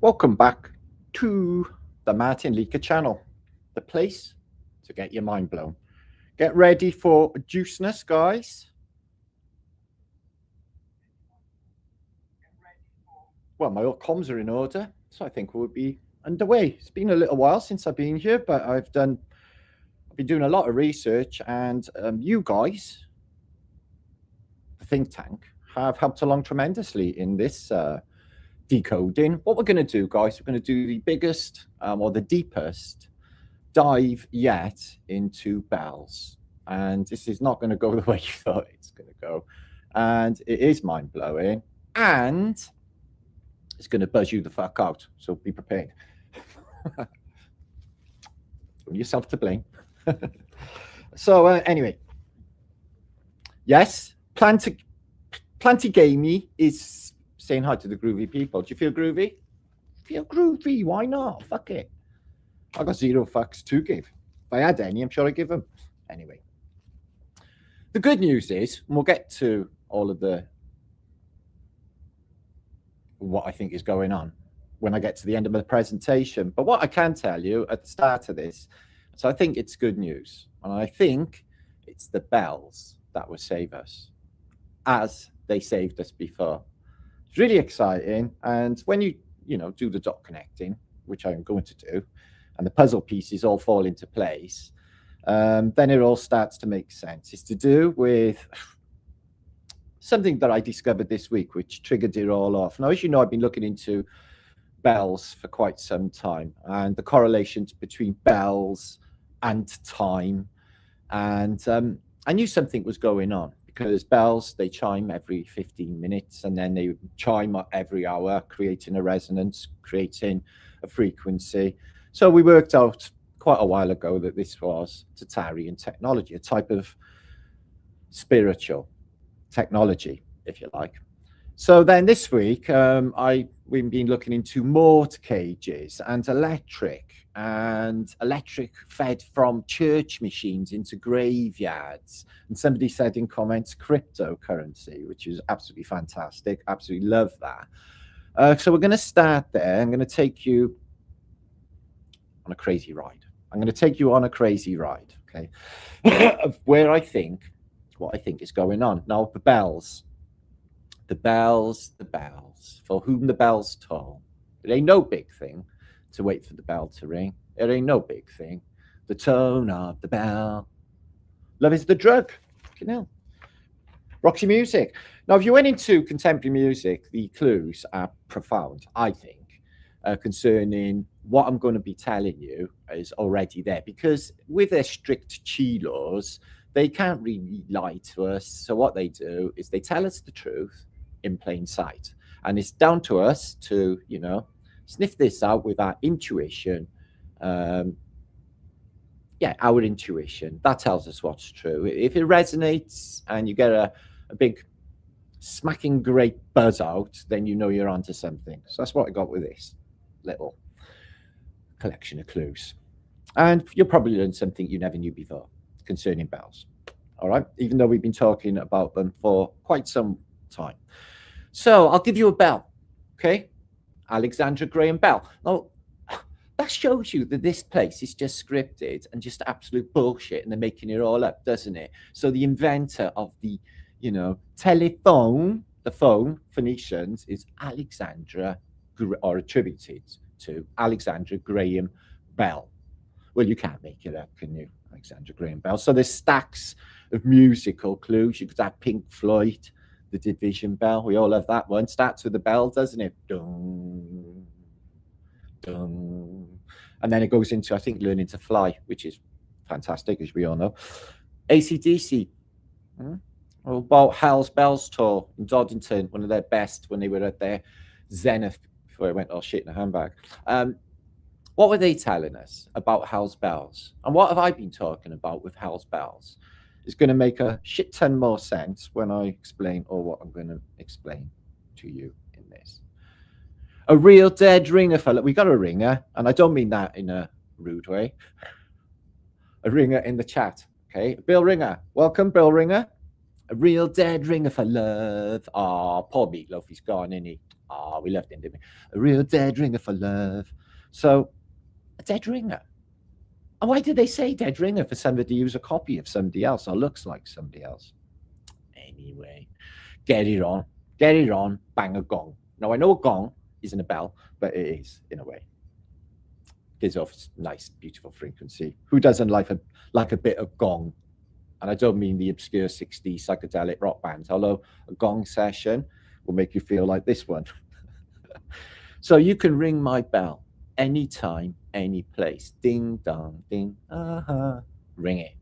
Welcome back to the Martin Leaker channel, the place to get your mind blown. Get ready for juiceness, guys. Well, my comms are in order, so I think we'll be underway. It's been a little while since I've been here, but I've been doing a lot of research, and you guys, the think tank, have helped along tremendously in this decoding. What we're going to do, guys, we're going to do the biggest or the deepest dive yet into bells. And this is not going to go the way you thought it's going to go. And it is mind-blowing. And it's going to buzz you the fuck out. So be prepared. Yourself to blame. So anyway. Yes, Plantigamey is saying hi to the groovy people. Do you feel groovy? Feel groovy. Why not? Fuck it. I got zero fucks to give. If I had any, I'm sure I'd give them. Anyway. The good news is, and we'll get to all of what I think is going on when I get to the end of the presentation. But what I can tell you at the start of this, so I think it's good news. And I think it's the bells that will save us, as they saved us before. It's really exciting. And when you do the dot connecting, which I'm going to do, and the puzzle pieces all fall into place, then it all starts to make sense. It's to do with something that I discovered this week, which triggered it all off. Now, as you know, I've been looking into bells for quite some time, and the correlations between bells and time. And I knew something was going on, because bells, they chime every 15 minutes, and then they chime every hour, creating a resonance, creating a frequency. So we worked out quite a while ago that this was Tartarian technology, a type of spiritual technology, if you like. So then this week, we've been looking into mortar cages and electric fed from church machines into graveyards. And somebody said in comments, cryptocurrency, which is absolutely fantastic. Absolutely love that. So we're going to start there. I'm going to take you on a crazy ride. I'm going to take you on a crazy ride, okay, of what I think is going on. Now, the bells, for whom the bells toll. It ain't no big thing to wait for the bell to ring. It ain't no big thing. The tone of the bell. Love is the drug. You know. Roxy music. Now, if you went into contemporary music, the clues are profound, I think, concerning what I'm going to be telling you is already there. Because with their strict chi laws, they can't really lie to us. So what they do is they tell us the truth in plain sight. And it's down to us to, sniff this out with our intuition. Our intuition. That tells us what's true. If it resonates and you get a big smacking great buzz out, then you know you're onto something. So that's what I got with this little collection of clues. And you'll probably learn something you never knew before concerning bells. All right, even though we've been talking about them for quite some time. So I'll give you a bell, okay? Alexandra Graham Bell. Now, that shows you that this place is just scripted and just absolute bullshit, and they're making it all up, doesn't it? So the inventor of the, telephone, the phone, Phoenicians, is Alexandra, or attributed to Alexandra Graham Bell. Well, you can't make it up, can you? Alexandra Graham Bell. So there's stacks of musical clues. You could have Pink Floyd, the Division Bell. We all love that one. Starts with the bell, doesn't it? Dun, dun. And then it goes into, I think, Learning to Fly, which is fantastic, as we all know. AC/DC. About Hells Bells tour in Doddington, one of their best when they were at their zenith before it went all shit in a handbag. What were they telling us about Hells Bells? And what have I been talking about with Hells Bells? Is going to make a shit ton more sense when I explain or what I'm going to explain to you in this. A real dead ringer, fella. We got a ringer, and I don't mean that in a rude way. A ringer in the chat, okay? Bill Ringer. Welcome, Bill Ringer. A real dead ringer for love. Ah, poor Meatloaf, he's gone, isn't he? Ah, we loved him, didn't we? A real dead ringer for love. So, a dead ringer. And why did they say dead ringer for somebody who's a copy of somebody else or looks like somebody else? Anyway, get it on, bang a gong. Now, I know a gong isn't a bell, but it is in a way. Gives off a nice, beautiful frequency. Who doesn't like a bit of gong? And I don't mean the obscure 60s psychedelic rock bands, although a gong session will make you feel like this one. So you can ring my bell anytime, any place. Ding dong, ding, ring it.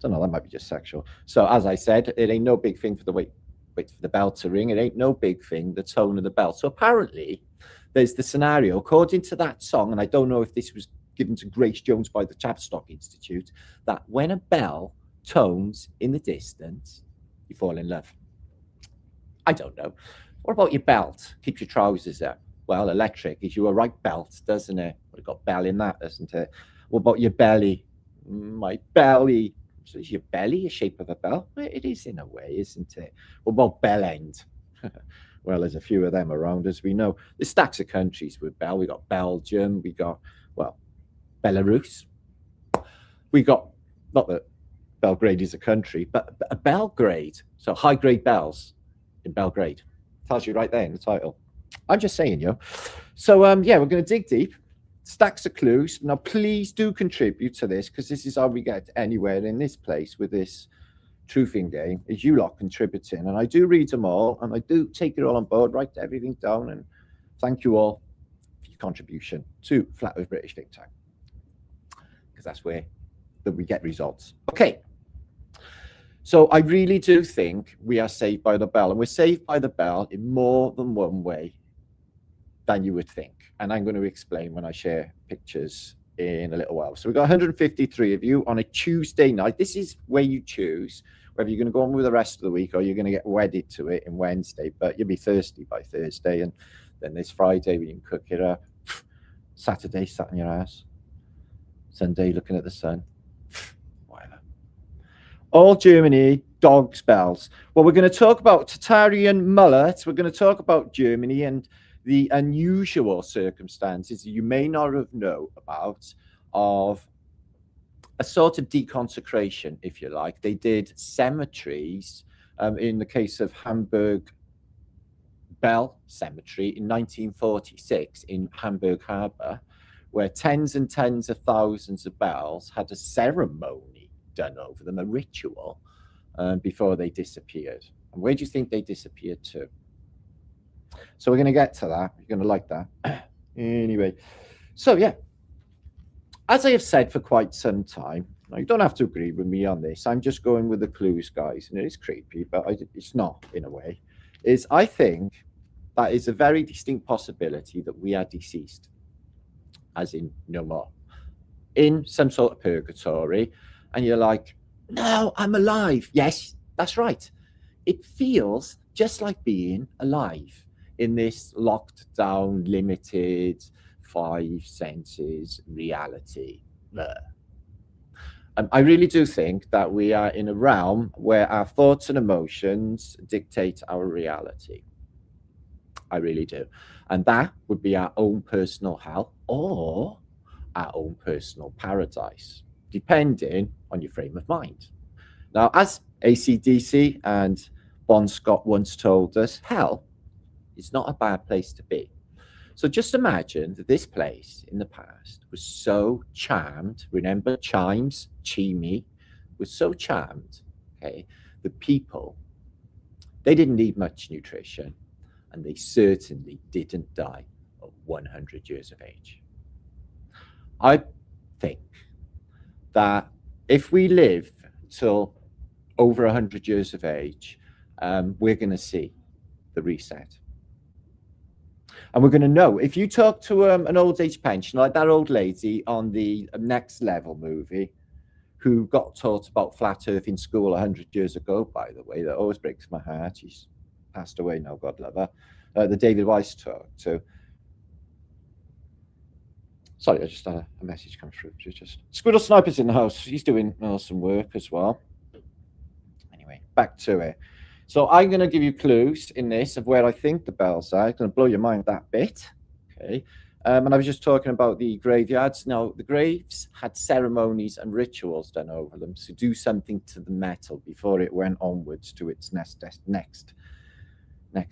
Don't know, that might be just sexual. So as I said, it ain't no big thing for the wait for the bell to ring. It ain't no big thing, the tone of the bell. So apparently there's the scenario, according to that song, and I don't know if this was given to Grace Jones by the Tavistock Institute, that when a bell tones in the distance, you fall in love. I don't know. What about your belt? Keep your trousers up. Well, electric gives you a right belt, doesn't it? Well, it's got bell in that, doesn't it? What about your belly? My belly. So is your belly a shape of a bell? Well, it is in a way, isn't it? What about bell end? Well, there's a few of them around, as we know. There's stacks of countries with bell. We got Belgium. We got, well, Belarus. We got, not that Belgrade is a country, but a Belgrade. So high-grade bells in Belgrade. Tells you right there in the title. I'm just saying, yo. So, yeah, we're going to dig deep. Stacks of clues. Now, please do contribute to this, because this is how we get anywhere in this place with this truthing game, is you lot contributing. And I do read them all, and I do take it all on board, write everything down, and thank you all for your contribution to Flat Earth British Think Tank, because that's where that we get results. Okay. So I really do think we are saved by the bell, and we're saved by the bell in more than one way than you would think. And I'm going to explain when I share pictures in a little while. So we've got 153 of you on a Tuesday night. This is where you choose whether you're going to go on with the rest of the week or you're going to get wedded to it in Wednesday, but you'll be thirsty by Thursday. And then there's Friday, we can cook it up. Saturday, sat in your house. Sunday, looking at the sun. Whatever. All Germany, dogs, bells. Well, we're going to talk about Tartarian mullets. We're going to talk about Germany and the unusual circumstances you may not have known about of a sort of deconsecration, if you like. They did cemeteries, in the case of Hamburg Bell Cemetery in 1946 in Hamburg Harbor, where tens and tens of thousands of bells had a ceremony done over them, a ritual, before they disappeared. And where do you think they disappeared to? So we're going to get to that. You're going to like that. Anyway, so yeah, as I have said for quite some time, now you don't have to agree with me on this. I'm just going with the clues, guys. And it is creepy, but it's not in a way. I think that is a very distinct possibility that we are deceased, as in no more, in some sort of purgatory. And you're like, no, I'm alive. Yes, that's right. It feels just like being alive in this locked down, limited, five senses reality. I really do think that we are in a realm where our thoughts and emotions dictate our reality. I really do. And that would be our own personal hell or our own personal paradise, depending on your frame of mind. Now, as AC/DC and Bon Scott once told us, hell is not a bad place to be. So just imagine that this place in the past was so charmed. Remember chimes, chimney, was so charmed, okay, the people, they didn't need much nutrition, and they certainly didn't die at 100 years of age. I think that if we live till over 100 years of age, we're going to see the reset. And we're going to know, if you talk to an old age pensioner, like that old lady on the Next Level movie, who got taught about flat earth in school 100 years ago, by the way, that always breaks my heart. She's passed away now, God love her. The David Weiss talked to. Sorry, I just had a message come through. Just Squirrel Sniper's in the house. He's doing some work as well. Anyway, back to it. So I'm going to give you clues in this of where I think the bells are. It's going to blow your mind that bit. Okay. And I was just talking about the graveyards. Now, the graves had ceremonies and rituals done over them to do something to the metal before it went onwards to its next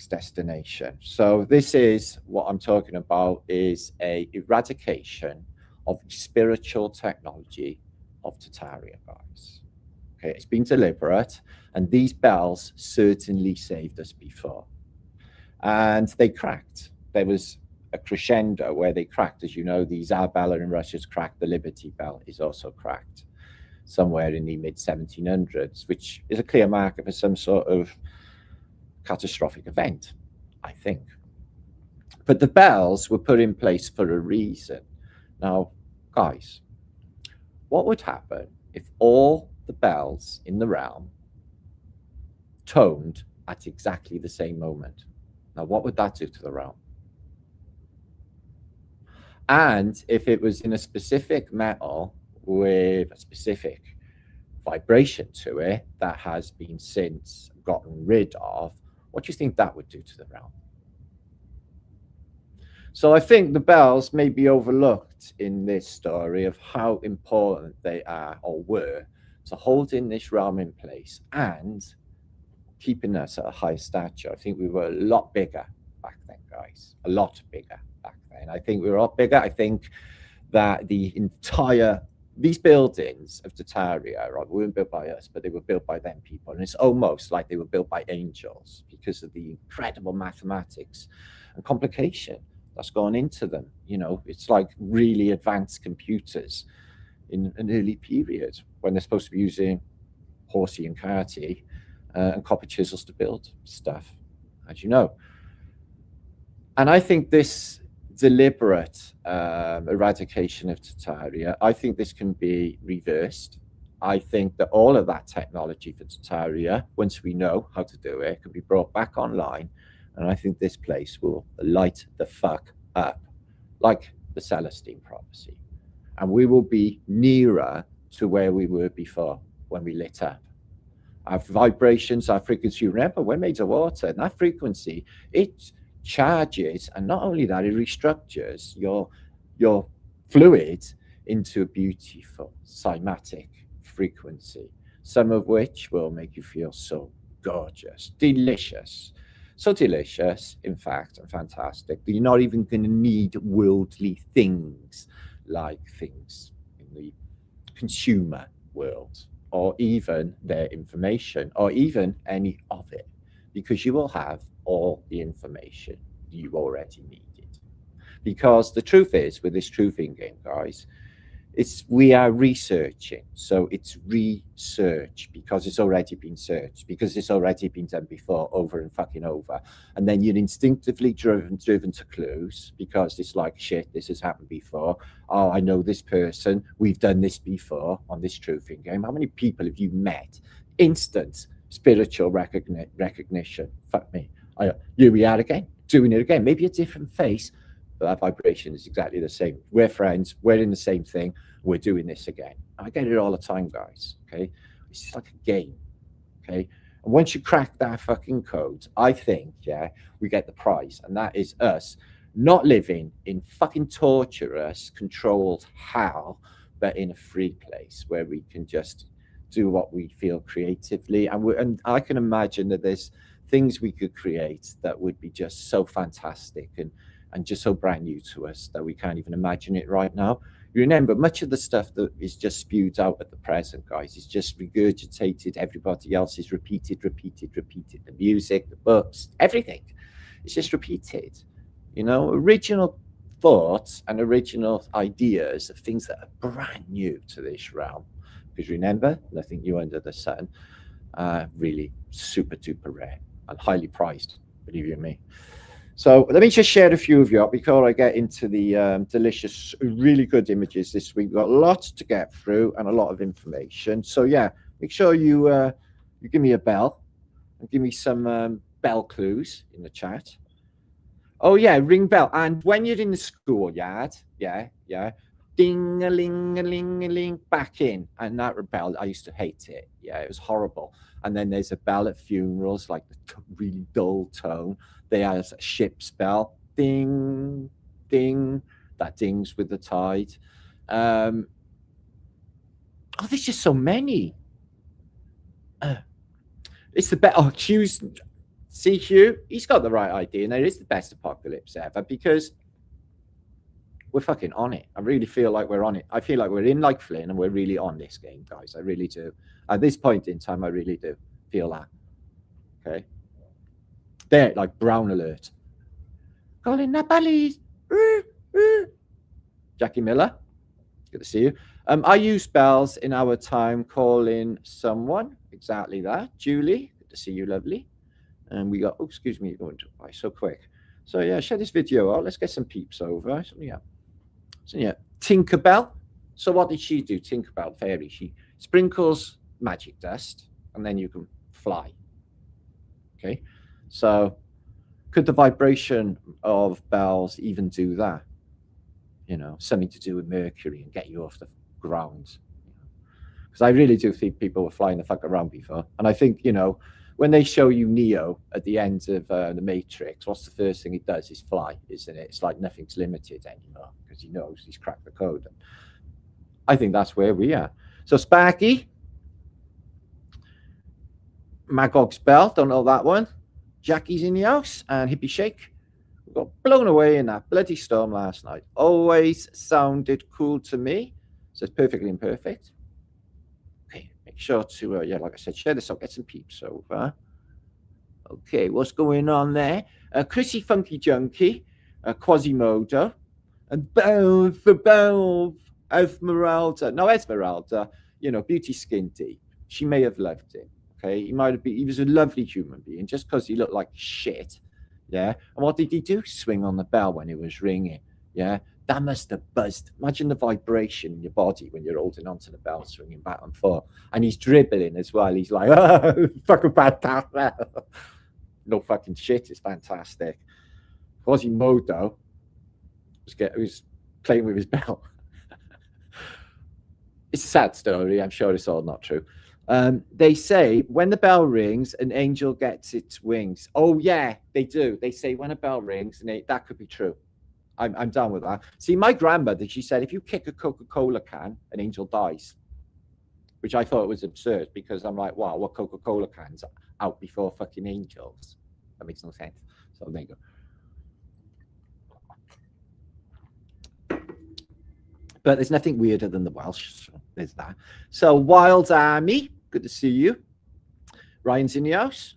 destination. So this is what I'm talking about, is a eradication of spiritual technology of Tartaria, guys. Okay, it's been deliberate, and these bells certainly saved us before. And they cracked. There was a crescendo where they cracked. As you know, the Tsar bell in Russia's cracked. The Liberty bell is also cracked somewhere in the mid-1700s, which is a clear marker for some sort of catastrophic event, I think. But the bells were put in place for a reason. Now, guys, what would happen if all the bells in the realm toned at exactly the same moment? Now, what would that do to the realm? And if it was in a specific metal with a specific vibration to it that has been since gotten rid of, what do you think that would do to the realm? So I think the bells may be overlooked in this story of how important they are or were to holding this realm in place and keeping us at a high stature. I think we were a lot bigger back then, guys. A lot bigger back then. I think we were a lot bigger. I think that these buildings of Tartaria, right, weren't built by us, but they were built by them people. And it's almost like they were built by angels because of the incredible mathematics and complication that's gone into them. You know, it's like really advanced computers in an early period when they're supposed to be using horsey and carty and copper chisels to build stuff, as you know. And I think this deliberate eradication of Tartaria, I think this can be reversed. I think that all of that technology for Tartaria, once we know how to do it, can be brought back online. And I think this place will light the fuck up, like the Celestine prophecy. And we will be nearer to where we were before when we lit up. Our vibrations, our frequency, remember, we're made of water, and that frequency, it charges, and not only that, it restructures your fluid into a beautiful cymatic frequency, some of which will make you feel so gorgeous, delicious. So delicious, in fact, and fantastic, that you're not even going to need worldly things like things in the consumer world, or even their information, or even any of it, because you will have all the information you already needed. Because the truth is, with this truthing game, guys, we are researching. So it's research because it's already been searched, because it's already been done before, over and fucking over. And then you're instinctively driven to clues, because it's like, shit, this has happened before. Oh, I know this person. We've done this before on this truthing game. How many people have you met? Instant spiritual recognition. Fuck me. Here we are again, doing it again. Maybe a different face, but that vibration is exactly the same. We're friends. We're in the same thing. We're doing this again. I get it all the time, guys. Okay, it's just like a game. Okay, and once you crack that fucking code, I think, yeah, we get the prize, and that is us not living in fucking torturous, controlled hell, but in a free place where we can just do what we feel creatively. And I can imagine that there's things we could create that would be just so fantastic and just so brand new to us that we can't even imagine it right now. You remember, much of the stuff that is just spewed out at the present, guys, is just regurgitated. Everybody else is repeated. The music, the books, everything. It's just repeated. You know, original thoughts and original ideas of things that are brand new to this realm. Because remember, nothing new under the sun, really super duper rare and highly prized, believe you me. So let me just share a few of you before I get into the delicious, really good images this week. We've got lots to get through and a lot of information. So yeah, make sure you give me a bell and give me some bell clues in the chat. Oh yeah, ring bell. And when you're in the schoolyard, yeah, ding-a-ling-a-ling-a-ling, back in. And that bell, I used to hate it. Yeah, it was horrible. And then there's a bell at funerals, like the really dull tone. They have a ship's bell, ding, ding, that dings with the tide. Oh, there's just so many. It's the best. Oh, Hugh's, see Hugh, he's got the right idea, and it is the best apocalypse ever because we're fucking on it. I really feel like we're on it. I feel like we're in like Flynn, and we're really on this game, guys. I really do. At this point in time, I really do feel that. Okay. There, like brown alert. Calling Napalis. Jackie Miller, good to see you. I use bells in our time calling someone. Exactly that. Julie, good to see you, lovely. And we got, oh, excuse me, going by so quick. So yeah, share this video out. Let's get some peeps over. So yeah, Tinkerbell. So what did she do? Tinkerbell fairy. She sprinkles magic dust, and then you can fly. Okay, so could the vibration of bells even do that? You know, something to do with Mercury and get you off the ground. Because I really do think people were flying the fuck around before. And I think, you know, when they show you Neo at the end of the Matrix, what's the first thing he does is fly, isn't it? It's like nothing's limited anymore because he knows he's cracked the code. And I think that's where we are. So Sparky, Magog's Bell, don't know that one. Jackie's in the house, and Hippie Shake. We got blown away in that bloody storm last night. Always sounded cool to me. So it's perfectly imperfect. Okay, make sure to, yeah, like I said, share this out, get some peeps over. Okay, what's going on there? Chrissy Funky Junkie, Quasimodo, and Bells of Esmeralda. No, Esmeralda, you know, Beauty Skin Deep. She may have loved him. Okay, he might have been, he was a lovely human being just because he looked like shit. Yeah. And what did he do? Swing on the bell when it was ringing. Yeah. That must have buzzed. Imagine the vibration in your body when you're holding onto the bell, swinging back and forth. And he's dribbling as well. He's like, oh, fucking fantastic. No fucking shit. It's fantastic. Quasimodo was playing with his bell. It's a sad story. I'm sure it's all not true. They say when the bell rings, an angel gets its wings. Oh yeah, they do. They say when a bell rings, and that could be true. I'm down with that. See, my grandmother, she said if you kick a Coca-Cola can, an angel dies, which I thought was absurd because I'm like, wow, what Coca-Cola cans out before fucking angels? That makes no sense. So there you go. But there's nothing weirder than the Welsh. So there's that. So Wild Army, good to see you. Ryan's in the house.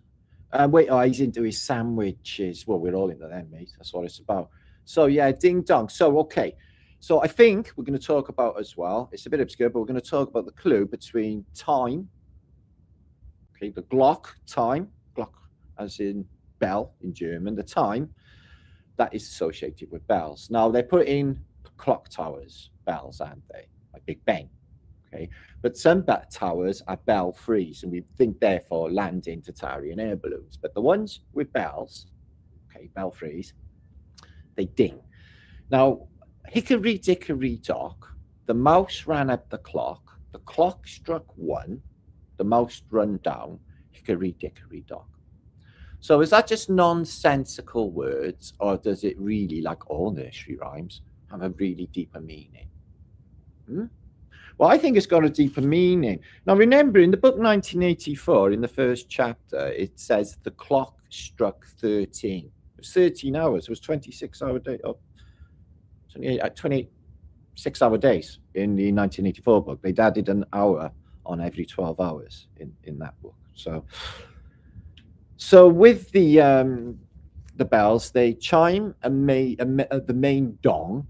Wait, oh, he's into his sandwiches. Well, we're all into them, mate. That's what it's about. So yeah, ding dong. So okay. So I think we're going to talk about as well. It's a bit obscure, but we're going to talk about the clue between time. Okay, the Glock time, Glock as in bell in German. The time that is associated with bells. Now they're putting clock towers, bells, aren't they? Like Big Ben. Okay, but some towers are bell frees, and we think therefore landing Tartarian air balloons. But the ones with bells, okay, bell frees, they ding. Now, hickory dickory dock, the mouse ran up the clock struck 1, the mouse run down, hickory dickory dock. So is that just nonsensical words, or does it really, like all nursery rhymes, have a really deeper meaning? Well, I think it's got a deeper meaning. Now, remember, in the book 1984, in the first chapter, it says the clock struck 13. It was 13 hours. It was 26-hour day. Oh, 26-hour days in the 1984 book. They'd added an hour on every 12 hours in that book. So with the bells, they chime the main dong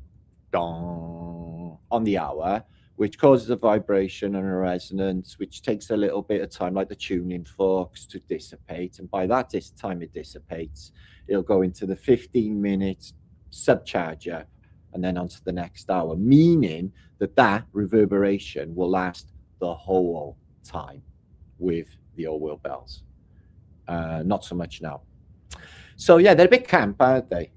on the hour, which causes a vibration and a resonance, which takes a little bit of time, like the tuning forks, to dissipate. And by that time it dissipates, it'll go into the 15-minute subcharger and then onto the next hour, meaning that reverberation will last the whole time with the old world bells. Not so much now. So yeah, they're a bit camp, aren't they?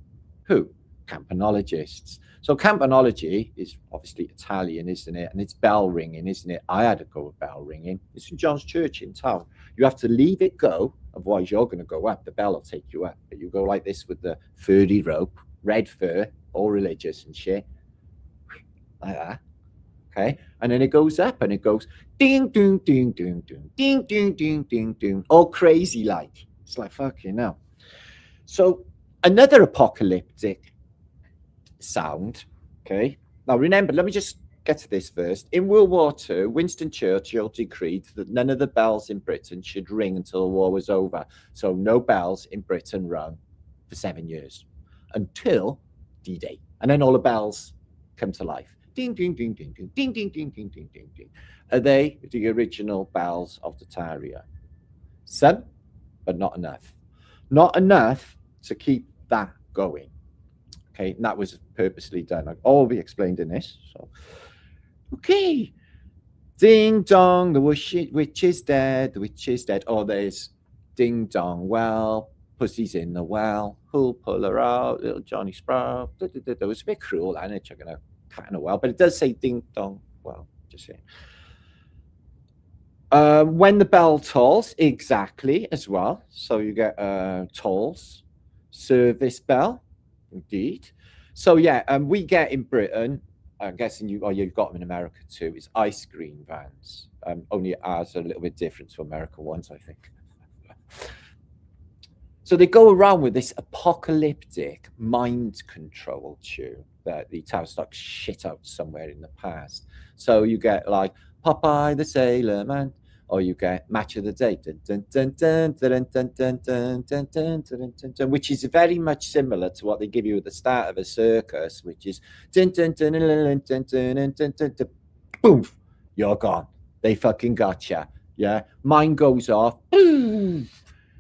Who? Campanologists. So campanology is obviously Italian, isn't it? And it's bell ringing, isn't it? I had to go with bell ringing. It's St John's Church in town. You have to leave it go, otherwise you're going to go up. The bell will take you up. But you go like this with the furry rope, red fur, all religious and shit, like that. Okay, and then it goes up and it goes ding, ding, ding, ding, ding, ding, ding, ding, ding, ding, all crazy like. It's like fucking hell. So another apocalyptic sound. Okay, now remember, let me just get to this first. In World War II, Winston Churchill decreed that none of the bells in Britain should ring until the war was over. So no bells in Britain rung for 7 years until D-Day, and then all the bells come to life. Ding, ding, ding, ding, ding, ding, ding, ding, ding, ding, ding, ding. Are they the original bells of Tartaria? Some, but not enough. Not enough to keep that going. Okay, and that was purposely done. All be explained in this. So, okay. Ding dong, the witch is dead. The witch is dead. Oh, there's ding dong. Well, pussy's in the well. Who'll pull her out? Little Johnny Sprout. It was a bit cruel, and it's chucking a cat in a well, but it does say ding dong. Well, just saying. When the bell tolls, exactly as well. So you get tolls, service bell, indeed. So yeah, we get in Britain. I'm guessing you've got them in America too. It's ice cream vans. Only ours are a little bit different to American ones, I think. So they go around with this apocalyptic mind control tune that the Tavistock shit out somewhere in the past. So you get like Popeye the Sailor Man, or you get Match of the Day, which is very much similar to what they give you at the start of a circus, which is boom, you're gone. They fucking gotcha. Yeah, mine goes off. Boom.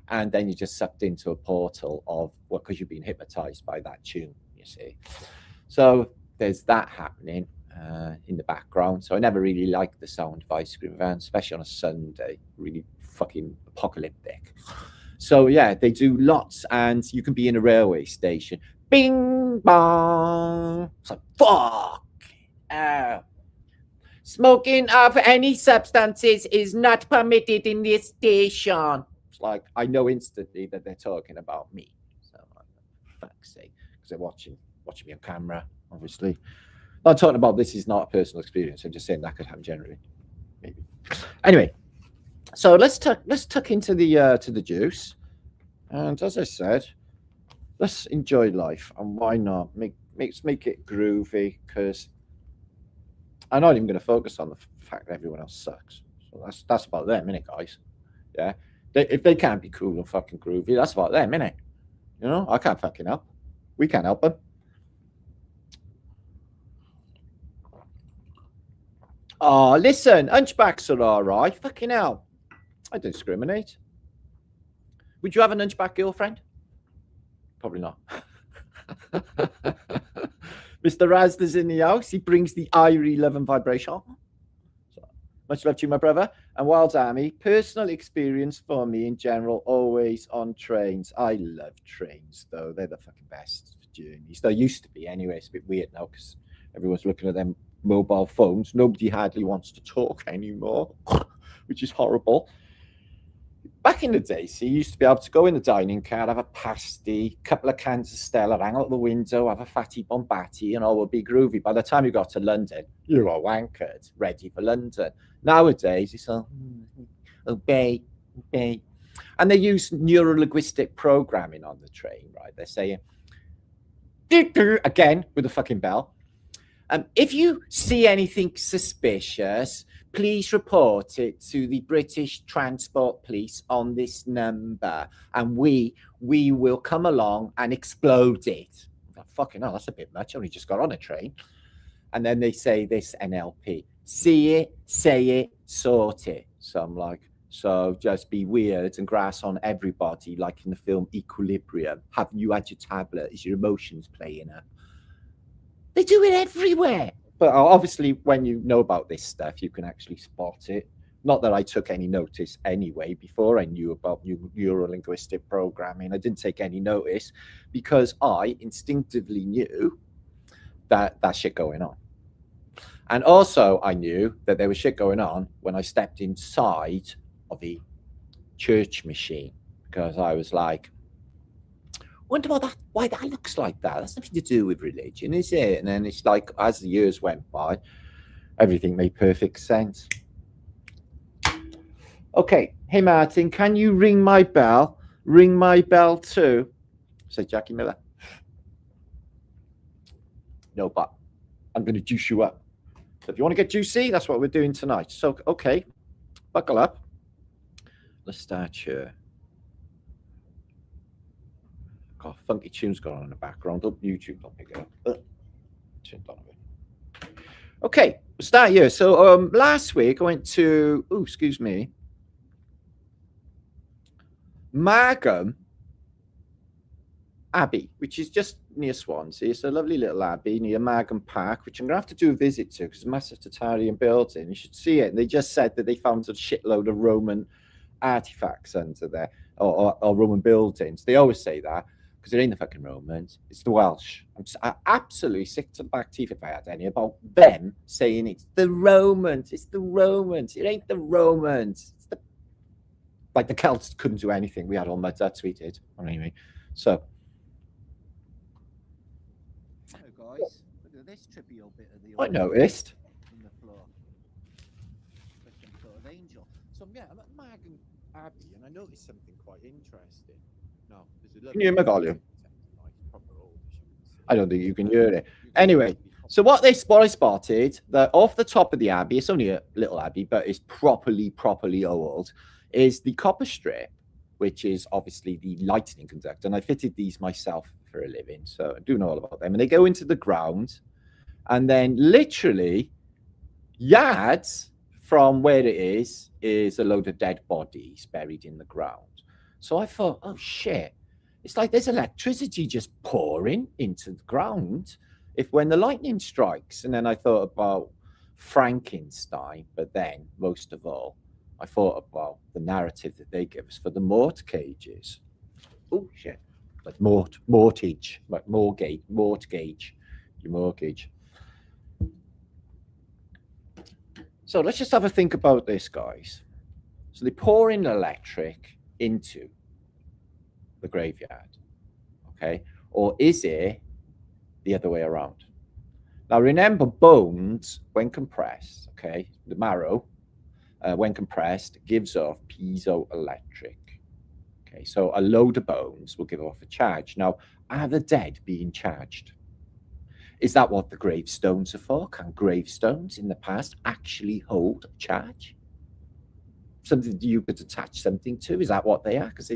And then you're just sucked into a portal of because you've been hypnotized by that tune, you see. So there's that happening in the background. So I never really liked the sound of ice cream van, especially on a Sunday. Really fucking apocalyptic. So yeah, they do lots, and you can be in a railway station. Bing bong. It's like fuck. Smoking of any substances is not permitted in this station. Like I know instantly that they're talking about me. So for fuck's sake, because they're watching me on camera, obviously. I'm talking about this is not a personal experience. I'm just saying that could happen generally, maybe. Anyway, so let's tuck into the juice, and as I said, let's enjoy life, and why not make it groovy? Because I'm not even going to focus on the fact that everyone else sucks. So that's about them, innit, guys? Yeah. If they can't be cool and fucking groovy, that's about them, innit? You know, I can't fucking help. We can't help them. Oh, listen, hunchbacks are all right. Fucking hell. I don't discriminate. Would you have an hunchback girlfriend? Probably not. Mr. Razda's in the house. He brings the Irie love and vibration. Much love to you, my brother. And Wild's Army, personal experience for me in general, always on trains. I love trains, though. They're the fucking best for journeys. They used to be anyway. It's a bit weird now because everyone's looking at them mobile phones. Nobody hardly wants to talk anymore, which is horrible. Back in the day, so you used to be able to go in the dining car, have a pasty, couple of cans of Stella, hang out the window, have a fatty bombatti, and all would be groovy. By the time you got to London, you were wankered, ready for London. Nowadays, it's all, obey. And they use neuro-linguistic programming on the train, right? They're saying, again, with a fucking bell. If you see anything suspicious, please report it to the British Transport Police on this number, and we will come along and explode it. Fucking hell, that's a bit much. I only just got on a train. And then they say this NLP. See it, say it, sort it. So I'm like, so just be weird and grass on everybody, like in the film Equilibrium. Have you had your tablet? Is your emotions playing up? They do it everywhere. But obviously, when you know about this stuff, you can actually spot it. Not that I took any notice anyway. Before I knew about neuro-linguistic programming, I didn't take any notice because I instinctively knew that shit going on. And also, I knew that there was shit going on when I stepped inside of a church machine, because I was like, wonder why that looks like that. That's nothing to do with religion, is it? And then it's like, as the years went by, everything made perfect sense. Okay, hey Martin, can you ring my bell? Ring my bell too, said Jackie Miller. No, but I'm going to juice you up. So if you want to get juicy, that's what we're doing tonight. So, okay, buckle up. Let's start here. Got funky tunes going on in the background. Hope YouTube don't pick it up. Okay, we'll start here. So last week I went to, Margam Abbey, which is just near Swansea. It's a lovely little abbey near Margam Park, which I'm going to have to do a visit to because it's a massive Tartarian building. You should see it. And they just said that they found a shitload of Roman artifacts under there, or Roman buildings. They always say that because it ain't the fucking Romans, it's the Welsh. I'm absolutely sick to the back teeth if I had any about them saying it's the Romans. It's the Romans. It ain't the Romans. It's the... Like the Celts couldn't do anything. We had all mud, that's we did. Anyway, so. Hello guys, look at this trippy old bit of the... I noticed. In the floor. Like some sort of angel. So yeah, I'm at Margam Abbey and I noticed something quite interesting. No, can you hear my volume? I don't think you can hear it. Anyway, so what I spotted, that off the top of the abbey, it's only a little abbey, but it's properly old, is the copper strip, which is obviously the lightning conductor. And I fitted these myself for a living, so I do know all about them. And they go into the ground, and then literally yards from where it is a load of dead bodies buried in the ground. So I thought, oh shit, it's like there's electricity just pouring into the ground when the lightning strikes. And then I thought about Frankenstein, but then most of all, I thought about the narrative that they give us for the mort cages. Oh shit, like mortgage, your mortgage. So let's just have a think about this, guys. So they pour in electric into the graveyard, okay? Or is it the other way around? Now remember, bones, when compressed, okay, the marrow, when compressed, gives off piezoelectric. Okay, so a load of bones will give off a charge. Now, are the dead being charged? Is that what the gravestones are for? Can gravestones in the past actually hold a charge? Something you could attach something to? Is that what they are? Because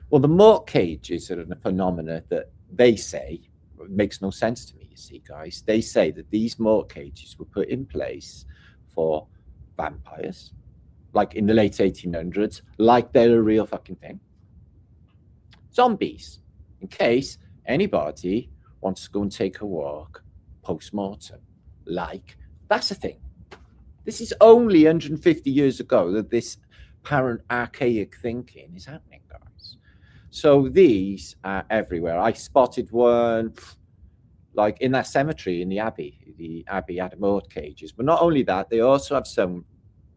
well, the mort cages are a phenomena that they say makes no sense to me. You see, guys, they say that these mort cages were put in place for vampires, like in the late 1800s, like they're a real fucking thing. Zombies, in case anybody wants to go and take a walk post-mortem, like that's a thing. This is only 150 years ago that this apparent archaic thinking is happening, guys. So these are everywhere. I spotted one like in that cemetery in the Abbey. The Abbey had mort cages. But not only that, they also have some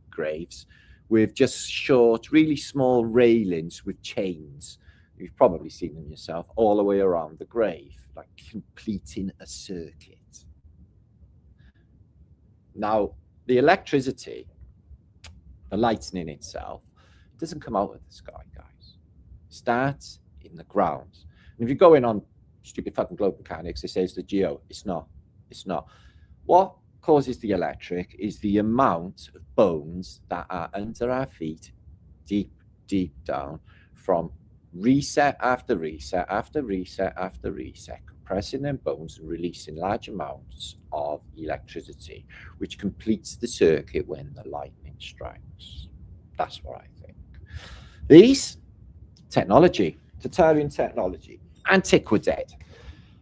graves with just short, really small railings with chains. You've probably seen them yourself all the way around the grave, like completing a circuit. Now, the electricity, the lightning itself, doesn't come out of the sky, guys. It starts in the ground. And if you go in on stupid fucking globe mechanics, it says the geo. It's not. It's not. What causes the electric is the amount of bones that are under our feet, deep down, from reset after reset after reset after reset, compressing them bones and releasing large amounts of electricity, which completes the circuit when the lightning strikes. That's what I think. These technology, Tartarian technology, antiquidead.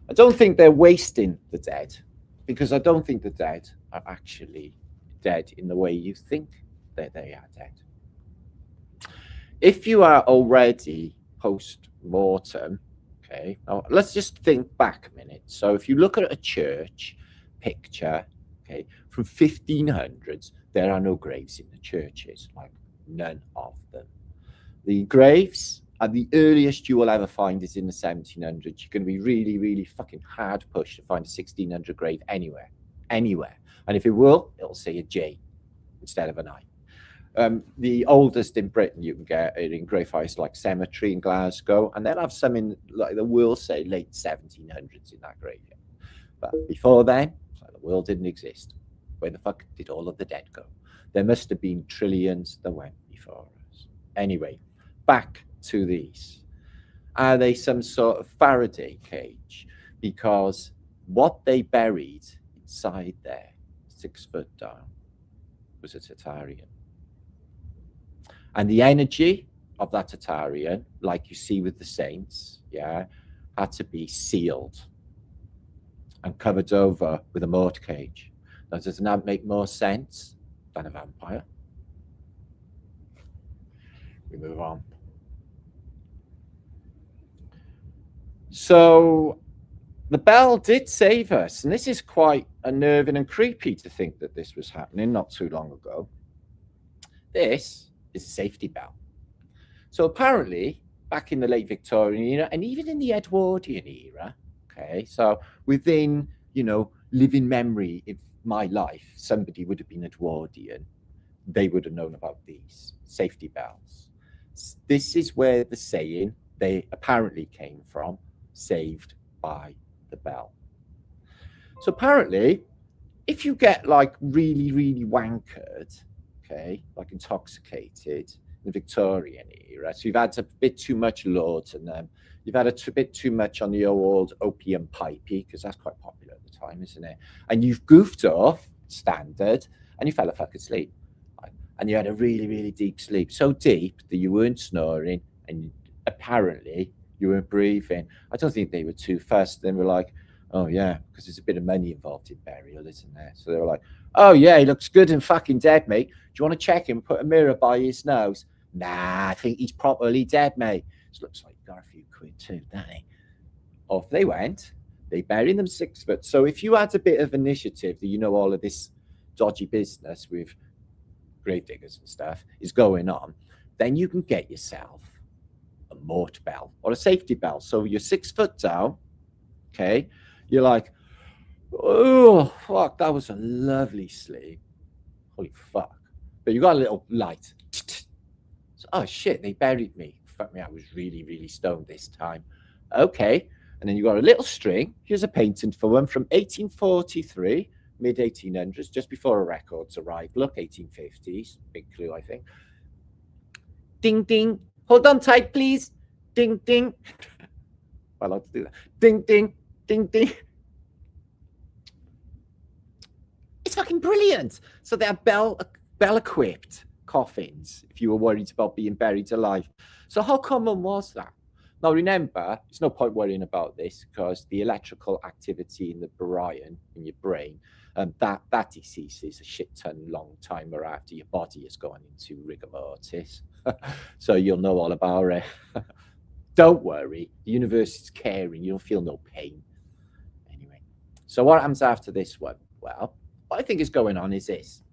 I don't think they're wasting the dead, because I don't think the dead are actually dead in the way you think that they are dead. If you are already post-mortem, Okay, now let's just think back a minute. So if you look at a church picture, okay, from 1500s, there are no graves in the churches, like none of them. The graves are the earliest you will ever find is in the 1700s. You're going to be really, really fucking hard pushed to find a 1600 grave anywhere. And if it will, it'll say a J instead of an I. The oldest in Britain you can get in Greyfriars like Cemetery in Glasgow, and they'll have some in, like, the will say late 1700s in that graveyard. But before then, like, the world didn't exist. Where the fuck did all of the dead go? There must have been trillions that went before us. Anyway, back to these. Are they some sort of Faraday cage? Because what they buried inside there, 6 foot down, was a Tartarian. And the energy of that Tartarian, like you see with the saints, yeah, had to be sealed and covered over with a mortar cage. Now, doesn't that make more sense than a vampire? We move on. So the bell did save us, and this is quite unnerving and creepy to think that this was happening not too long ago. This is a safety bell. So apparently, back in the late Victorian era, and even in the Edwardian era, okay, so within, living memory of my life, somebody would have been Edwardian. They would have known about these safety bells. This is where the saying they apparently came from, saved by the bell. So apparently, if you get like really, really wankered, okay, like intoxicated in the Victorian era, so you've had a bit too much laudanum, you've had a bit too much on the old opium pipey, because that's quite popular at the time, isn't it? And you've goofed off standard, and you fell a fucking asleep, right? And you had a really, really deep sleep, so deep that you weren't snoring, and apparently you weren't breathing. I don't think they were too fussed. They were like, oh yeah, because there's a bit of money involved in burial, isn't there? So they were like, oh yeah, he looks good and fucking dead, mate. Do you want to check him? Put a mirror by his nose. Nah, I think he's properly dead, mate. This looks like he got a few quid too, doesn't he? Off they went. They buried them 6 foot. So if you had a bit of initiative, that all of this dodgy business with grave diggers and stuff is going on, then you can get yourself a mort bell or a safety bell. So you're 6 foot down, okay? You're like, oh, fuck, that was a lovely sleep. Holy fuck. But you got a little light. So, oh, shit, they buried me. Fuck me, I was really, really stoned this time. Okay. And then you got a little string. Here's a painting for one from 1843, mid-1800s, just before a records arrived. Look, 1850s. Big clue, I think. Ding, ding. Hold on tight, please. Ding, ding. I like to do that. Ding, ding, ding, ding. It's fucking brilliant. So they are bell-equipped coffins if you were worried about being buried alive. So how common was that? Now remember, there's no point worrying about this because the electrical activity in the in your brain, that deceases a shit ton long time or after your body has gone into rigor mortis. So you'll know all about it. Don't worry, the universe is caring. You don't feel no pain. Anyway, so what happens after this one? Well, what I think is going on is this.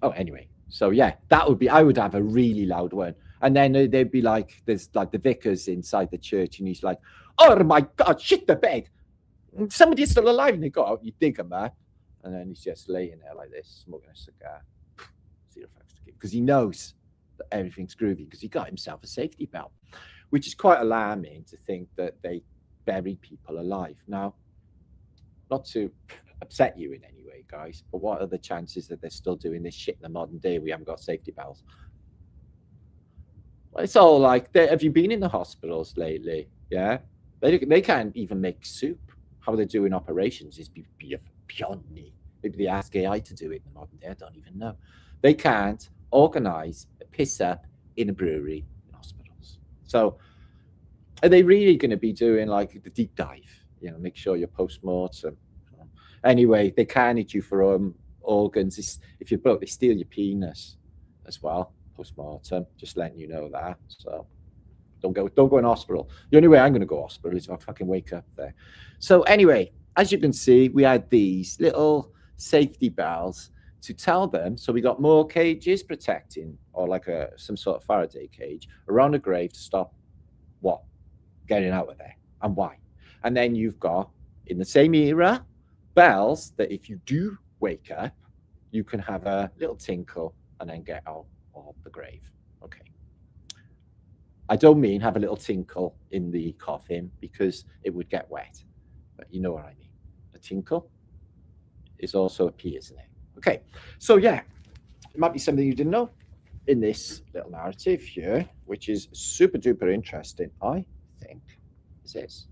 Oh, anyway, so yeah, I would have a really loud one. And then they'd be like, there's like the vicar's inside the church, and he's like, oh my God, shit the bed. Somebody's still alive. And they go out, you dig him up. And then he's just laying there like this, smoking a cigar. Zero fucks to give. Because he knows that everything's groovy, because he got himself a safety belt, which is quite alarming to think that they buried people alive. Now, not to upset you in any way, guys, but what are the chances that they're still doing this shit in the modern day? We haven't got safety belts. Well, it's all like, have you been in the hospitals lately? Yeah, they can't even make soup. How they're doing operations is beyond me. Maybe they ask AI to do it in the modern day. I don't even know. They can't organize a piss up in a brewery in hospitals. So are they really going to be doing like the deep dive? Make sure you're post-mortem. Anyway, they carnage you for organs. If you're broke, they steal your penis as well, post-mortem, just letting you know that. So Don't go in hospital. The only way I'm going to go hospital is if I fucking wake up there. So anyway, as you can see, we had these little safety bells to tell them. So we got more cages protecting, or like some sort of Faraday cage around the grave to stop what? Getting out of there. And why? And then you've got, in the same era, bells that if you do wake up, you can have a little tinkle and then get out of the grave. Okay. I don't mean have a little tinkle in the coffin because it would get wet, but you know what I mean. A tinkle is also a P, isn't it? Okay, so yeah, it might be something you didn't know in this little narrative here, which is super duper interesting, I think. This is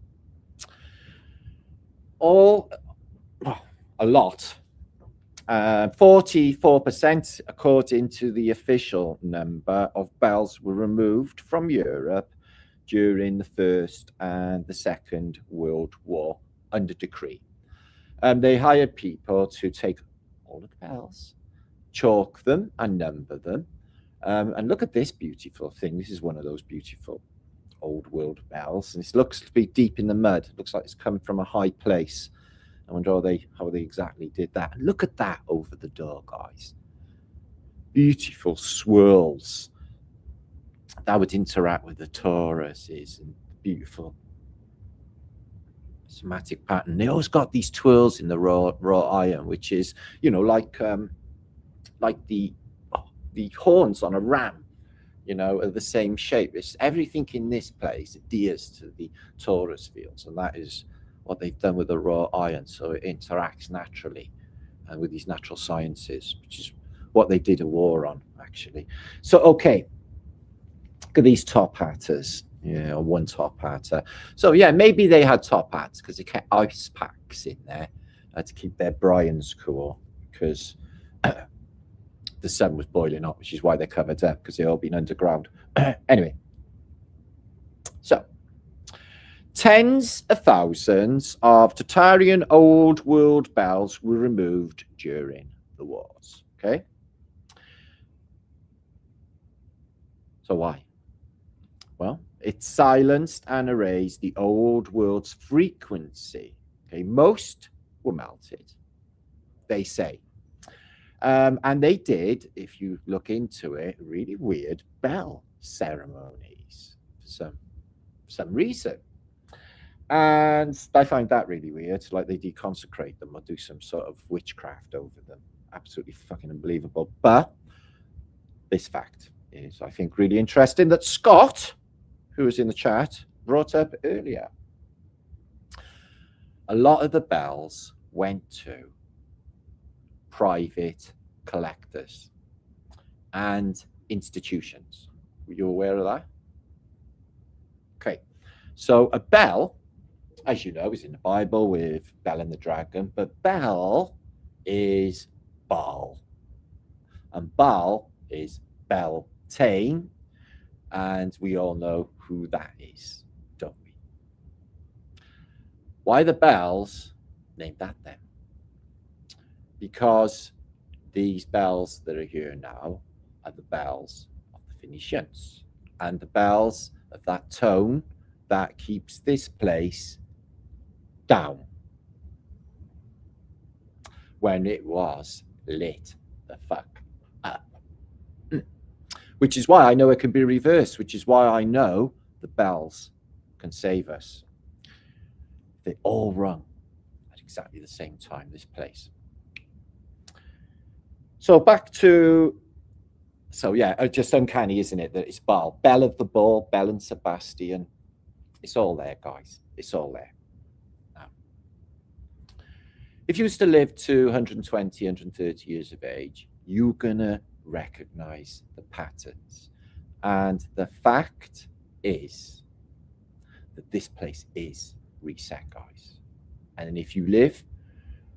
all a lot. 44%, according to the official number of bells, were removed from Europe during the First and the Second World War under decree. They hired people to take all the bells, chalk them and number them. And look at this beautiful thing. This is one of those beautiful old world bells. And it looks to be deep in the mud. It looks like it's coming from a high place. I wonder how they exactly did that. And look at that over the door, guys. Beautiful swirls that would interact with the Tauruses, and beautiful somatic pattern. They always got these twirls in the raw iron, which is, you know, like the horns on a ram, you know, are the same shape. It's everything in this place adheres to the Taurus fields, and that is what they've done with the raw iron, so it interacts naturally with these natural sciences, which is what they did a war on, actually. So, okay, look at these top hatters. Yeah, one top hatter. So, yeah, maybe they had top hats because they kept ice packs in there to keep their brines cool, because the sun was boiling up, which is why they're covered up, because they've all been underground. Anyway, so tens of thousands of Tartarian old world bells were removed during the wars. Okay. So why? Well, it silenced and erased the old world's frequency. Okay. Most were melted, they say. And they did, if you look into it, really weird bell ceremonies for some reason. And I find that really weird, like they deconsecrate them or do some sort of witchcraft over them. Absolutely fucking unbelievable. But this fact is, I think, really interesting that Scott, who was in the chat, brought up earlier. A lot of the bells went to private collectors and institutions. Were you aware of that? Okay. So a bell, as you know, is in the Bible with Bel and the dragon, but Bel is Baal. And Baal is Beltane, and we all know who that is, don't we? Why the bells named that then? Because these bells that are here now are the bells of the Phoenicians, and the bells of that tone that keeps this place down when it was lit the fuck up. Which is why I know it can be reversed, which is why I know the bells can save us. They all rung at exactly the same time, this place. So back to, so yeah, just uncanny, isn't it, that it's Baal. Bell of the Bull, Bell and Sebastian. It's all there, guys. It's all there. Now, if you was to live to 120, 130 years of age, you're going to recognize the patterns. And the fact is that this place is reset, guys. And if you live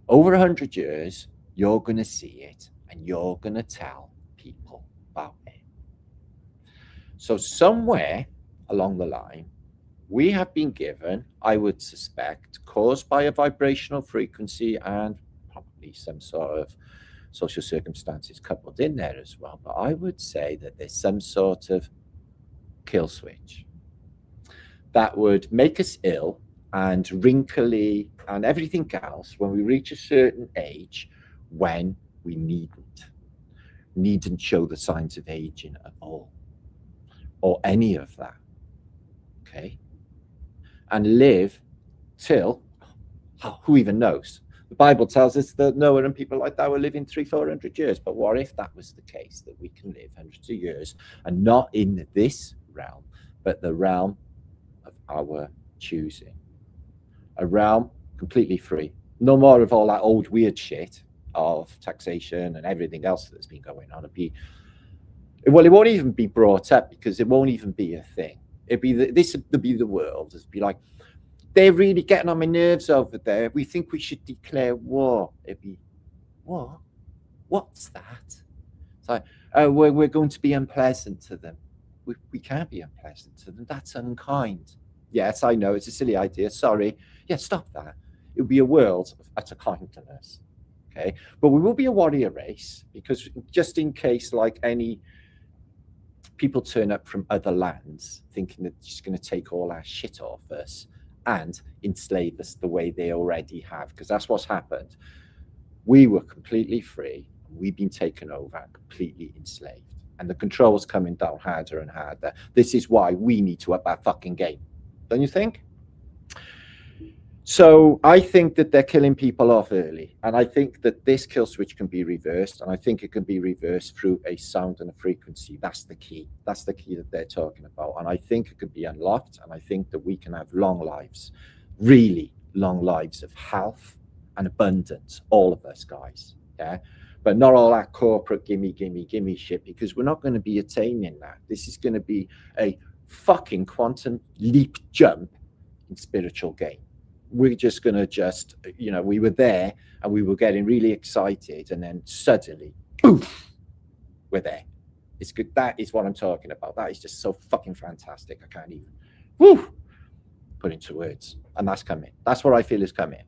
over 100 years, you're going to see it and you're going to tell people about it. So somewhere along the line, we have been given, I would suspect, caused by a vibrational frequency and probably some sort of social circumstances coupled in there as well. But I would say that there's some sort of kill switch. that would make us ill and wrinkly and everything else when we reach a certain age, when we needn't show the signs of aging at all, or any of that, okay? And live till, who even knows? The Bible tells us that Noah and people like that were living 300-400 years. But what if that was the case, that we can live hundreds of years, and not in this realm, but the realm of our choosing? A realm completely free. No more of all that old weird shit of taxation and everything else that's been going on. Well, it won't even be brought up, because it won't even be a thing. This would be the world. It'd be like, they're really getting on my nerves over there. We think we should declare war. It'd be, what? What's that? It's like, oh, we're going to be unpleasant to them. We can't be unpleasant to them. That's unkind. Yes, I know, it's a silly idea. Sorry. Yeah, stop that. It would be a world of utter kindness. Okay, but we will be a warrior race, because just in case, like, any people turn up from other lands thinking that they're just going to take all our shit off us and enslave us the way they already have, because that's what's happened. We were completely free, and we've been taken over and completely enslaved, and the control's coming down harder and harder. This is why we need to up our fucking game, don't you think? So I think that they're killing people off early, and I think that this kill switch can be reversed, and I think it can be reversed through a sound and a frequency. That's the key. That's the key that they're talking about, and I think it could be unlocked, and I think that we can have long lives, really long lives of health and abundance, all of us guys, yeah? But not all that corporate gimme shit, because we're not going to be attaining that. This is going to be a fucking quantum leap jump in spiritual gain. We're just going to we were there and we were getting really excited, and then suddenly, poof, we're there. It's good. That is what I'm talking about. That is just so fucking fantastic. I can't even put into words. And that's coming. That's what I feel is coming.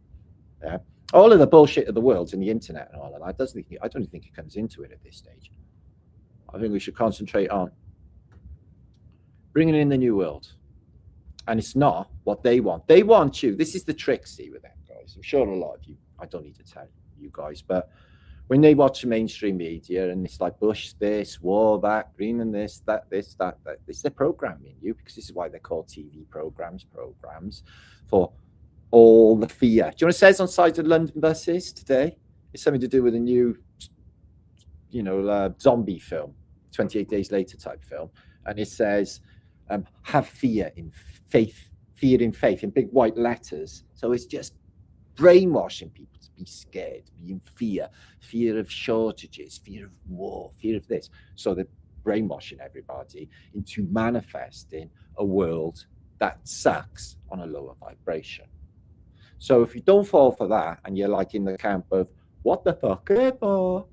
Yeah. All of the bullshit of the world's in the internet and all of that. I don't think it comes into it at this stage. I think we should concentrate on bringing in the new world. And it's not what they want. They want you. This is the trick, see, with them, guys. I'm sure a lot of you, I don't need to tell you guys, but when they watch mainstream media and it's like Bush this, war that, Green and this, that, they're programming you, because this is why they're called TV programs for all the fear. Do you know what it says on sides of London buses today? It's something to do with a new, zombie film, 28 Days Later type film. And it says, have fear in faith, in big white letters. So it's just brainwashing people to be scared, be in fear of shortages, fear of war, fear of this. So they're brainwashing everybody into manifesting a world that sucks on a lower vibration. So if you don't fall for that, and you're like in the camp of what the fuck ever,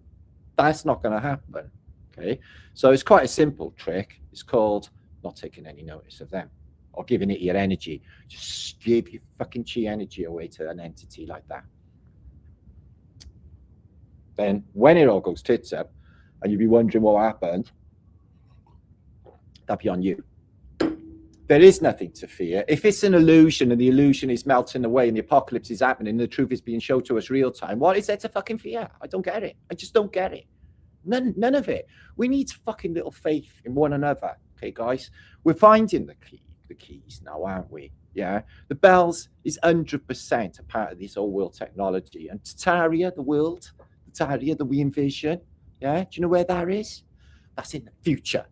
that's not going to happen. Okay, so it's quite a simple trick. It's called not taking any notice of them, or giving it your energy. Just give your fucking chi energy away to an entity like that. Then when it all goes tits up and you'll be wondering what happened, that'll be on you. There is nothing to fear. If it's an illusion and the illusion is melting away and the apocalypse is happening and the truth is being shown to us real time, what is there to fucking fear? I don't get it. I just don't get it. None of it. We need fucking little faith in one another. Okay, guys, we're finding the keys now, aren't we? Yeah, the bells is 100% a part of this whole world technology. And Tartaria, the world, Tartaria that we envision, yeah, do you know where that is? That's in the future.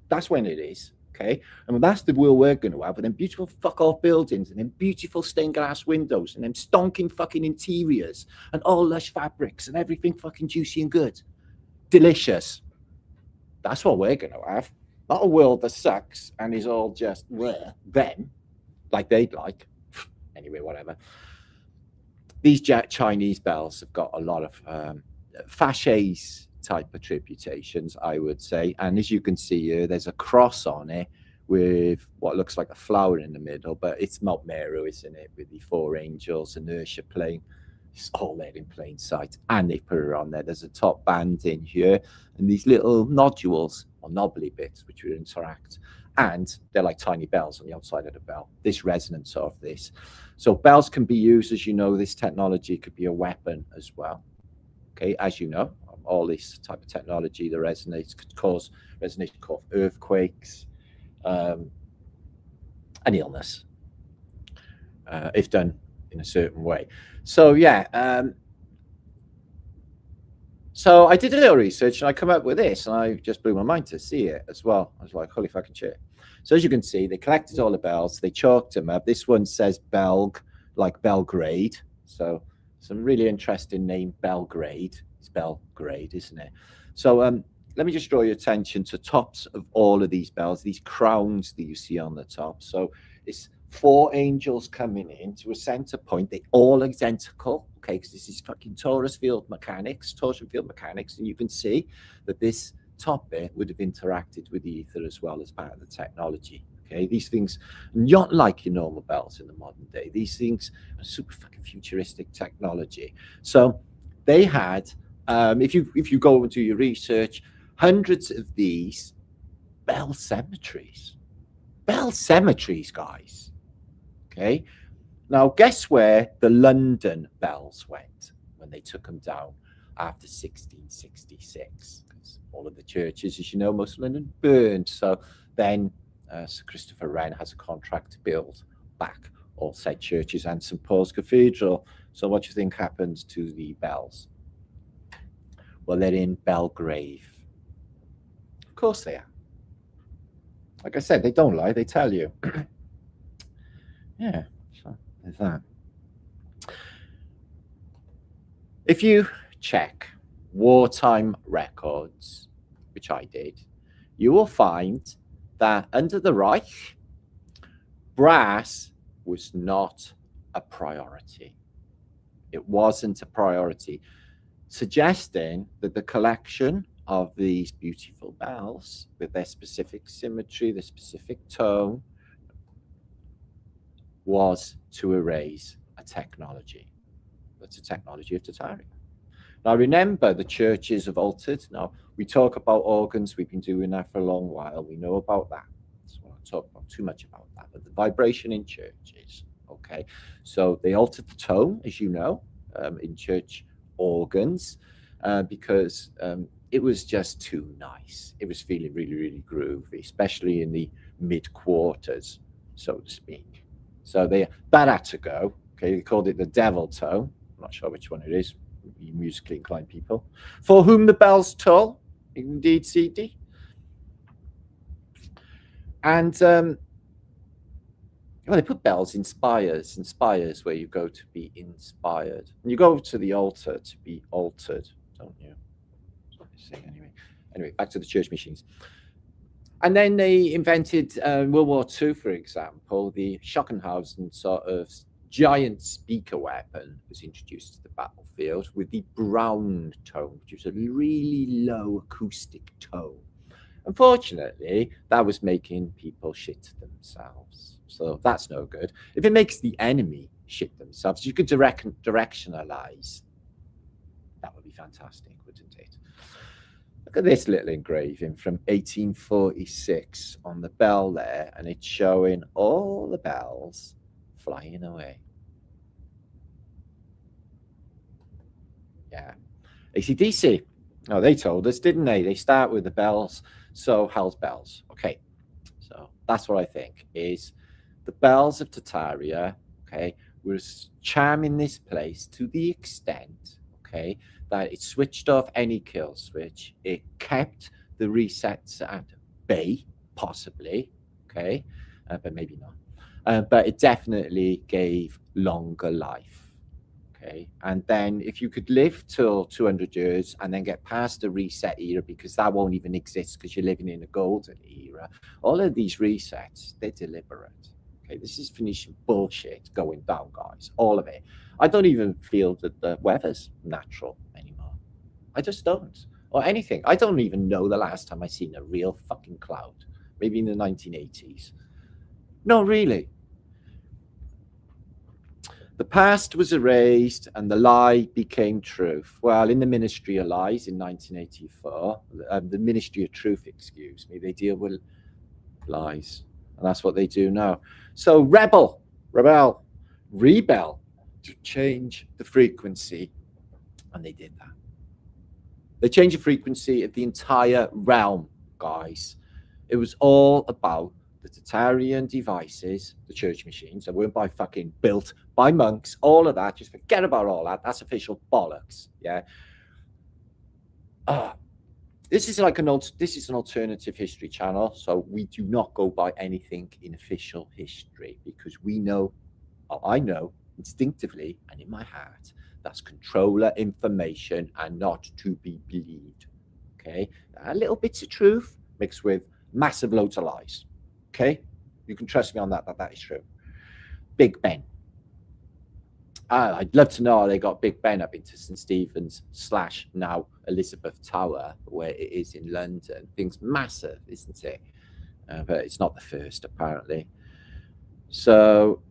That's when it is. Okay, and that's the world we're going to have, with them beautiful fuck off buildings and them beautiful stained glass windows and them stonking fucking interiors and all lush fabrics and everything fucking juicy and good, delicious. That's what we're going to have. Not a world that sucks and is all just them, like they'd like. Anyway, whatever. These Chinese bells have got a lot of fasces type attributations, I would say. And as you can see here, there's a cross on it with what looks like a flower in the middle, but it's Mount Meru, isn't it? With the 4 angels, inertia plane. It's all there in plain sight. And they put it on there. There's a top band in here and these little nodules or knobbly bits which will interact. and they're like tiny bells on the outside of the bell, this resonance of this. So bells can be used, as you know, this technology could be a weapon as well. Okay, as you know, all this type of technology, the resonates could cause earthquakes, and illness, if done in a certain way. So yeah, so I did a little research and I come up with this, and I just blew my mind to see it as well. I was like, holy fucking shit. So as you can see, they collected all the bells, they chalked them up. This one says Belg, like Belgrade. So some really interesting name, Belgrade. It's Belgrade, isn't it? So let me just draw your attention to tops of all of these bells, these crowns that you see on the top. So it's 4 angels coming in to a center point. They all identical, okay, because this is fucking torus field mechanics, and you can see that this top bit would have interacted with the ether as well as part of the technology. Okay, these things not like your normal bells in the modern day. These things are super fucking futuristic technology. So they had, if you go and do your research, hundreds of these bell cemeteries, guys. Okay, now guess where the London bells went when they took them down after 1666? Because all of the churches, as you know, most of London burned. So then Sir Christopher Wren has a contract to build back all said churches and St Paul's Cathedral. So what do you think happened to the bells? Well, they're in Belgrave. Of course they are. Like I said, they don't lie, they tell you. Yeah, so there's that. If you check wartime records, which I did, you will find that under the Reich, brass was not a priority. It wasn't a priority, suggesting that the collection of these beautiful bells with their specific symmetry, the specific tone, was to erase a technology. That's a technology of Tartaria. Now remember, the churches have altered. Now we talk about organs, we've been doing that for a long while, we know about that. So I won't talk about too much about that, but the vibration in churches, okay? So they altered the tone, as you know, in church organs, because it was just too nice. It was feeling really, really groovy, especially in the mid-quarters, so to speak. So that had to go. Okay, they called it the devil tone. I'm not sure which one it is, you musically inclined people. For whom the bells toll, indeed, CD. And well, they put bells in spires where you go to be inspired. And you go to the altar to be altered, don't you? Anyway, back to the church machines. And then they invented World War II, for example, the Schockenhausen sort of giant speaker weapon was introduced to the battlefield with the brown tone, which was a really low acoustic tone. Unfortunately, that was making people shit themselves. So that's no good. If it makes the enemy shit themselves, you could directionalize. That would be fantastic, wouldn't it? Look at this little engraving from 1846 on the bell there, and it's showing all the bells flying away. Yeah. AC/DC. Oh, they told us, didn't they? They start with the bells. So Hells Bells. Okay. So that's what I think is the bells of Tartaria, okay, was charming this place to the extent, okay, that it switched off any kill switch. It kept the resets at bay, possibly, okay, but maybe not. But it definitely gave longer life, okay. And then if you could live till 200 years and then get past the reset era, because that won't even exist because you're living in a golden era, all of these resets, they're deliberate. Okay, this is finishing bullshit going down, guys, all of it. I don't even feel that the weather's natural anymore. I just don't. Or anything. I don't even know the last time I seen a real fucking cloud. Maybe in the 1980s. No, really. The past was erased and the lie became truth. Well, in the Ministry of Lies in 1984, the Ministry of Truth, excuse me, they deal with Lies. And that's what they do now. So rebel to change the frequency. And they did that. They changed the frequency of the entire realm, guys. It was all about the Tartarian devices, the church machines that weren't built by monks, all of that. Just forget about all that. That's official bollocks. Yeah. This is an alternative history channel, so we do not go by anything in official history because we know, or I know instinctively and in my heart, that's controller information and not to be believed. Okay, a little bits of truth mixed with massive loads of lies. Okay, you can trust me on that. That is true. Big Ben. I'd love to know how they got Big Ben up into St. Stephen's / now Elizabeth Tower, where it is in London. Thing's massive, isn't it? But it's not the first, apparently. So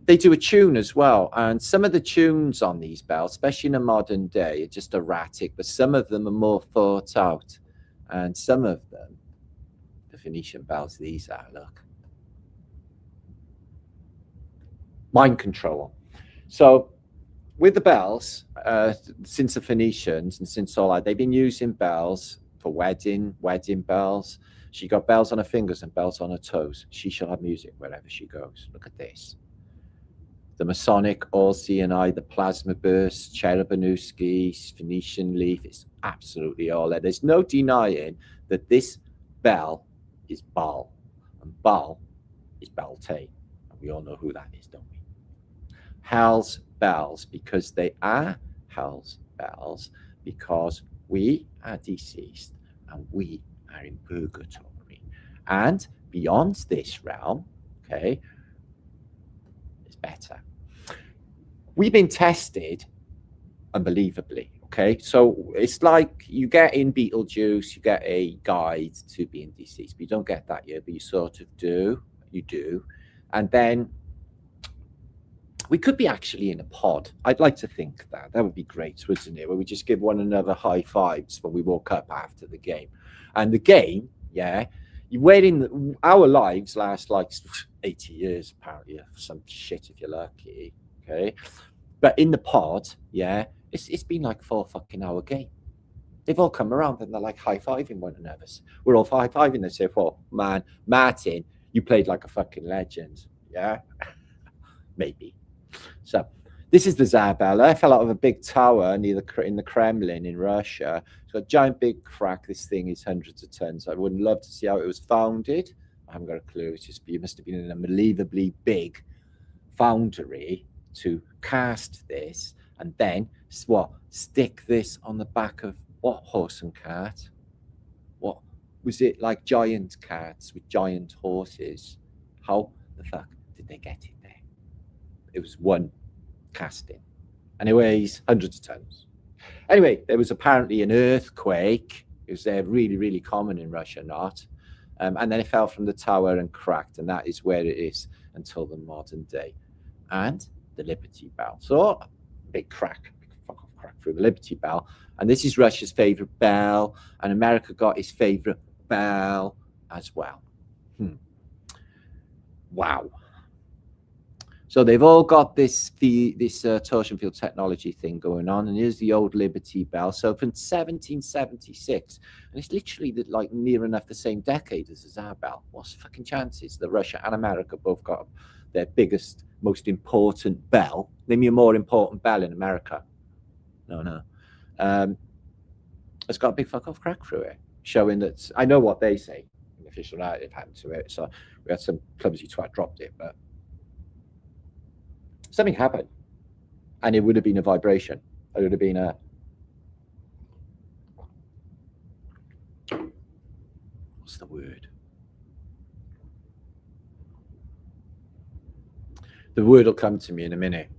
they do a tune as well. And some of the tunes on these bells, especially in a modern day, are just erratic, but some of them are more thought out. And some of them, the Phoenician bells, these are, look. Mind control. So with the bells, since the Phoenicians and since all that, they've been using bells for wedding bells. She got bells on her fingers and bells on her toes. She shall have music wherever she goes. Look at this. The Masonic, all-seeing eye, the plasma burst, Cherubanuski, Phoenician leaf, it's absolutely all there. There's no denying that this bell is Baal, and Baal is Beltane. And we all know who that is, don't we? Hells Bells, because they are Hells Bells, because we are deceased and we are in purgatory. And beyond this realm, okay, it's better. We've been tested unbelievably, okay? So it's like you get in Beetlejuice, you get a guide to being deceased, but you don't get that yet, but you sort of do. You do. And then we could be actually in a pod. I'd like to think that. That would be great, wouldn't it? Where we just give one another high fives when we woke up after the game. And the game, yeah, our lives last like 80 years, apparently, or some shit if you're lucky, okay? But in the pod, yeah, it's been like 4 fucking hour game. They've all come around and they're like high-fiving one another. We're all high-fiving. They say, well, man, Martin, you played like a fucking legend, yeah? Maybe. So this is the Tsar bell. I fell out of a big tower in the Kremlin in Russia. It's got a giant big crack. This thing is hundreds of tons. I would love to see how it was founded. I haven't got a clue. It's just, it must have been an unbelievably big foundry to cast this and then stick this on the back of what horse and cart? What was it, like giant carts with giant horses? How the fuck did they get it there? It was one casting and it weighs hundreds of tons. Anyway, there was apparently an earthquake. It was really, really common in Russia, not. And then it fell from the tower and cracked, and that is where it is until the modern day. And the Liberty Bell. So big crack through the Liberty Bell. And this is Russia's favorite bell, and America got his favorite bell as well. Wow. So they've all got this torsion field technology thing going on, and here's the old Liberty Bell. So from 1776, and it's literally like near enough the same decade as the Tsar bell. What's the fucking chances that Russia and America both got their biggest, most important bell? Name me a more important bell in America. No. It's got a big fuck off crack through it, showing that I know what they say. An official narrative happened to it. So we had some clumsy twat dropped it, but something happened, and it would have been a vibration. It would have been a what's the word? The word will come to me in a minute.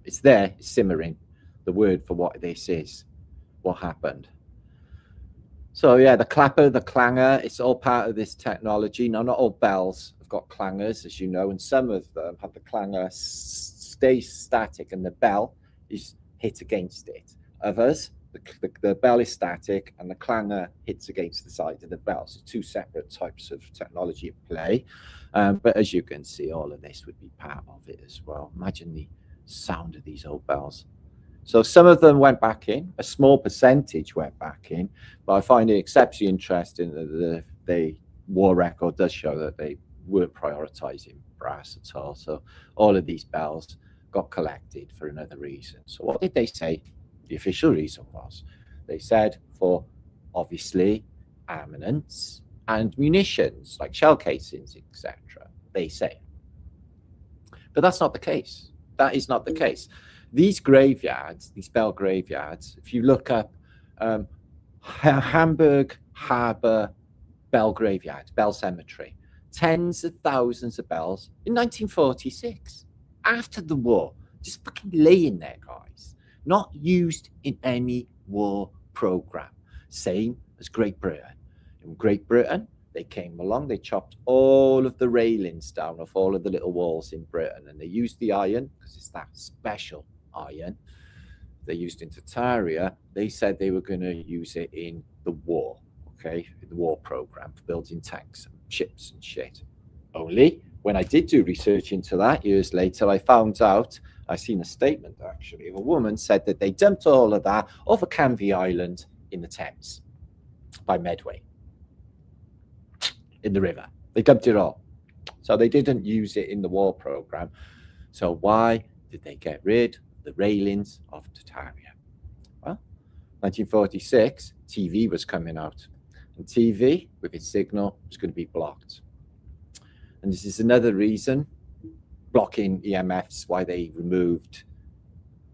It's there, it's simmering. The word for what this is, what happened. So yeah, the clapper, the clanger, it's all part of this technology. Now, not all bells have got clangers, as you know, and some of them have the clanger stay static and the bell is hit against it. Others The bell is static and the clanger hits against the side of the bell. So two separate types of technology at play. But as you can see, all of this would be part of it as well. Imagine the sound of these old bells. So some of them went back in, a small percentage went back in, but I find it exceptionally interesting that the war record does show that they weren't prioritizing brass at all. So all of these bells got collected for another reason. So what did they say the official reason was? They said for, obviously, armaments and munitions, like shell casings, etc. They say. But that's not the case. That is not the case. These graveyards, these bell graveyards, if you look up Hamburg Harbour Bell Graveyard, Bell Cemetery, tens of thousands of bells in 1946, after the war, just fucking laying there, guys, not used in any war program. Same as Great Britain. In Great Britain, they came along, they chopped all of the railings down off all of the little walls in Britain, and they used the iron, because it's that special iron they used in Tartaria. They said they were going to use it in the war, okay, in the war program for building tanks and ships and shit. Only when I did do research into that years later, I found out, I seen a statement actually of a woman said that they dumped all of that off of Canvey Island in the Thames by Medway, in the river. They dumped it all. So they didn't use it in the war program. So why did they get rid of the railings of Tartaria? Well, 1946, TV was coming out. And TV, with its signal, was going to be blocked. And this is another reason, blocking EMFs, why they removed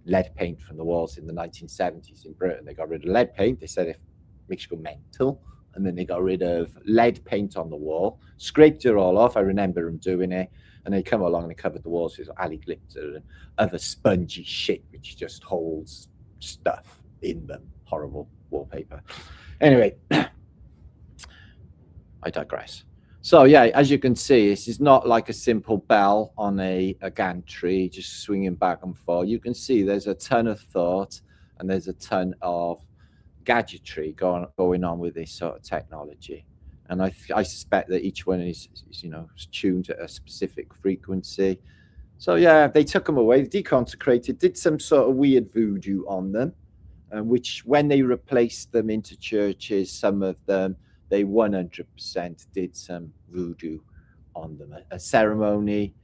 lead paint from the walls in the 1970s in Britain. They got rid of lead paint. They said it makes you go mental. And then they got rid of lead paint on the wall, scraped it all off. I remember them doing it. And they come along and they covered the walls with alley glitter and other spongy shit, which just holds stuff in them. Horrible wallpaper. Anyway, I digress. So yeah, as you can see, this is not like a simple bell on a gantry, just swinging back and forth. You can see there's a ton of thought and there's a ton of gadgetry going on with this sort of technology. And I suspect that each one is tuned at a specific frequency. So yeah, they took them away, deconsecrated, did some sort of weird voodoo on them, which when they replaced them into churches, some of them, they 100% did some voodoo on them. A ceremony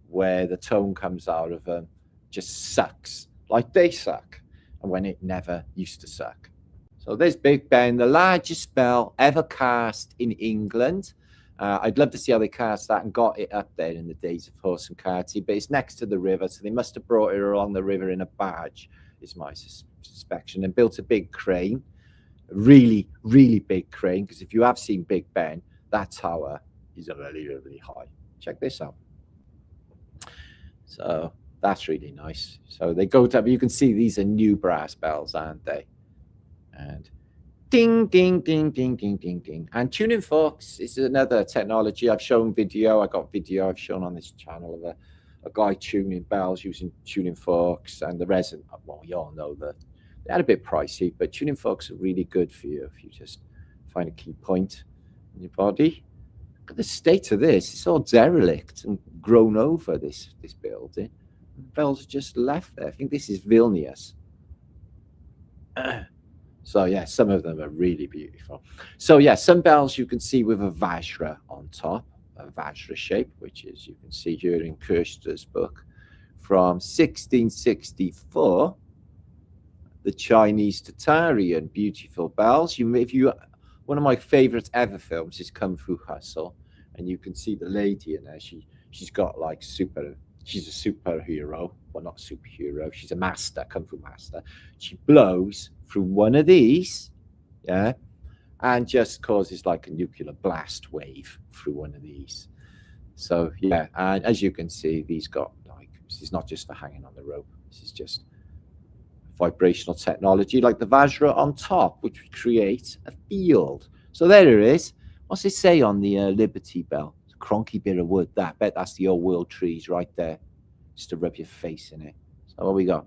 where the tone comes out of them just sucks, like they suck, and when it never used to suck. So there's Big Ben, the largest bell ever cast in England. I'd love to see how they cast that and got it up there in the days of horse and carty, but it's next to the river, so they must have brought it along the river in a barge, is my suspicion, and built a big crane, really, really big crane, because if you have seen Big Ben, that tower is really, really high. Check this out. So that's really nice. So they go to, you can see these are new brass bells, aren't they? And ding, ding, ding, ding, ding, ding, ding. And tuning forks is another technology. I've shown video. I got video I've shown on this channel of a guy tuning bells using tuning forks, and the resin. Well, we all know that they're a bit pricey, but tuning forks are really good for you if you just find a key point in your body. Look at the state of this. It's all derelict and grown over, this building. The bells are just left there. I think this is Vilnius. So yeah, some of them are really beautiful. So yeah, some bells you can see with a Vajra on top, a Vajra shape, which is, you can see here in Kirster's book from 1664, the Chinese Tartarian beautiful bells. One of my favorite ever films is Kung Fu Hustle, and you can see the lady in there. She's got like she's a superhero. Well, not superhero. She's a master, Kung Fu master. She blows through one of these, yeah, and just causes like a nuclear blast wave through one of these. So yeah, and as you can see, these got like, this is not just for hanging on the rope. This is just vibrational technology like the Vajra on top, which would create a field. So there it is. What's it say on the Liberty Bell? It's a cronky bit of wood. That, I bet that's the old world trees right there, just to rub your face in it. So what we got?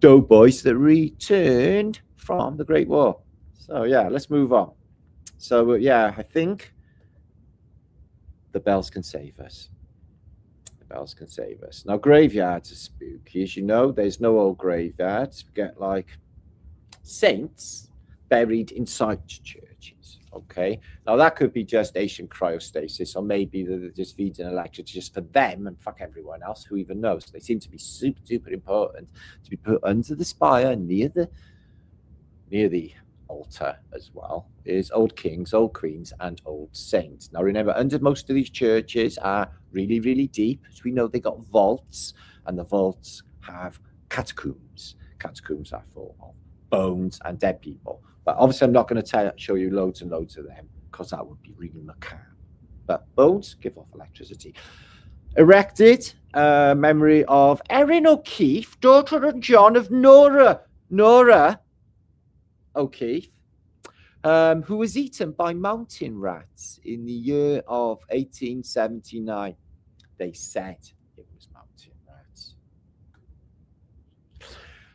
doughboys that returned from the Great War. So yeah, let's move on. So yeah, I think the bells can save us. The bells can save us. Now graveyards are spooky, as you know. There's no old graveyards. We get like saints buried inside churches. Okay, now that could be just ancient cryostasis, or maybe they're just feeding electricity just for them and fuck everyone else. Who even knows? They seem to be super duper important to be put under the spire near the altar as well. Is old kings, old queens, and old saints. Now remember, under most of these churches are really, really deep. As we know, they got vaults, and the vaults have catacombs. Catacombs are full of bones and dead people. But obviously, I'm not going to show you loads and loads of them because that would be really macabre. But bones give off electricity. Erected, memory of Erin O'Keefe, daughter of John of Nora O'Keefe, who was eaten by mountain rats in the year of 1879. They said it was mountain rats.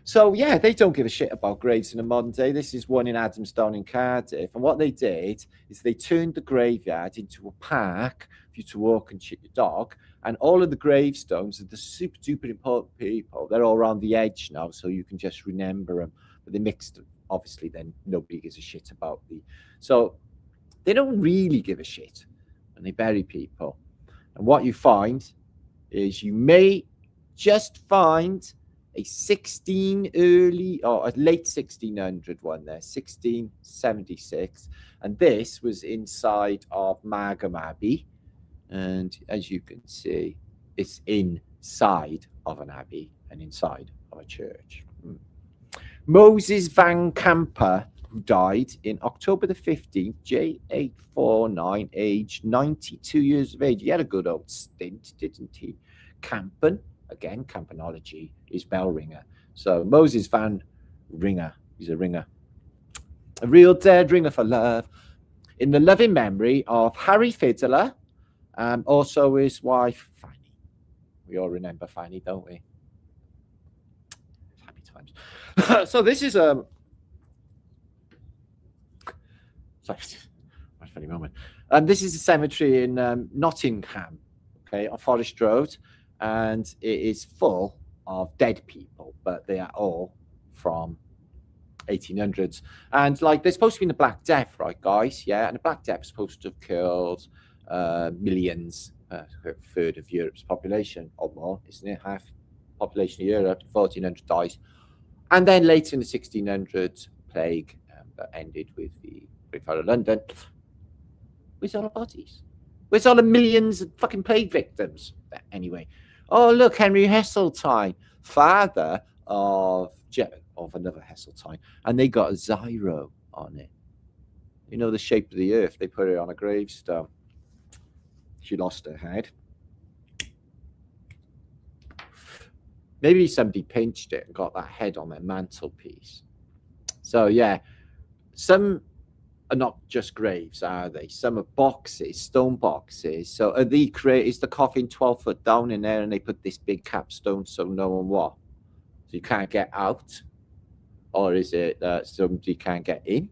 So yeah, they don't give a shit about graves in a modern day. This is one in Adamstown in Cardiff. And what they did is they turned the graveyard into a park for you to walk and shit your dog. And all of the gravestones of the super duper important people, they're all around the edge now, so you can just remember them. But they mixed them. Obviously, then nobody gives a shit about the. So they don't really give a shit when they bury people. And what you find is you may just find a 16 early or a late 1600 one there, 1676. And this was inside of Margam Abbey. And as you can see, it's inside of an abbey and inside of a church. Moses Van Camper, who died in October the 15th, J849, aged 92 years of age. He had a good old stint, didn't he? Campen, again, campanology is bell ringer. So Moses Van Ringer, he's a ringer. A real dead ringer for love. In the loving memory of Harry Fiddler, also his wife, Fanny. We all remember Fanny, don't we? Happy times. So this is sorry, what a funny moment. This is a cemetery in Nottingham, okay, on Forest Road, and it is full of dead people, but they are all from 1800s. And like, they're supposed to be in the Black Death, right, guys? Yeah, and the Black Death is supposed to have killed millions, a third of Europe's population or more, isn't it? Half population of Europe, 1400 dies. And then later in the 1600s, plague that ended with the Great Fire of London. Where's all the bodies? Where's all the millions of fucking plague victims? Anyway, oh look, Henry Heseltine, father of another Heseltine, and they got a Zyro on it. You know the shape of the earth. They put it on a gravestone. She lost her head. Maybe somebody pinched it and got that head on their mantelpiece. So yeah, some are not just graves, are they? Some are boxes, stone boxes. So are the is the coffin 12 foot down in there, and they put this big capstone so no one what? So you can't get out? Or is it that somebody can't get in?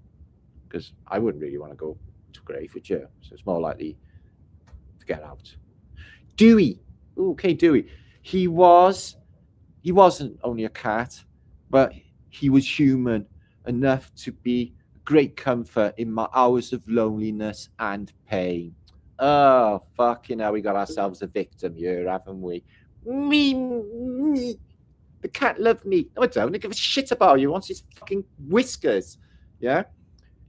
Because I wouldn't really want to go to a grave, would you? So it's more likely to get out. Dewey. Okay, Dewey. He wasn't only a cat, but he was human enough to be great comfort in my hours of loneliness and pain. Oh, fucking hell, we got ourselves a victim here, haven't we? Me. The cat loved me. No, I don't. I give a shit about you. Wants his fucking whiskers. Yeah?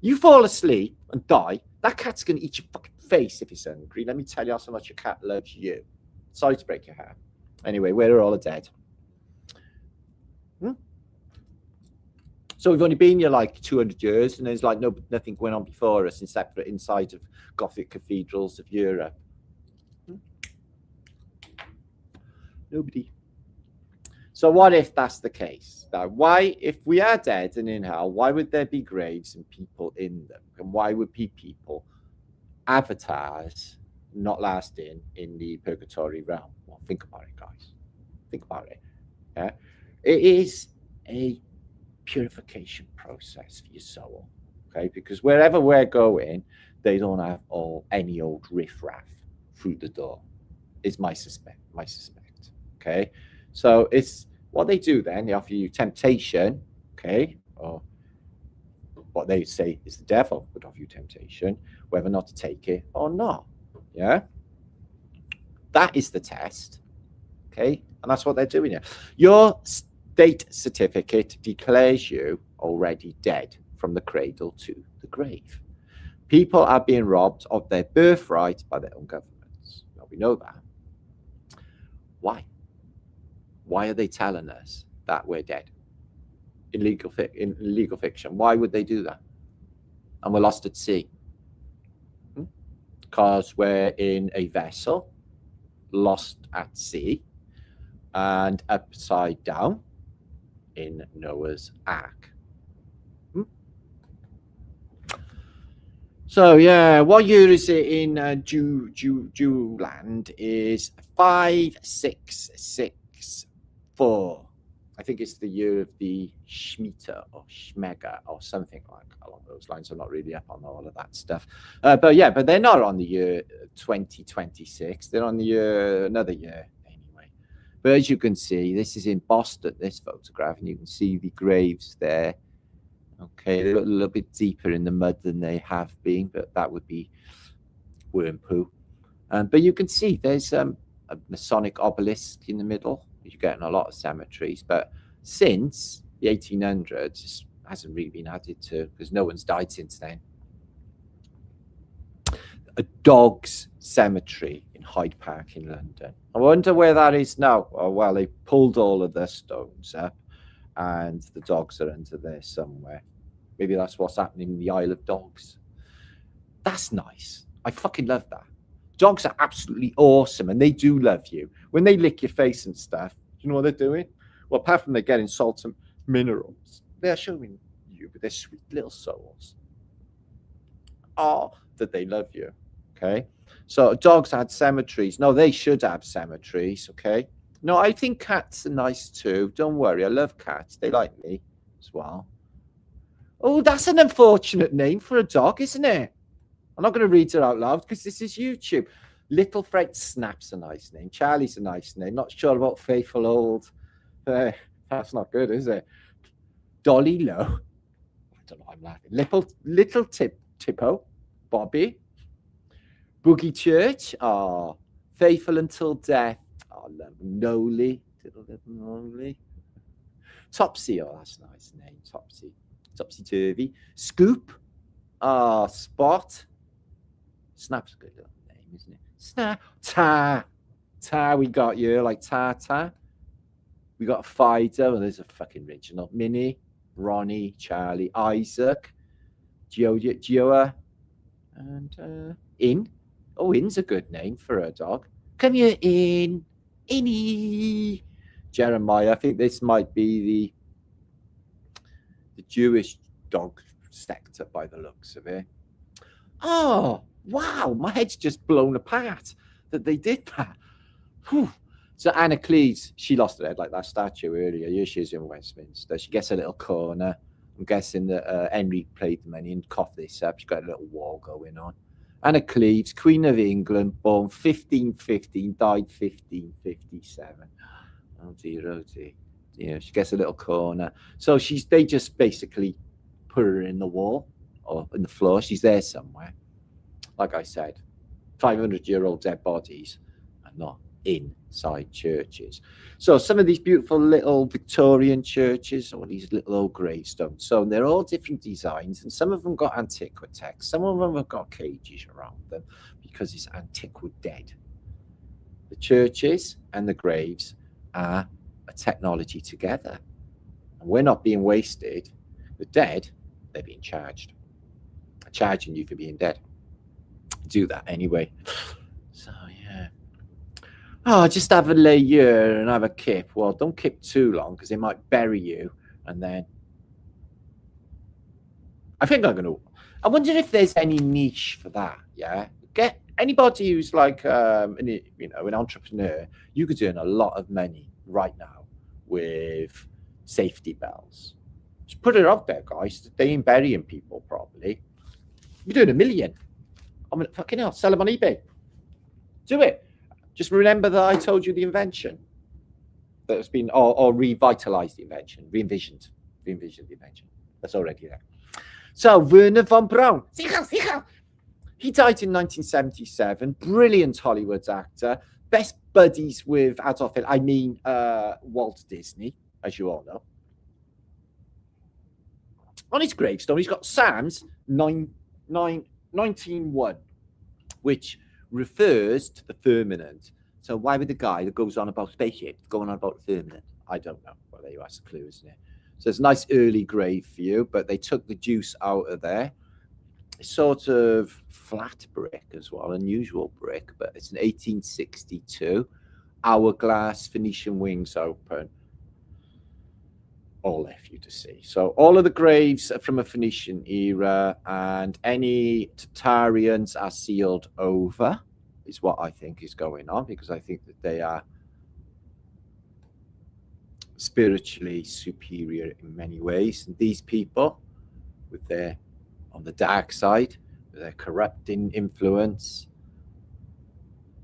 You fall asleep and die, that cat's going to eat your fucking face if he's hungry. Let me tell you how so much your cat loves you. Sorry to break your heart. Anyway, we're all dead. So we've only been here like 200 years, and there's like nothing going on before us except for inside of Gothic cathedrals of Europe. Nobody. So what if that's the case? Now, why, if we are dead and in hell, why would there be graves and people in them? And why would people, avatars, not lasting in the purgatory realm? Well, think about it, guys. Think about it. Yeah? It is a purification process for your soul. Okay, because wherever we're going, they don't have any old riffraff through the door. Is my suspect. Okay, so it's what they do then. They offer you temptation. Okay, or what they say is the devil would offer you temptation, whether or not to take it or not. Yeah, that is the test. Okay, and that's what they're doing here. Your state certificate declares you already dead from the cradle to the grave. People are being robbed of their birthright by their own governments. Now, we know that. Why? Why are they telling us that we're dead? In legal fiction, why would they do that? And we're lost at sea. Because we're in a vessel, lost at sea, and upside down in Noah's Ark. So yeah, what year is it in Jewland? Is 5664. I think it's the year of the Shemitah or Shmega or something like along those lines. I'm not really up on all of that stuff. But yeah, but they're not on the year 2026. They're on the year, another year anyway. But as you can see, this is embossed at this photograph, and you can see the graves there. Okay, they look a little bit deeper in the mud than they have been, but that would be worm poo. But you can see there's a Masonic obelisk in the middle. You're getting a lot of cemeteries, but since the 1800s, it hasn't really been added to because no one's died since then. A dog's cemetery in Hyde Park in London. I wonder where that is now. Oh, well, they pulled all of the stones up and the dogs are under there somewhere. Maybe that's what's happening in the Isle of Dogs. That's nice. I fucking love that. Dogs are absolutely awesome, and they do love you. When they lick your face and stuff, you know what they're doing? Well, apart from they're getting salt and minerals, they're showing you with their sweet little souls. Oh, that they love you. Okay? So dogs had cemeteries. No, they should have cemeteries. Okay? No, I think cats are nice too. Don't worry. I love cats. They like me as well. Oh, that's an unfortunate name for a dog, isn't it? I'm not going to read it out loud because this is YouTube. Little Fred Snap's a nice name. Charlie's a nice name. Not sure about Faithful Old. That's not good, is it? Dolly Low. I don't know why I'm laughing. Little Tippo. Bobby. Boogie Church. Oh, Faithful Until Death. Oh, love Noli. Noli. Topsy. Oh, that's a nice name. Topsy. Topsy Turvy. Scoop. Spot. Snap's a good little name, isn't it? Snap. Ta, we got you, like Ta. We got Fido, and there's a fucking original. Minnie, Ronnie, Charlie, Isaac, Gioa, and In. Oh, In's a good name for a dog. Come here, In. Innie. Jeremiah, I think this might be the Jewish dog sector by the looks of it. Oh, wow, my head's just blown apart that they did that. Whew. So Anna Cleves, she lost her head like that statue earlier. Here she is in Westminster. She gets a little corner. I'm guessing that Henry played the money and coughed this up. She's got a little war going on. Anna Cleves, Queen of England, born 1515, died 1557. Oh dear, oh dear. Yeah, she gets a little corner. So they just basically put her in the wall or in the floor. She's there somewhere. Like I said, 500-year-old dead bodies are not inside churches. So some of these beautiful little Victorian churches, or these little old gravestones. So they're all different designs, and some of them got antiquitex. Some of them have got cages around them because it's antiquity dead. The churches and the graves are a technology together. And we're not being wasted. The dead, they're being charged. Charging you for being dead. Do that anyway. So yeah. Oh, just have a lay here and have a kip. Well, don't kip too long because they might bury you. And then I think I wonder if there's any niche for that. Yeah. Get anybody who's like an entrepreneur. You could earn a lot of money right now with safety bells. Just put it out there, guys. They ain't burying people properly. You're doing $1 million. I mean, fucking hell, sell them on eBay. Do it. Just remember that I told you the invention that has been, or revitalized the invention, re-envisioned the invention. That's already there. So, Werner von Braun. He died in 1977. Brilliant Hollywood actor. Best buddies with Adolf Hitler. I mean, Walt Disney, as you all know. On his gravestone, he's got Psalms 19:1, which refers to the firmament. So why would the guy that goes on about spaceships going on about the firmament? I don't know. Well, there you are, it's a clue, isn't it? So it's a nice early grave for you, but they took the juice out of there. It's sort of flat brick as well, unusual brick, but it's an 1862 hourglass, Phoenician wings open. All there for you to see. So all of the graves are from a Phoenician era, and any Tartarians are sealed over, is what I think is going on, because I think that they are spiritually superior in many ways. And these people, with their, on the dark side, with their corrupting influence,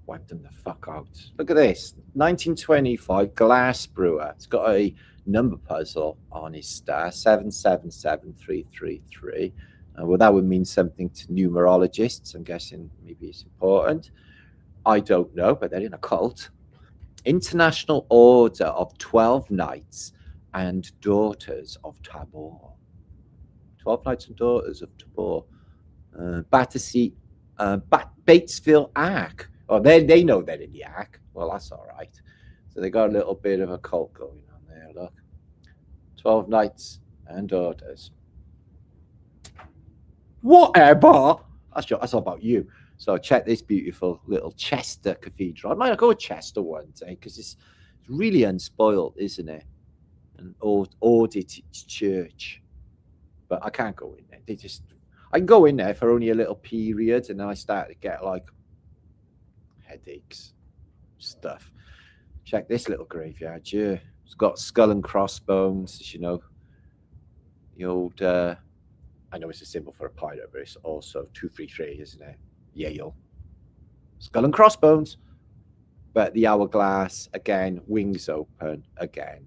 wiped them the fuck out. Look at this, 1925 glass brewer. It's got a number puzzle on his star, 777333. Well, that would mean something to numerologists. I'm guessing maybe it's important. I don't know, but they're in a cult. International Order of 12 Knights and Daughters of Tabor. 12 Knights and Daughters of Tabor. Battersea, Batesville Ark. Oh, they know they're in the Ark. Well, that's all right. So they got a little bit of a cult going on there, look. 12 Knights and Daughters. Whatever. That's all about you. So check this beautiful little Chester Cathedral. I might go to Chester one day because it's really unspoiled, isn't it? An audited church. But I can't go in there. I can go in there for only a little period, and then I start to get like headaches, stuff. Check this little graveyard here. It's got skull and crossbones, as you know. The old, I know it's a symbol for a pirate, but it's also 233, isn't it? Yale. Skull and crossbones. But the hourglass, again, wings open, again,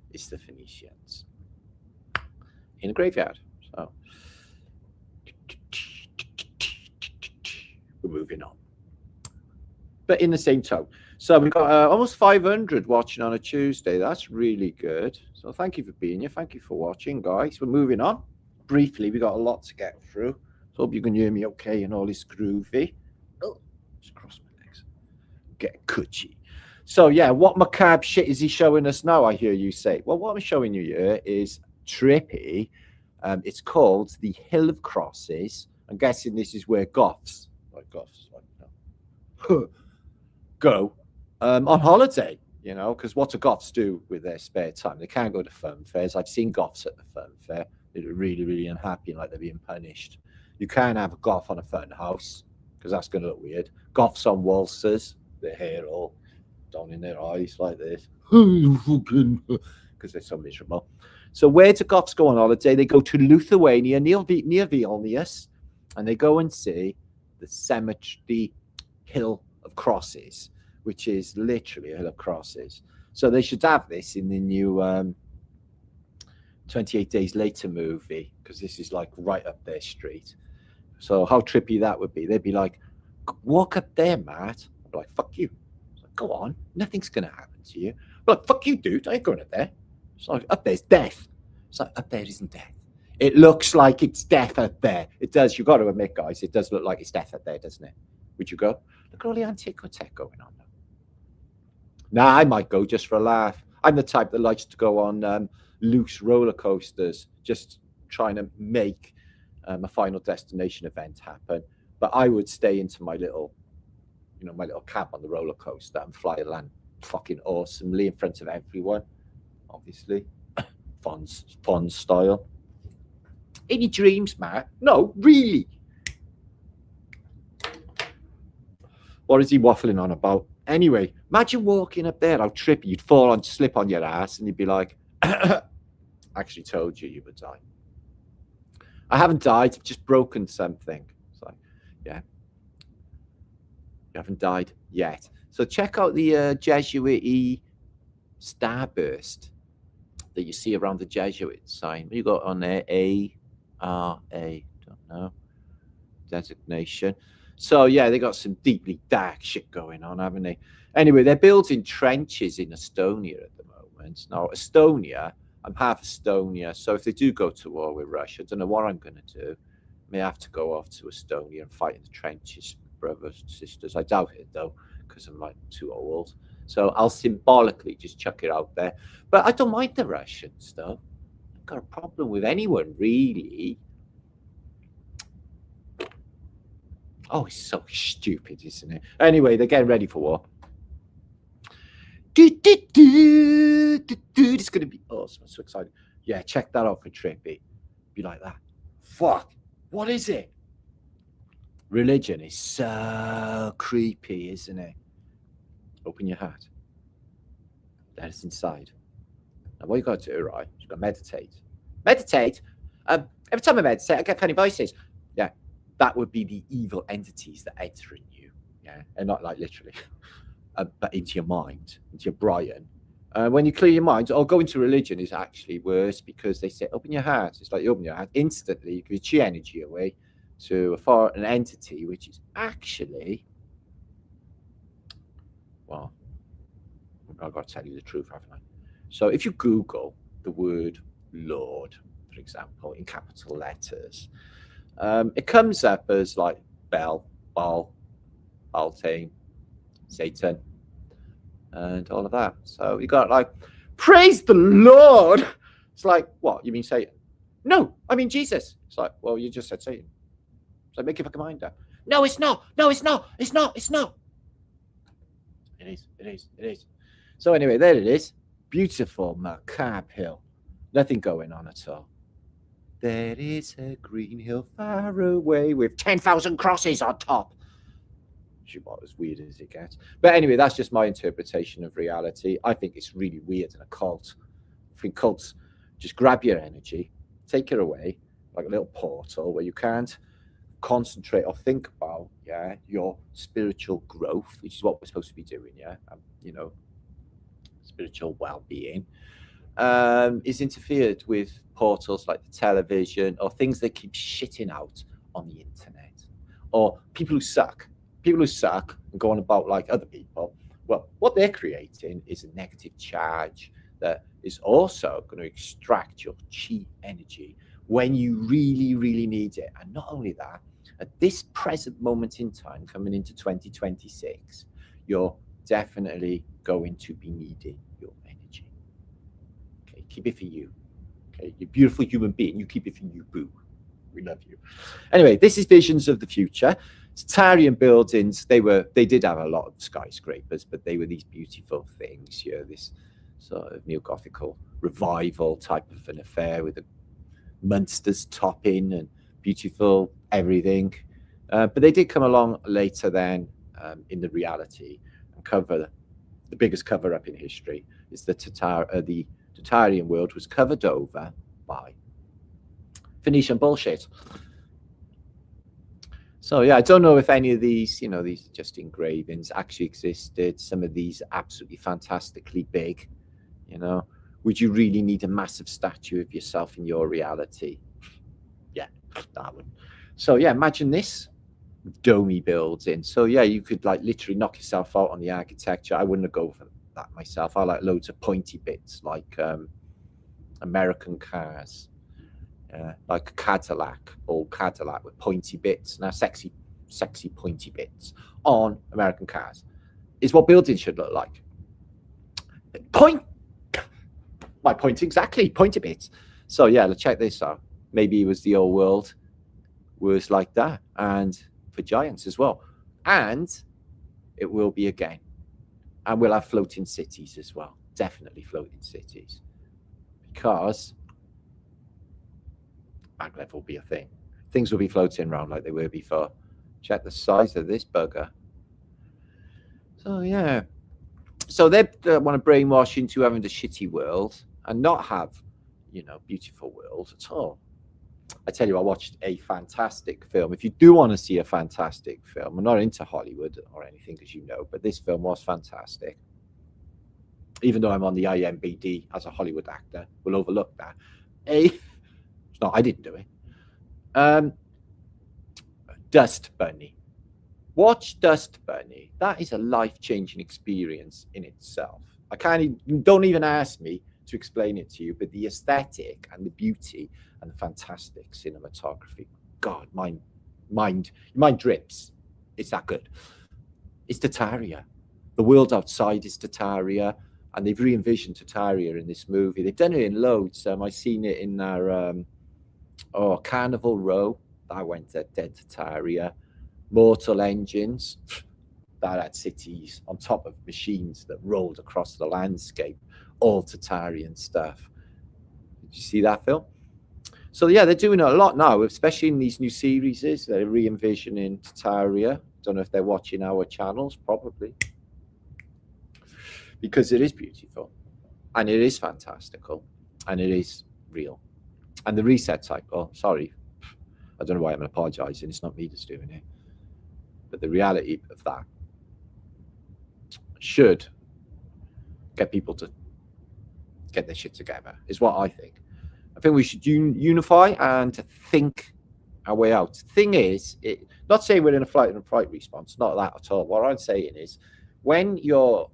it's the Phoenicians. In a graveyard. So we're moving on. But in the same tone. So we've got almost 500 watching on a Tuesday. That's really good. So thank you for being here. Thank you for watching, guys. We're moving on. Briefly, we've got a lot to get through. So hope you can hear me okay and all is groovy. Oh, just cross my legs. Get coochie. So yeah, what macabre shit is he showing us now, I hear you say? Well, what I'm showing you here is trippy. It's called the Hill of Crosses. I'm guessing this is where goths, go on holiday, you know, because what do goths do with their spare time? They can't go to fun fairs. I've seen goths at the fun fair. They're really, really unhappy and like they're being punished. You can't have a goth on a fun house because that's going to look weird. Goths on waltzers, their hair all down in their eyes like this because they're so miserable. So where do goths go on holiday? They go to Lithuania near Vilnius, and they go and see the cemetery, the Hill of Crosses, which is literally a Hill of Crosses. So they should have this in the new 28 Days Later movie, because this is like right up their street. So how trippy that would be. They'd be like, walk up there, Matt. I'd be like, fuck you. Like, go on, nothing's going to happen to you. But like, fuck you, dude. I ain't going up there. It's like, up there's death. It's like, up there isn't death. It looks like it's death up there. It does. You've got to admit, guys, it does look like it's death up there, doesn't it? Would you go? Look at all the antiquitech going on. Nah, I might go just for a laugh. I'm the type that likes to go on loose roller coasters, just trying to make a Final Destination event happen. But I would stay into my little, you know, my little cab on the roller coaster and fly land fucking awesomely in front of everyone, obviously. Fun style. Any dreams, Matt? No, really. What is he waffling on about? Anyway, imagine walking up there, how trippy. You'd fall on, slip on your ass, and you'd be like, I actually told you you would die. I haven't died. I've just broken something. It's like, yeah, you haven't died yet. So check out the Jesuit-y starburst that you see around the Jesuit sign. You got on there A-R-A, don't know, designation. So yeah, they got some deeply dark shit going on, haven't they? Anyway, they're building trenches in Estonia at the moment. Now, Estonia, I'm half Estonia, so if they do go to war with Russia, I don't know what I'm going to do. I may have to go off to Estonia and fight in the trenches, brothers and sisters. I doubt it, though, because I'm like too old. So I'll symbolically just chuck it out there. But I don't mind the Russians, though. I've got a problem with anyone, really. Oh, it's so stupid, isn't it? Anyway, they're getting ready for war. It's going to be awesome. I'm so excited. Yeah, check that out for Trippy. Be like that. Fuck. What is it? Religion is so creepy, isn't it? Open your heart. Let us inside. Now, what you got to do, right? You got to meditate. Meditate? Every time I meditate, I get funny voices. Yeah, that would be the evil entities that enter in you. Yeah, and not like literally. But into your mind, into your brain. When you clear your mind, or go into religion is actually worse because they say, open your heart. It's like you open your heart, instantly you give your energy away to an entity, which is actually, well, I've got to tell you the truth, haven't I? So if you Google the word Lord, for example, in capital letters, it comes up as like Baal, Baltane, Satan, and all of that. So you got like, praise the Lord. It's like, what? You mean Satan? No, I mean Jesus. It's like, well, you just said Satan. So make your fucking mind up. No, it's not. No, it's not. It's not. It's not. It is. It is. It is. So anyway, there it is. Beautiful macabre hill. Nothing going on at all. There is a green hill far away with 10,000 crosses on top. About as weird as it gets. But anyway, that's just my interpretation of reality. I think it's really weird in a cult. I think cults just grab your energy, take it away, like a little portal where you can't concentrate or think about, yeah, your spiritual growth, which is what we're supposed to be doing, yeah, you know, spiritual well-being, is interfered with portals like the television or things they keep shitting out on the internet, or people who suck. People who suck and go on about like other people, well, what they're creating is a negative charge that is also going to extract your chi energy when you really, really need it. And not only that, at this present moment in time, coming into 2026, you're definitely going to be needing your energy. Okay, keep it for you. Okay, you're a beautiful human being. You keep it for you, boo. We love you. Anyway, this is Visions of the Future. Tartarian buildings, they did have a lot of skyscrapers, but they were these beautiful things, you know, this sort of neo-Gothical revival type of an affair with the Munsters topping and beautiful everything. But they did come along later then in the reality and cover the biggest cover up in history is the Tartarian world was covered over by Phoenician bullshit. So yeah, I don't know if any of these, you know, these just engravings actually existed. Some of these are absolutely fantastically big, you know. Would you really need a massive statue of yourself in your reality? Yeah, that would. So yeah, imagine this domey building. So yeah, you could like literally knock yourself out on the architecture. I wouldn't go for that myself. I like loads of pointy bits, like American cars. Like a Cadillac, old Cadillac with pointy bits. Now, sexy pointy bits on American cars is what buildings should look like. Point. My point exactly. Pointy bits. So yeah, let's check this out. Maybe it was the old world was like that, and for giants as well. And it will be again. And we'll have floating cities as well. Definitely floating cities, because maglev will be a thing. Things will be floating around like they were before. Check the size of this bugger. So yeah, so they want to brainwash into having the shitty world and not have, you know, beautiful world at all. I tell you, I watched a fantastic film. If you do want to see a fantastic film, I'm not into Hollywood or anything, as you know, but this film was fantastic. Even though I'm on the IMBD as a Hollywood actor, we'll overlook that. No, I didn't do it. Dust Bunny. Watch Dust Bunny. That is a life-changing experience in itself. Don't even ask me to explain it to you, but the aesthetic and the beauty and the fantastic cinematography, God, your mind drips. It's that good. It's Tartaria. The world outside is Tartaria, and they've re-envisioned Tartaria in this movie. They've done it in loads. I've seen it in their Carnival Row. I went at Dead Tartaria. Mortal Engines, that had cities on top of machines that rolled across the landscape, all Tartarian stuff. Did you see that film? So yeah, they're doing it a lot now, especially in these new series. They're re-envisioning Tartaria. Don't know if they're watching our channels, probably, because it is beautiful, and it is fantastical, and it is real. And the reset cycle, sorry, I don't know why I'm apologizing. It's not me that's doing it. But the reality of that should get people to get their shit together, is what I think. I think we should unify and think our way out. Thing is, not saying we're in a flight and fight response, not that at all. What I'm saying is, when you're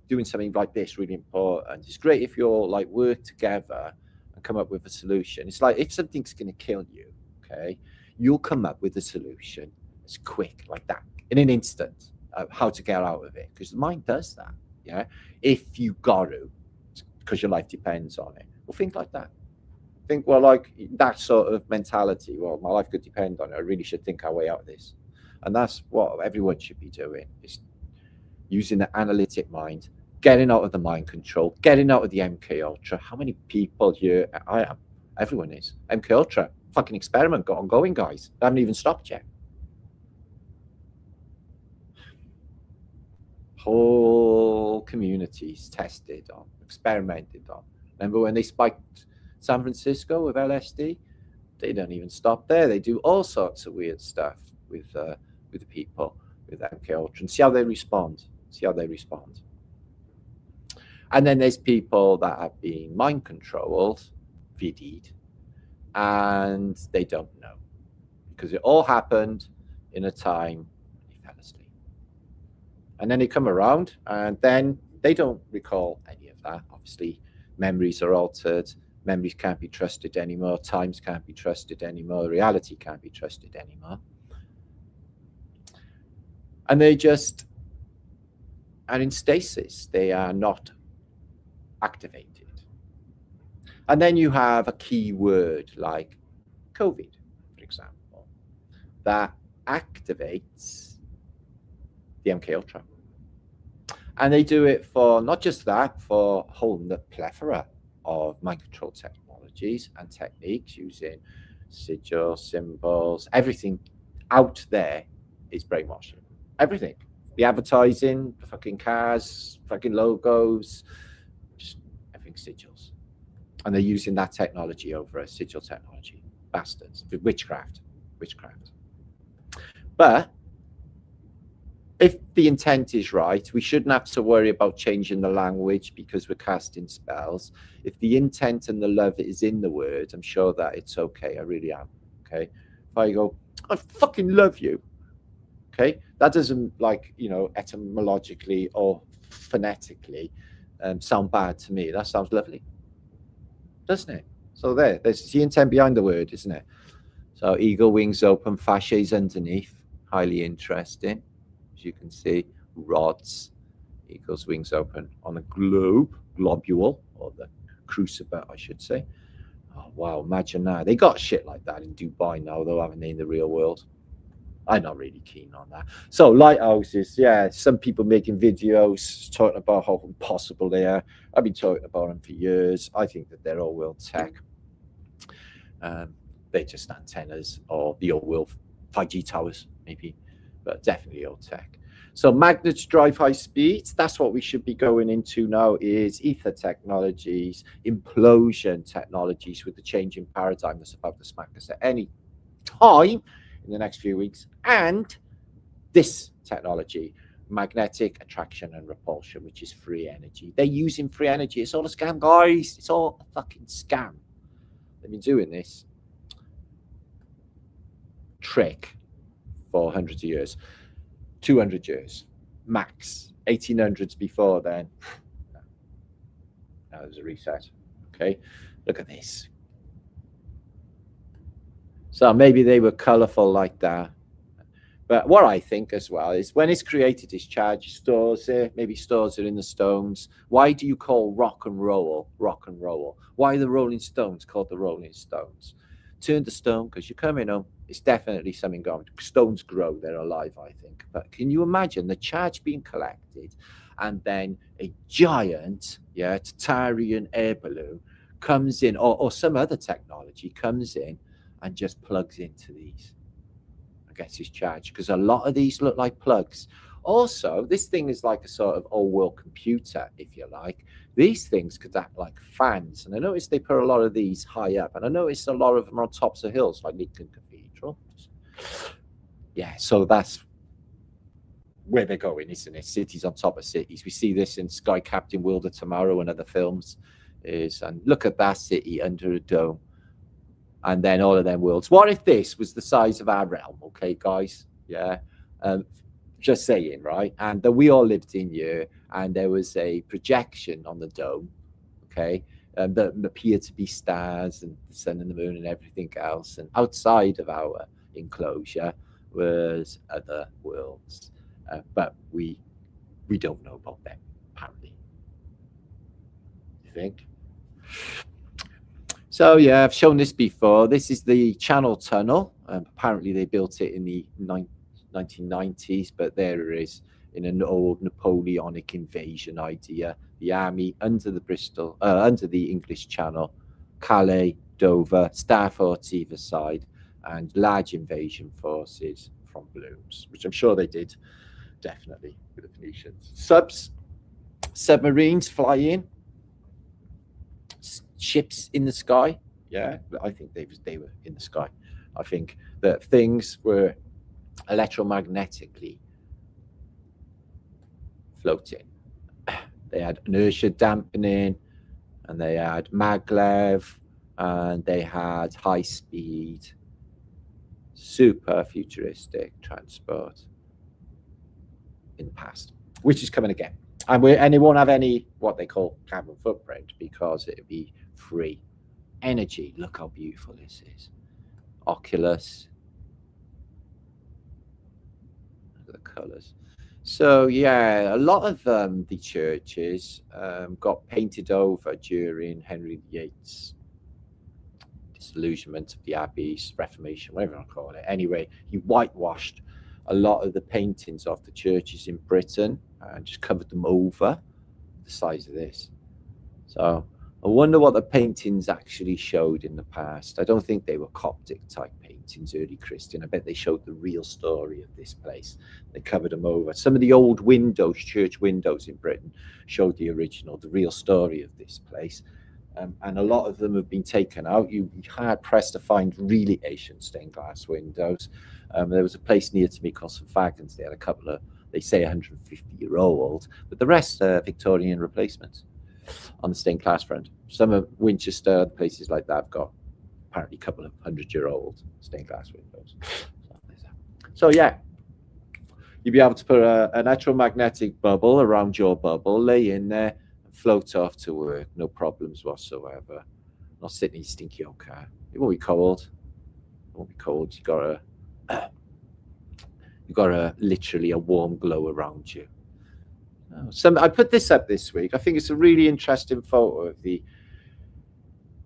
doing something like this, really important, it's great if you're like work together and come up with a solution. It's like if something's going to kill you, okay, you'll come up with a solution. It's quick like that in an instant, how to get out of it, because the mind does that. Yeah, if you got to, because your life depends on it. Well, think like that. Think, well, like that sort of mentality. Well, my life could depend on it. I really should think our way out of this, and that's what everyone should be doing: is using the analytic mind, getting out of the mind control, getting out of the MK Ultra. How many people here? I am. Everyone is. MK Ultra fucking experiment got ongoing, guys. They haven't even stopped yet. Whole communities tested on, experimented on. Remember when they spiked San Francisco with LSD? They don't even stop there. They do all sorts of weird stuff with the people with MK Ultra, and see how they respond. See how they respond. And then there's people that have been mind controlled, VD'd, and they don't know, because it all happened in a time they fell asleep. And then they come around, and then they don't recall any of that. Obviously, memories are altered. Memories can't be trusted anymore. Times can't be trusted anymore. Reality can't be trusted anymore. And they just are in stasis. They are not activated. And then you have a key word like COVID, for example, that activates the MK Ultra. And they do it for not just that, for a whole plethora of mind control technologies and techniques, using sigils, symbols, everything out there is brainwashing. Everything. The advertising, the fucking cars, fucking logos, just everything sigils. And they're using that technology over a sigil technology. Bastards. Witchcraft. But if the intent is right, we shouldn't have to worry about changing the language because we're casting spells. If the intent and the love is in the word, I'm sure that it's okay. I really am. Okay. If I go, I fucking love you. Okay. That doesn't, like, you know, etymologically or phonetically sound bad to me. That sounds lovely, doesn't it? So there's the intent behind the word, isn't it? So eagle wings open, fasces underneath. Highly interesting. As you can see, rods, eagle's wings open on a globule, or the crucible, I should say. Oh, wow, imagine that. They got shit like that in Dubai now, though, haven't they, in the real world? I'm not really keen on that. So lighthouses, yeah, some people making videos talking about how impossible they are. I've been talking about them for years. I think that they're all world tech. They're just antennas, or the old world 5G towers, maybe, but definitely old tech. So magnets drive high speeds. That's what we should be going into now, is ether technologies, implosion technologies, with the changing paradigm that's about to smack us at any time in the next few weeks. And this technology, magnetic attraction and repulsion, which is free energy. They're using free energy. It's all a scam, guys. It's all a fucking scam. They've been doing this trick for hundreds of years, 200 years max. 1800s before then. Now there's a reset. Okay, look at this. So maybe they were colorful like that. But what I think as well is, when it's created, it's charged, stores it, maybe stores it in the stones. Why do you call rock and roll rock and roll? Why are the Rolling Stones called the Rolling Stones? Turn to stone because you're coming home. It's definitely something going. Stones grow, they're alive, I think. But can you imagine the charge being collected, and then a giant, Tartarian air balloon comes in, or some other technology comes in and just plugs into these? Gets his charge, because a lot of these look like plugs. Also, this thing is like a sort of old world computer, if you like. These things could act like fans, and I noticed they put a lot of these high up, and I noticed a lot of them are on tops of hills, like Lincoln Cathedral. Yeah, so that's where they're going, isn't it? Cities on top of cities. We see this in Sky Captain World of Tomorrow and other films. And look at that city under a dome. And then all of them worlds. What if this was the size of our realm? Okay, guys. Yeah. Just saying, right? And that we all lived in here, and there was a projection on the dome, okay, that appeared to be stars and the sun and the moon and everything else. And outside of our enclosure was other worlds, but we don't know about them, apparently. You think? So yeah, I've shown this before. This is the Channel Tunnel. Apparently they built it in the 1990s, but there it is, in an old Napoleonic invasion idea. The army under the English Channel, Calais, Dover, Starfort either side, and large invasion forces from balloons, which I'm sure they did, definitely, with the Phoenicians. Submarines fly in. Ships in the sky, I think they were in the sky. I think that things were electromagnetically floating. They had inertia dampening, and they had maglev, and they had high speed, super futuristic transport in the past, which is coming again. And it won't have any what they call carbon footprint, because it'll be free energy. Look how beautiful this is. Oculus. Look at the colors. So yeah, a lot of the churches got painted over during Henry VIII's disillusionment of the abbeys, Reformation, whatever you want to call it. Anyway, he whitewashed a lot of the paintings of the churches in Britain and just covered them over the size of this. So I wonder what the paintings actually showed in the past. I don't think they were Coptic type paintings, early Christian. I bet they showed the real story of this place. They covered them over. Some of the old windows, church windows in Britain, showed the real story of this place. And a lot of them have been taken out. You're hard pressed to find really ancient stained glass windows. There was a place near to me called St Fagans. They had a couple of, they say 150-year-old, but the rest are Victorian replacements on the stained glass front. Some of Winchester, places like that, have got apparently a couple of 100-year-old stained glass windows. So yeah, you'd be able to put an electromagnetic bubble around your bubble, lay in there, and float off to work, no problems whatsoever. Not sitting in your stinky old car. It won't be cold. It won't be cold. You got literally a warm glow around you. I put this up this week. I think it's a really interesting photo of the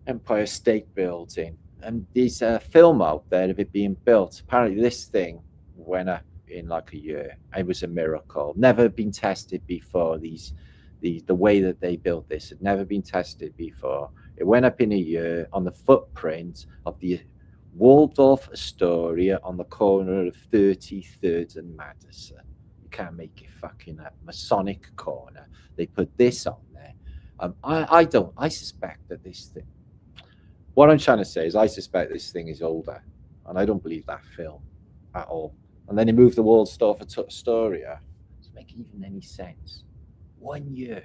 Empire State Building, and there's a film out there of it being built. Apparently this thing went up in like a year. It was a miracle. Never been tested before. The way that they built this had never been tested before. It went up in a year on the footprint of the Waldorf Astoria on the corner of 33rd and Madison. You can't make it fucking a Masonic corner. They put this on there. I suspect that this thing, what I'm trying to say is I suspect this thing is older, and I don't believe that film at all. And then he moved the world star for Tartaria. Doesn't make even any sense. 1 year.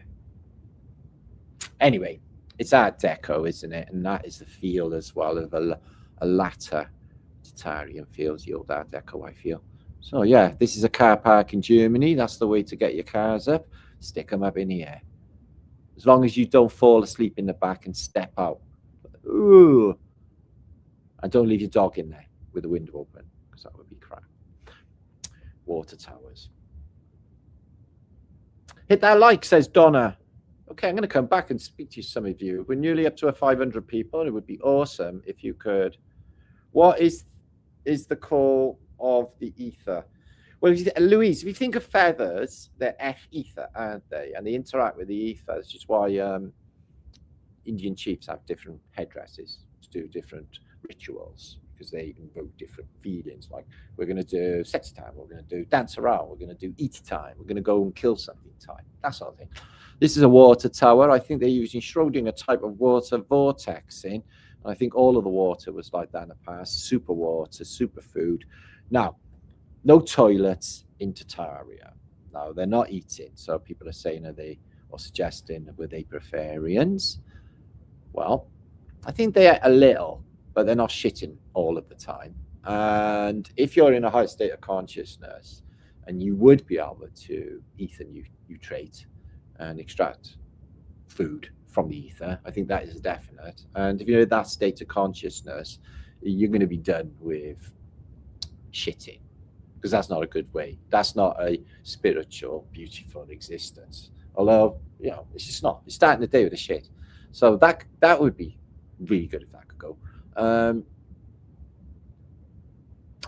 Anyway, it's Art Deco, isn't it? And that is the feel as well of a latter Tartarian feels, the old Art Deco, I feel. So yeah, this is a car park in Germany. That's the way to get your cars up. Stick them up in here. As long as you don't fall asleep in the back and step out. Ooh. And don't leave your dog in there with the window open, because that would be crap. Water towers. Hit that like, says Donna. Okay, I'm going to come back and speak to some of you. We're nearly up to 500 people. It would be awesome if you could. What is the call of the ether? Well, Louise, if you think of feathers, they're ether, aren't they? And they interact with the ether. That's just why Indian chiefs have different headdresses to do different rituals, because they invoke different feelings. Like, we're going to do sex time, we're going to do dance around, we're going to do eat time, we're going to go and kill something time, that sort of thing. This is a water tower. I think they're using Schrodinger type of water vortexing. And I think all of the water was like that in the past. Super water, super food. Now, no toilets in Tartaria. Now, they're not eating. So people are saying, or suggesting, were they breatharians? Well, I think they are a little, but they're not shitting all of the time. And if you're in a high state of consciousness, and you would be able to ether nutrate and extract food from the ether, I think that is definite. And if you're in that state of consciousness, you're going to be done with shitting, because that's not a good way. That's not a spiritual, beautiful existence. Although, it's just not. It's starting the day with a shit. So that would be really good if that could go.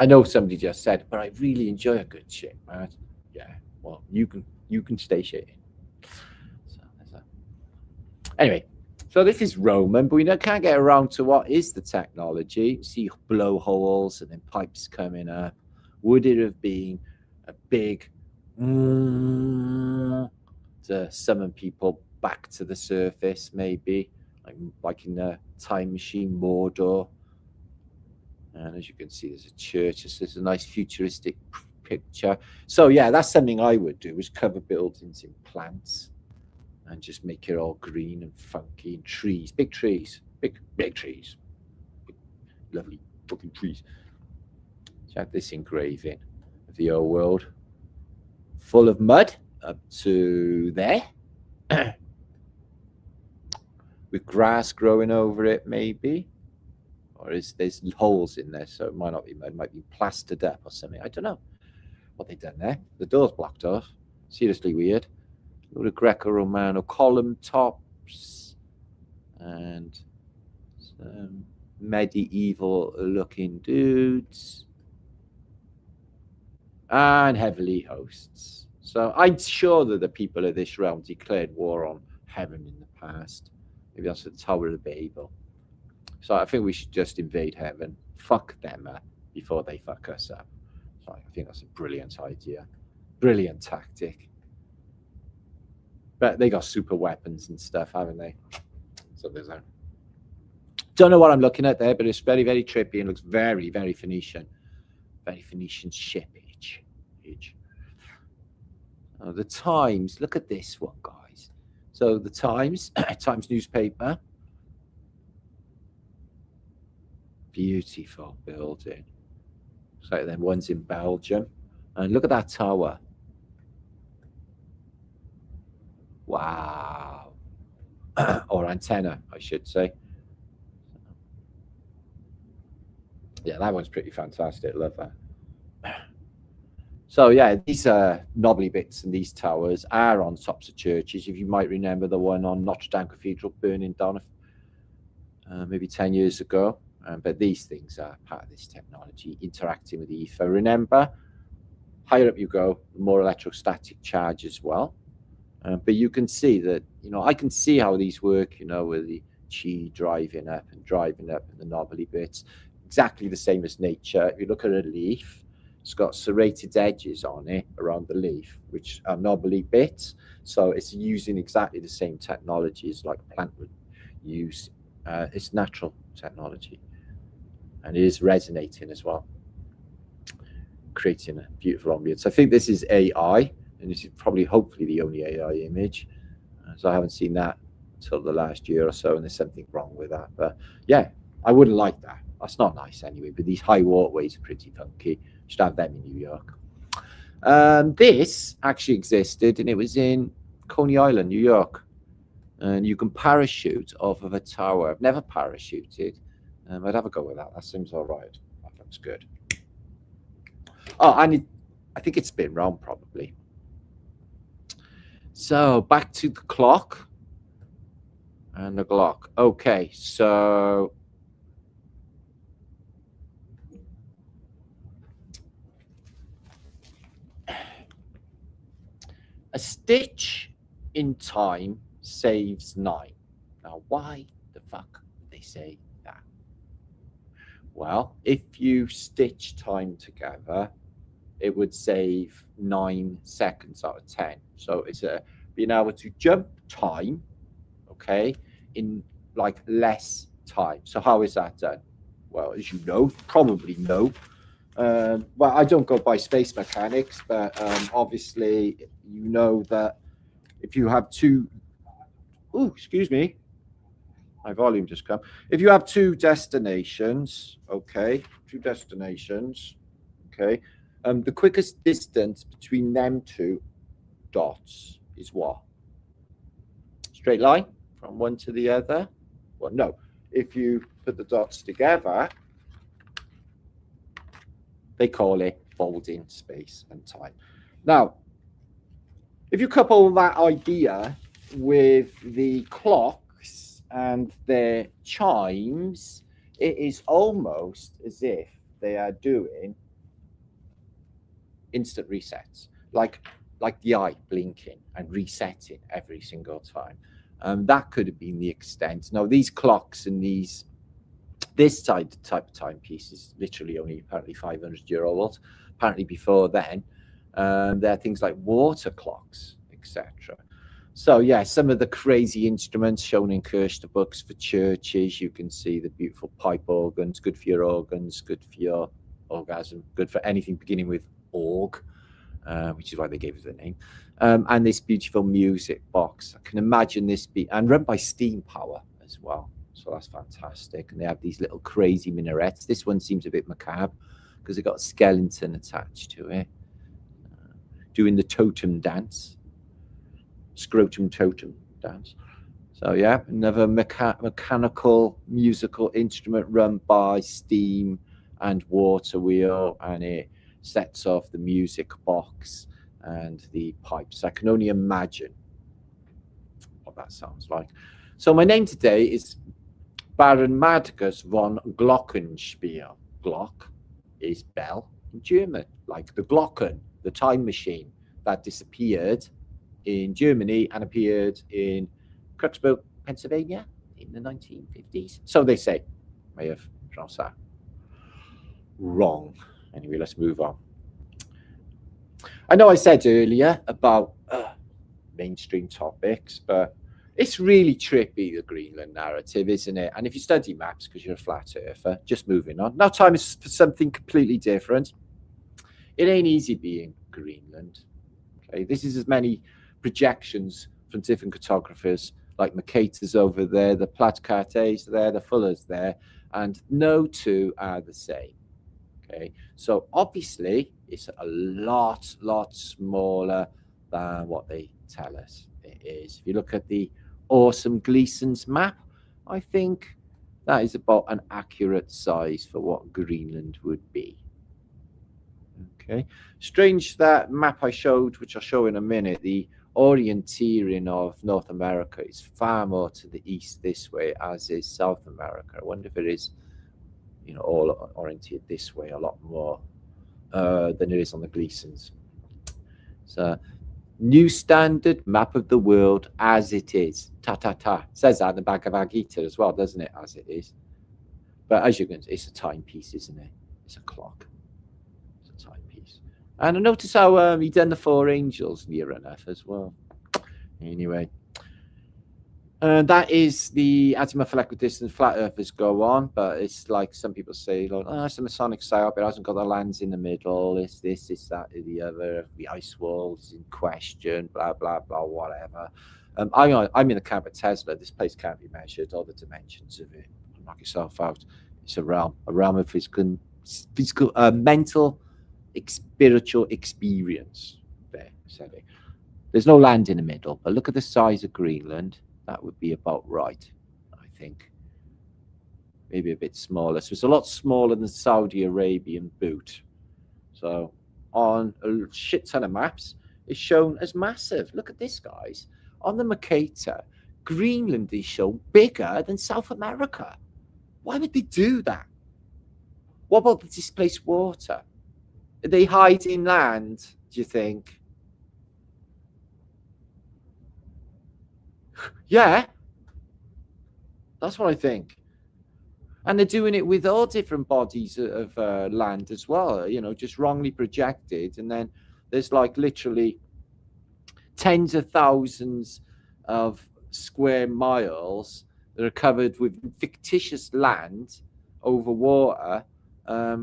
I know somebody just said, but I really enjoy a good shit, man. Yeah, well, you can stay shitting. So there's that. Anyway, so this is Roman, but we can't get around to what is the technology. See blowholes and then pipes coming up. Would it have been a big to summon people back to the surface, maybe, like in the Time Machine Mordor? And as you can see, there's a church. This is a nice futuristic picture. So yeah, that's something I would do, is cover buildings in plants and just make it all green and funky, and trees, big trees, big trees, big, lovely fucking trees. Check this engraving of the old world, full of mud up to there, with grass growing over it, maybe. Or there's holes in there, so it might not be mud, it might be plastered up or something. I don't know what they've done there. The door's blocked off. Seriously weird. A lot of Greco-Romano column tops and some medieval looking dudes and heavenly hosts. So I'm sure that the people of this realm declared war on heaven in the past. Maybe that's the Tower of Babel. So I think we should just invade heaven, fuck them up before they fuck us up. So I think that's a brilliant idea, brilliant tactic. But they got super weapons and stuff, haven't they? So there's that. Don't know what I'm looking at there, but it's very, very trippy and looks very, very Phoenician. Very Phoenician ship age. Oh, the Times, look at this one, guys. So the Times, Times newspaper. Beautiful building. Looks like them ones in Belgium. And look at that tower. Wow. Or antenna, I should say. Yeah, that one's pretty fantastic. Love that. So yeah, these knobbly bits and these towers are on tops of churches. If you might remember the one on Notre Dame Cathedral burning down maybe 10 years ago. But these things are part of this technology, interacting with the ether. Remember, higher up you go, the more electrostatic charge as well. But you can see that, I can see how these work, with the chi driving up and the knobbly bits. Exactly the same as nature. If you look at a leaf, It's got serrated edges on it around the leaf, which are knobbly bits. So it's using exactly the same technologies like a plant would use. It's natural technology, and it is resonating as well, creating a beautiful ambience. I think this is AI, and this is probably, hopefully, the only AI image. So I haven't seen that until the last year or so, and there's something wrong with that. But yeah, I wouldn't like that. That's not nice anyway. But these high waterways are pretty funky. Should have them in New York. This actually existed, and it was in Coney Island, New York. And you can parachute off of a tower. I've never parachuted. I'd have a go with that. That seems all right. That looks good. Oh, and I think it's been round probably. So back to the clock and the Glock. Okay, so a stitch in time saves 9. Now, why the fuck would they say that? Well, if you stitch time together, it would save 9 seconds out of 10. So it's being able to jump time, okay, in like less time. So how is that done? Well, as you know, probably know. Well, I don't go by space mechanics, but obviously you know that if you have two, oh, excuse me, my volume just come. If you have two destinations, okay, the quickest distance between them two dots is what? Straight line from one to the other? Well, no. If you put the dots together, they call it folding space and time. Now, if you couple that idea with the clocks and their chimes, it is almost as if they are doing instant resets, like the eye blinking and resetting every single time. That could have been the extent. Now, these clocks and this type of timepiece is literally only apparently 500-year-old. Apparently before then, there are things like water clocks, etc. So yeah, some of the crazy instruments shown in Kirster books for churches. You can see the beautiful pipe organs, good for your organs, good for your orgasm, good for anything beginning with org, which is why they gave it the name. And this beautiful music box. I can imagine this and run by steam power as well. So that's fantastic. And they have these little crazy minarets. This one seems a bit macabre because it got a skeleton attached to it, doing the totem dance, scrotum totem dance. So yeah, another mechanical musical instrument run by steam and water wheel, and it sets off the music box and the pipes. I can only imagine what that sounds like. So my name today is Baron Marticus von Glockenspiel. Glock is bell in German, like the Glocken, the time machine that disappeared in Germany and appeared in Crooksburg, Pennsylvania in the 1950s. So they say. May have pronounced that wrong. Anyway, let's move on. I know I said earlier about mainstream topics, but it's really trippy, the Greenland narrative, isn't it? And if you study maps, because you're a flat earther, just moving on. Now time is for something completely different. It ain't easy being Greenland. Okay, this is as many projections from different cartographers, like Mercator's over there, the Platcartes there, the Fuller's there, and no two are the same. Okay, so obviously it's a lot smaller than what they tell us it is. If you look at the awesome Gleason's map, I think that is about an accurate size for what Greenland would be. Okay, strange that map I showed, which I'll show in a minute, the orienteering of North America is far more to the east this way, as is South America. I wonder if it is, you know, all oriented this way a lot more than it is on the Gleasons. So, new standard map of the world as it is. Ta. Says that in the Bhagavad Gita as well, doesn't it? As it is. But as you can see, it's a timepiece, isn't it? It's a clock. It's a timepiece. And I notice how he done the four angels near enough as well. Anyway. That is the azimuthal distance flat earthers go on, but it's like some people say, like, oh, it's a Masonic psyop, it hasn't got the lands in the middle, it's this, it's that, the other, the ice wall is in question, blah, blah, blah, whatever. I'm in the camp of Tesla. This place can't be measured, all the dimensions of it. Knock yourself out. It's a realm of physical, mental, spiritual experience. There, said it. There's no land in the middle, but look at the size of Greenland. That would be about right, I think. Maybe a bit smaller. So it's a lot smaller than Saudi Arabian boot. So on a shit ton of maps, it's shown as massive. Look at this, guys. On the Mercator, Greenland is shown bigger than South America. Why would they do that? What about the displaced water? Are they hiding land, do you think? Yeah, that's what I think. And they're doing it with all different bodies of land as well, you know, just wrongly projected. And then there's like literally tens of thousands of square miles that are covered with fictitious land over water,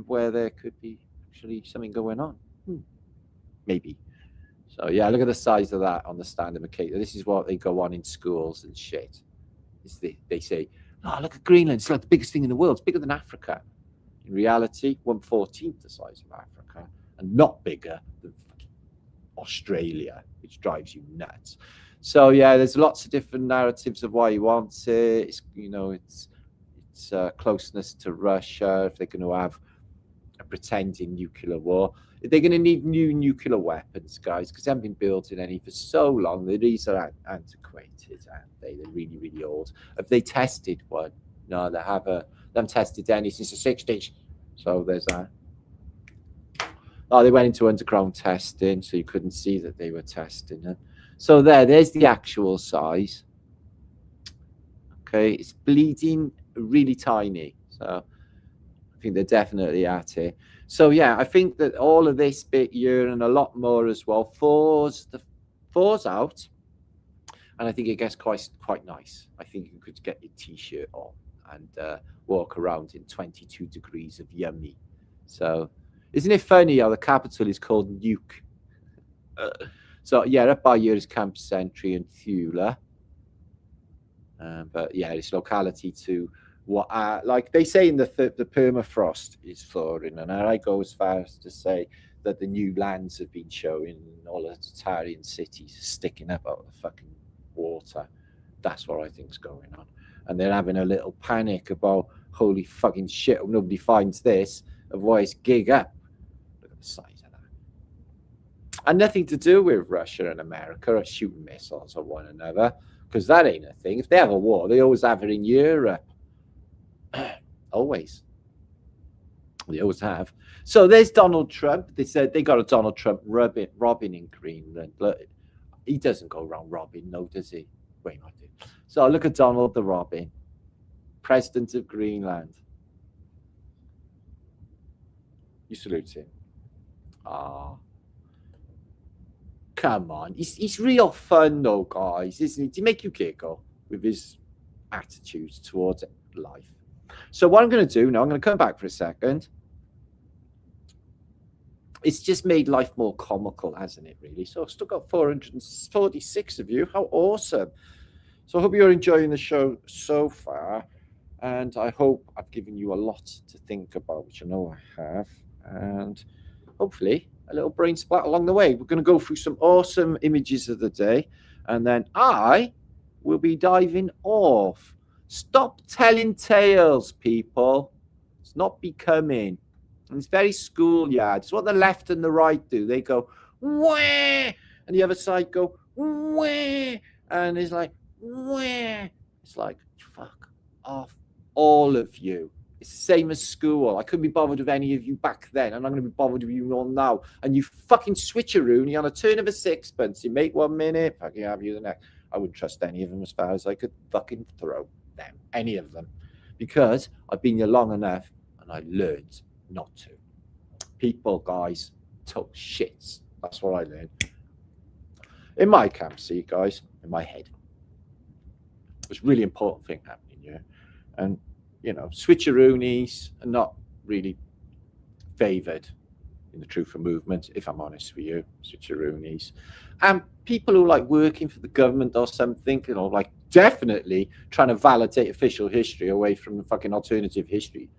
where there could be actually something going on. Maybe. So yeah, look at the size of that on the standard Mercator. This is what they go on in schools and shit. They say, oh, look at Greenland. It's like the biggest thing in the world. It's bigger than Africa. In reality, 1/14 the size of Africa, and not bigger than Australia, which drives you nuts. So yeah, there's lots of different narratives of why he wants it. It's, you know, it's closeness to Russia. If they're going to have a pretending nuclear war, they're going to need new nuclear weapons, guys, because they haven't been building any for so long. These are antiquated, and they're really, really old. Have they tested one? No, they haven't tested any since the 60s. So there's that. Oh, they went into underground testing, so you couldn't see that they were testing them. So there's the actual size. Okay, it's bleeding really tiny. So I think they're definitely at it. So yeah, I think that all of this bit here and a lot more as well fours out, and I think it gets quite nice. I think you could get your t-shirt on and walk around in 22 degrees of yummy. So isn't it funny how the capital is called Nuke? So yeah, up by here is Camp Sentry and Thula. But yeah, it's locality to what, like they say in the permafrost is thawing, and I go as far as to say that the new lands have been showing, all the Tartarian cities sticking up out of the fucking water. That's what I think's going on, and they're having a little panic about holy fucking shit. Nobody finds this, otherwise gig up. Look at the size of that, and nothing to do with Russia and America are shooting missiles at one another, because that ain't a thing. If they have a war, they always have it in Europe. Always. They always have. So there's Donald Trump. They said they got a Donald Trump robbing in Greenland. Look, he doesn't go around robbing, no, does he? Wait, I do. So look at Donald the Robin, president of Greenland. You salute him. Ah. Come on. He's real fun, though, guys, isn't he? To make you giggle with his attitudes towards life. So what I'm going to do now, I'm going to come back for a second. It's just made life more comical, hasn't it, really? So I've still got 446 of you. How awesome. So I hope you're enjoying the show so far. And I hope I've given you a lot to think about, which I know I have. And hopefully a little brain splat along the way. We're going to go through some awesome images of the day. And then I will be diving off. Stop telling tales, people. It's not becoming. And it's very schoolyard. It's what the left and the right do. They go, wah, and the other side go, wah, and it's like, wah. It's like, fuck off, all of you. It's the same as school. I couldn't be bothered with any of you back then, and I'm going to be bothered with you all now. And you fucking switcheroony on a turn of a sixpence. You make 1 minute, fucking have you the next. I wouldn't trust any of them as far as I could fucking throw them, any of them, because I've been here long enough and I learned not to. People, guys, total shits. That's what I learned. In my camp, see, guys, in my head. It's a really important thing happening here. And, you know, switcheroonies are not really favoured in the truth of movement, if I'm honest with you, switcheroonies. And people who like working for the government or something, you know, like definitely trying to validate official history away from the fucking alternative history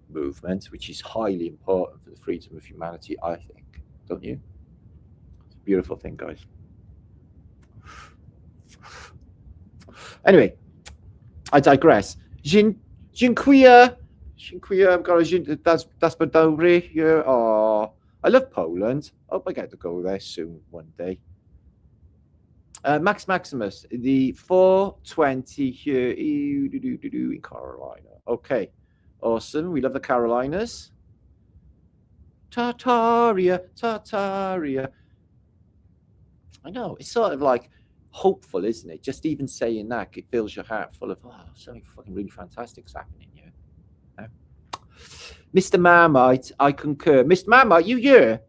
movement, which is highly important for the freedom of humanity, I think. Don't you? It's a beautiful thing, guys. Anyway, I digress. Dziękuję. That's Badowry here. Oh, I love Poland. Hope I get to go there soon one day. Max Maximus, the 420 here in Carolina. Okay, awesome. We love the Carolinas. Tartaria, Tartaria. I know, it's sort of like hopeful, isn't it? Just even saying that, it fills your heart full of, oh, something fucking really fantastic's happening here. No? Mr. Marmite, I concur. Mr. Marmite, you here?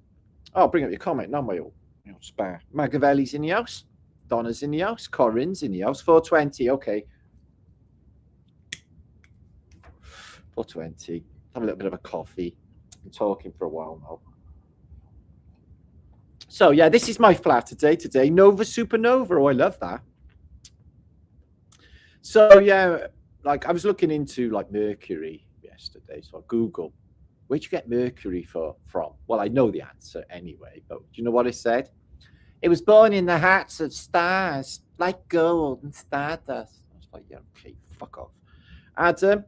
Oh, bring up your comment. No, my old spare. Magavelli's in the house. Donna's in the house. Corinne's in the house. 420. Okay. 420. Have a little bit of a coffee. Been talking for a while now. So, yeah, this is my flat today. Nova Supernova. Oh, I love that. So, yeah, like I was looking into like Mercury yesterday. So I Googled, where'd you get Mercury from? Well, I know the answer anyway, but do you know what it said? It was born in the hearts of stars, like gold and stardust. I was like, yeah, okay, fuck off. Adam,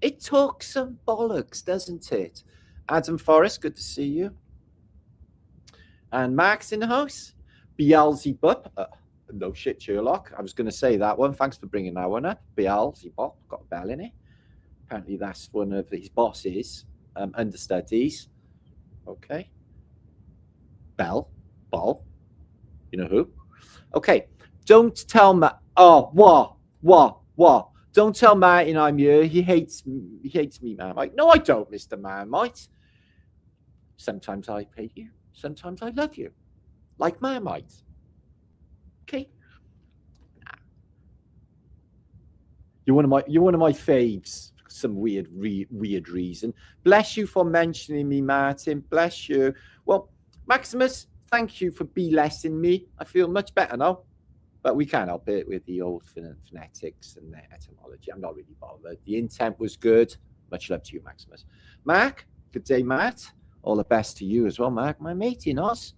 it took some bollocks, doesn't it? Adam Forrest, good to see you. And Mark's in the house. Beelzebub. No shit, Sherlock. I was going to say that one. Thanks for bringing that one up. Beelzebub. Got a bell in it. Apparently that's one of his bosses, understudies. Okay. Bell. You know who? Okay. Don't tell me. Oh, what? Don't tell Martin I'm here. He hates me, Marmite. No, I don't, Mr. Marmite. Sometimes I hate you. Sometimes I love you. Like Marmite. Okay. You're one of my faves. Some weird reason. Bless you for mentioning me, Martin. Bless you. Well, Maximus, thank you for blessing me. I feel much better now. But we can't help it with the old phonetics and their etymology. I'm not really bothered. The intent was good. Much love to you, Maximus. Mark, good day, Matt. All the best to you as well, Mark. My mate in Oz.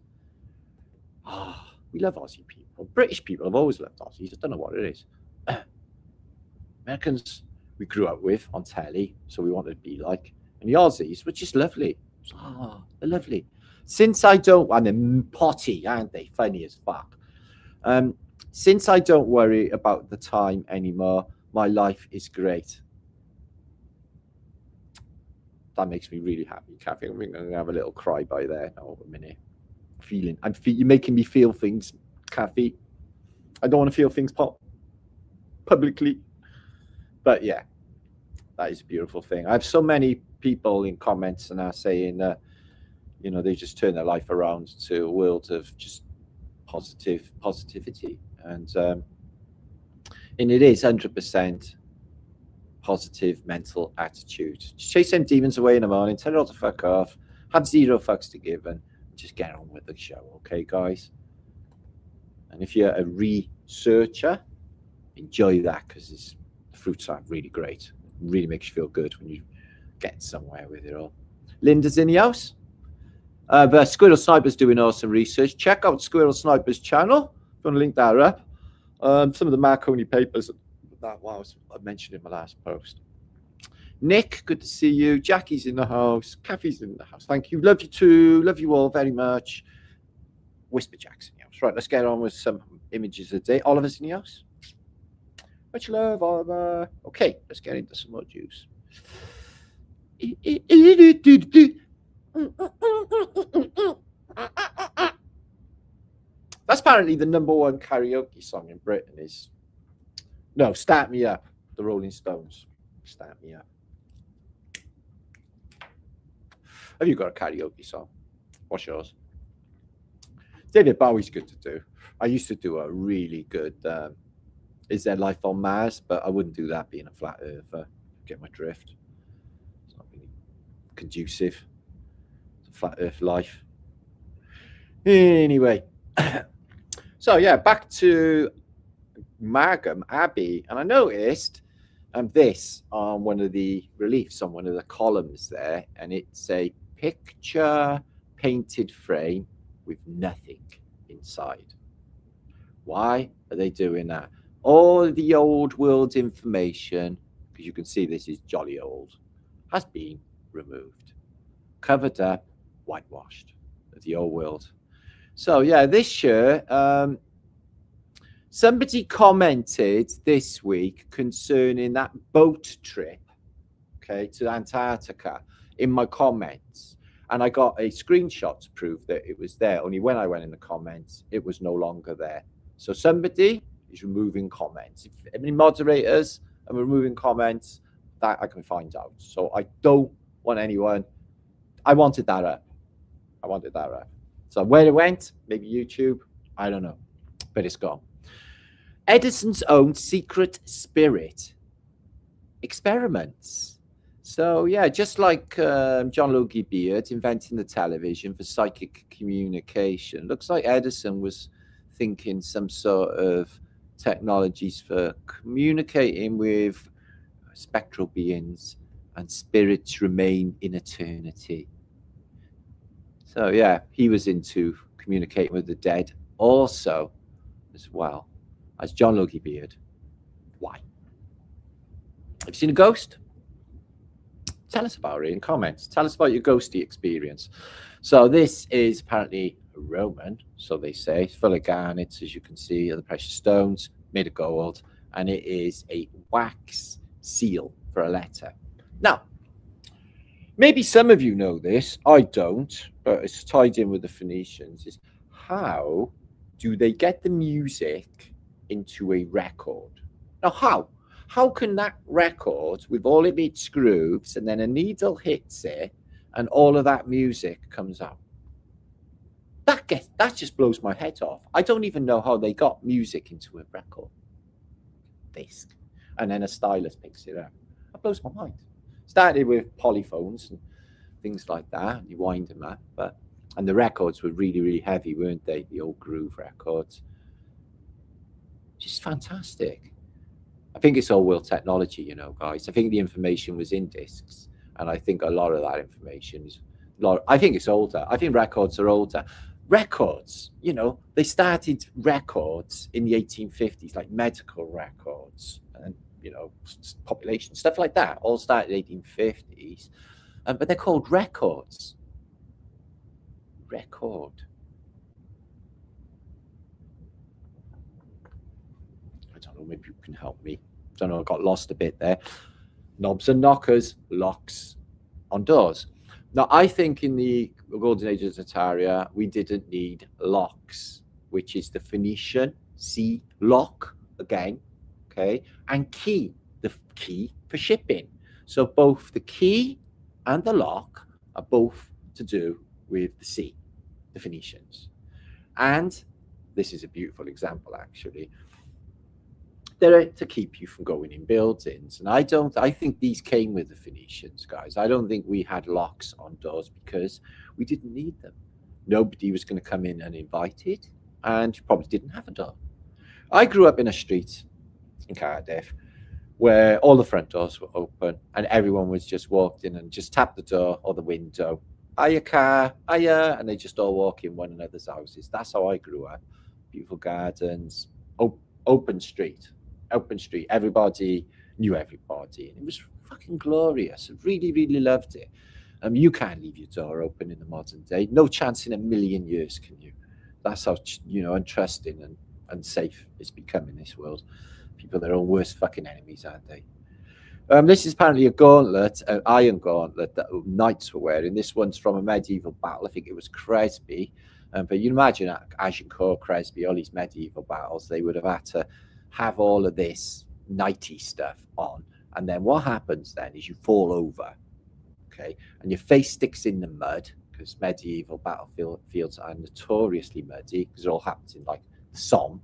Oh, we love Aussie people. British people have always loved Aussies. I don't know what it is. Americans we grew up with on telly, so we wanted to be like. And the Aussies were just lovely. Oh, they're lovely. Since I don't, and they're potty, aren't they? Funny as fuck. Since I don't worry about the time anymore, my life is great. That makes me really happy, Kathy. I'm going to have a little cry by there. Oh, a minute. You're making me feel things, Kathy. I don't want to feel things publicly. But yeah, that is a beautiful thing. I have so many people in comments and are saying that, you know, they just turn their life around to a world of just positivity. And it is 100% positive mental attitude. Just chase them demons away in the morning, tell it all to fuck off, have zero fucks to give, and just get on with the show, okay, guys? And if you're a researcher, enjoy that, because the fruits are really great. It really makes you feel good when you get somewhere with it all. Linda's in the house. But Squirrel Sniper's doing awesome research. Check out Squirrel Sniper's channel. I'm going to link that up. Some of the Marconi papers that I mentioned in my last post. Nick, good to see you. Jackie's in the house. Kathy's in the house. Thank you. Love you too. Love you all very much. Whisper Jackson in the house. Right, let's get on with some images of the day. Oliver's in the house. Much love, Oliver. Okay, let's get into some more juice. That's apparently the #1 karaoke song in Britain is... No, Start Me Up, the Rolling Stones. Start Me Up. Have you got a karaoke song? What's yours? David Bowie's good to do. I used to do a really good Is There Life on Mars? But I wouldn't do that being a flat earther. Get my drift. It's not really conducive to flat earth life. Anyway, so yeah, back to Margam Abbey, and I noticed this on one of the reliefs on one of the columns there, and it's a picture painted frame with nothing inside. Why are they doing that? All the old world information, because you can see this is jolly old, has been removed, covered up, whitewashed of the old world. So yeah, this year, somebody commented this week concerning that boat trip, okay, to Antarctica in my comments. And I got a screenshot to prove that it was there. Only when I went in the comments, it was no longer there. So somebody is removing comments. If any moderators are removing comments, that I can find out. So I don't want anyone. I wanted that up. I wanted that up. So where it went, maybe YouTube, I don't know, but it's gone. Edison's own secret spirit experiments. So yeah, just like John Logie Beard inventing the television for psychic communication, looks like Edison was thinking some sort of technologies for communicating with spectral beings and spirits remain in eternity. So yeah, he was into communicating with the dead also as well as John Logie Beard. Why? Have you seen a ghost? Tell us about it in comments. Tell us about your ghosty experience. So this is apparently a Roman, so they say. It's full of garnets, as you can see, are the precious stones, made of gold, and it is a wax seal for a letter. Now, maybe some of you know this, I don't, but it's tied in with the Phoenicians, is how do they get the music into a record? Now, how? How can that record, with all of its grooves, and then a needle hits it, and all of that music comes out? That just blows my head off. I don't even know how they got music into a record disc, and then a stylus picks it up. That blows my mind. Started with polyphones and things like that. You wind them up, and the records were really, really heavy, weren't they? The old groove records. Just fantastic. I think it's all world technology, you know, guys. I think the information was in discs, and I think a lot of that information is I think it's older. I think records are older. Records, you know, they started records in the 1850s, like medical records and, you know, population, stuff like that, all started in the 1850s. But they're called records. Record. I don't know, maybe you can help me. I don't know, I got lost a bit there. Knobs and knockers, locks on doors. Now, I think in the Golden Age of Tartaria, we didn't need locks, which is the Phoenician C lock again, okay, and key, the key for shipping. So both the key and the lock are both to do with the sea, the Phoenicians. And this is a beautiful example, actually. They're to keep you from going in buildings. And I think these came with the Phoenicians, guys. I don't think we had locks on doors because we didn't need them. Nobody was going to come in uninvited, and you probably didn't have a door. I grew up in a street in Cardiff where all the front doors were open and everyone was just walked in and just tapped the door or the window. Hiya, car, hiya, and they just all walk in one another's houses. That's how I grew up. Beautiful gardens, open street. Everybody knew everybody, and it was fucking glorious. I really, really loved it. You can't leave your door open in the modern day. No chance in a million years can you. That's how, you know, untrusting and unsafe it's become in this world. People are their own worst fucking enemies, aren't they? This is apparently a gauntlet, an iron gauntlet that knights were wearing. This one's from a medieval battle. I think it was Cresby. But you imagine Agincourt, Cresby, all these medieval battles, they would have had to have all of this knighty stuff on. And then what happens then is you fall over, okay, and your face sticks in the mud, because medieval battlefields are notoriously muddy because it all happens in like the Somme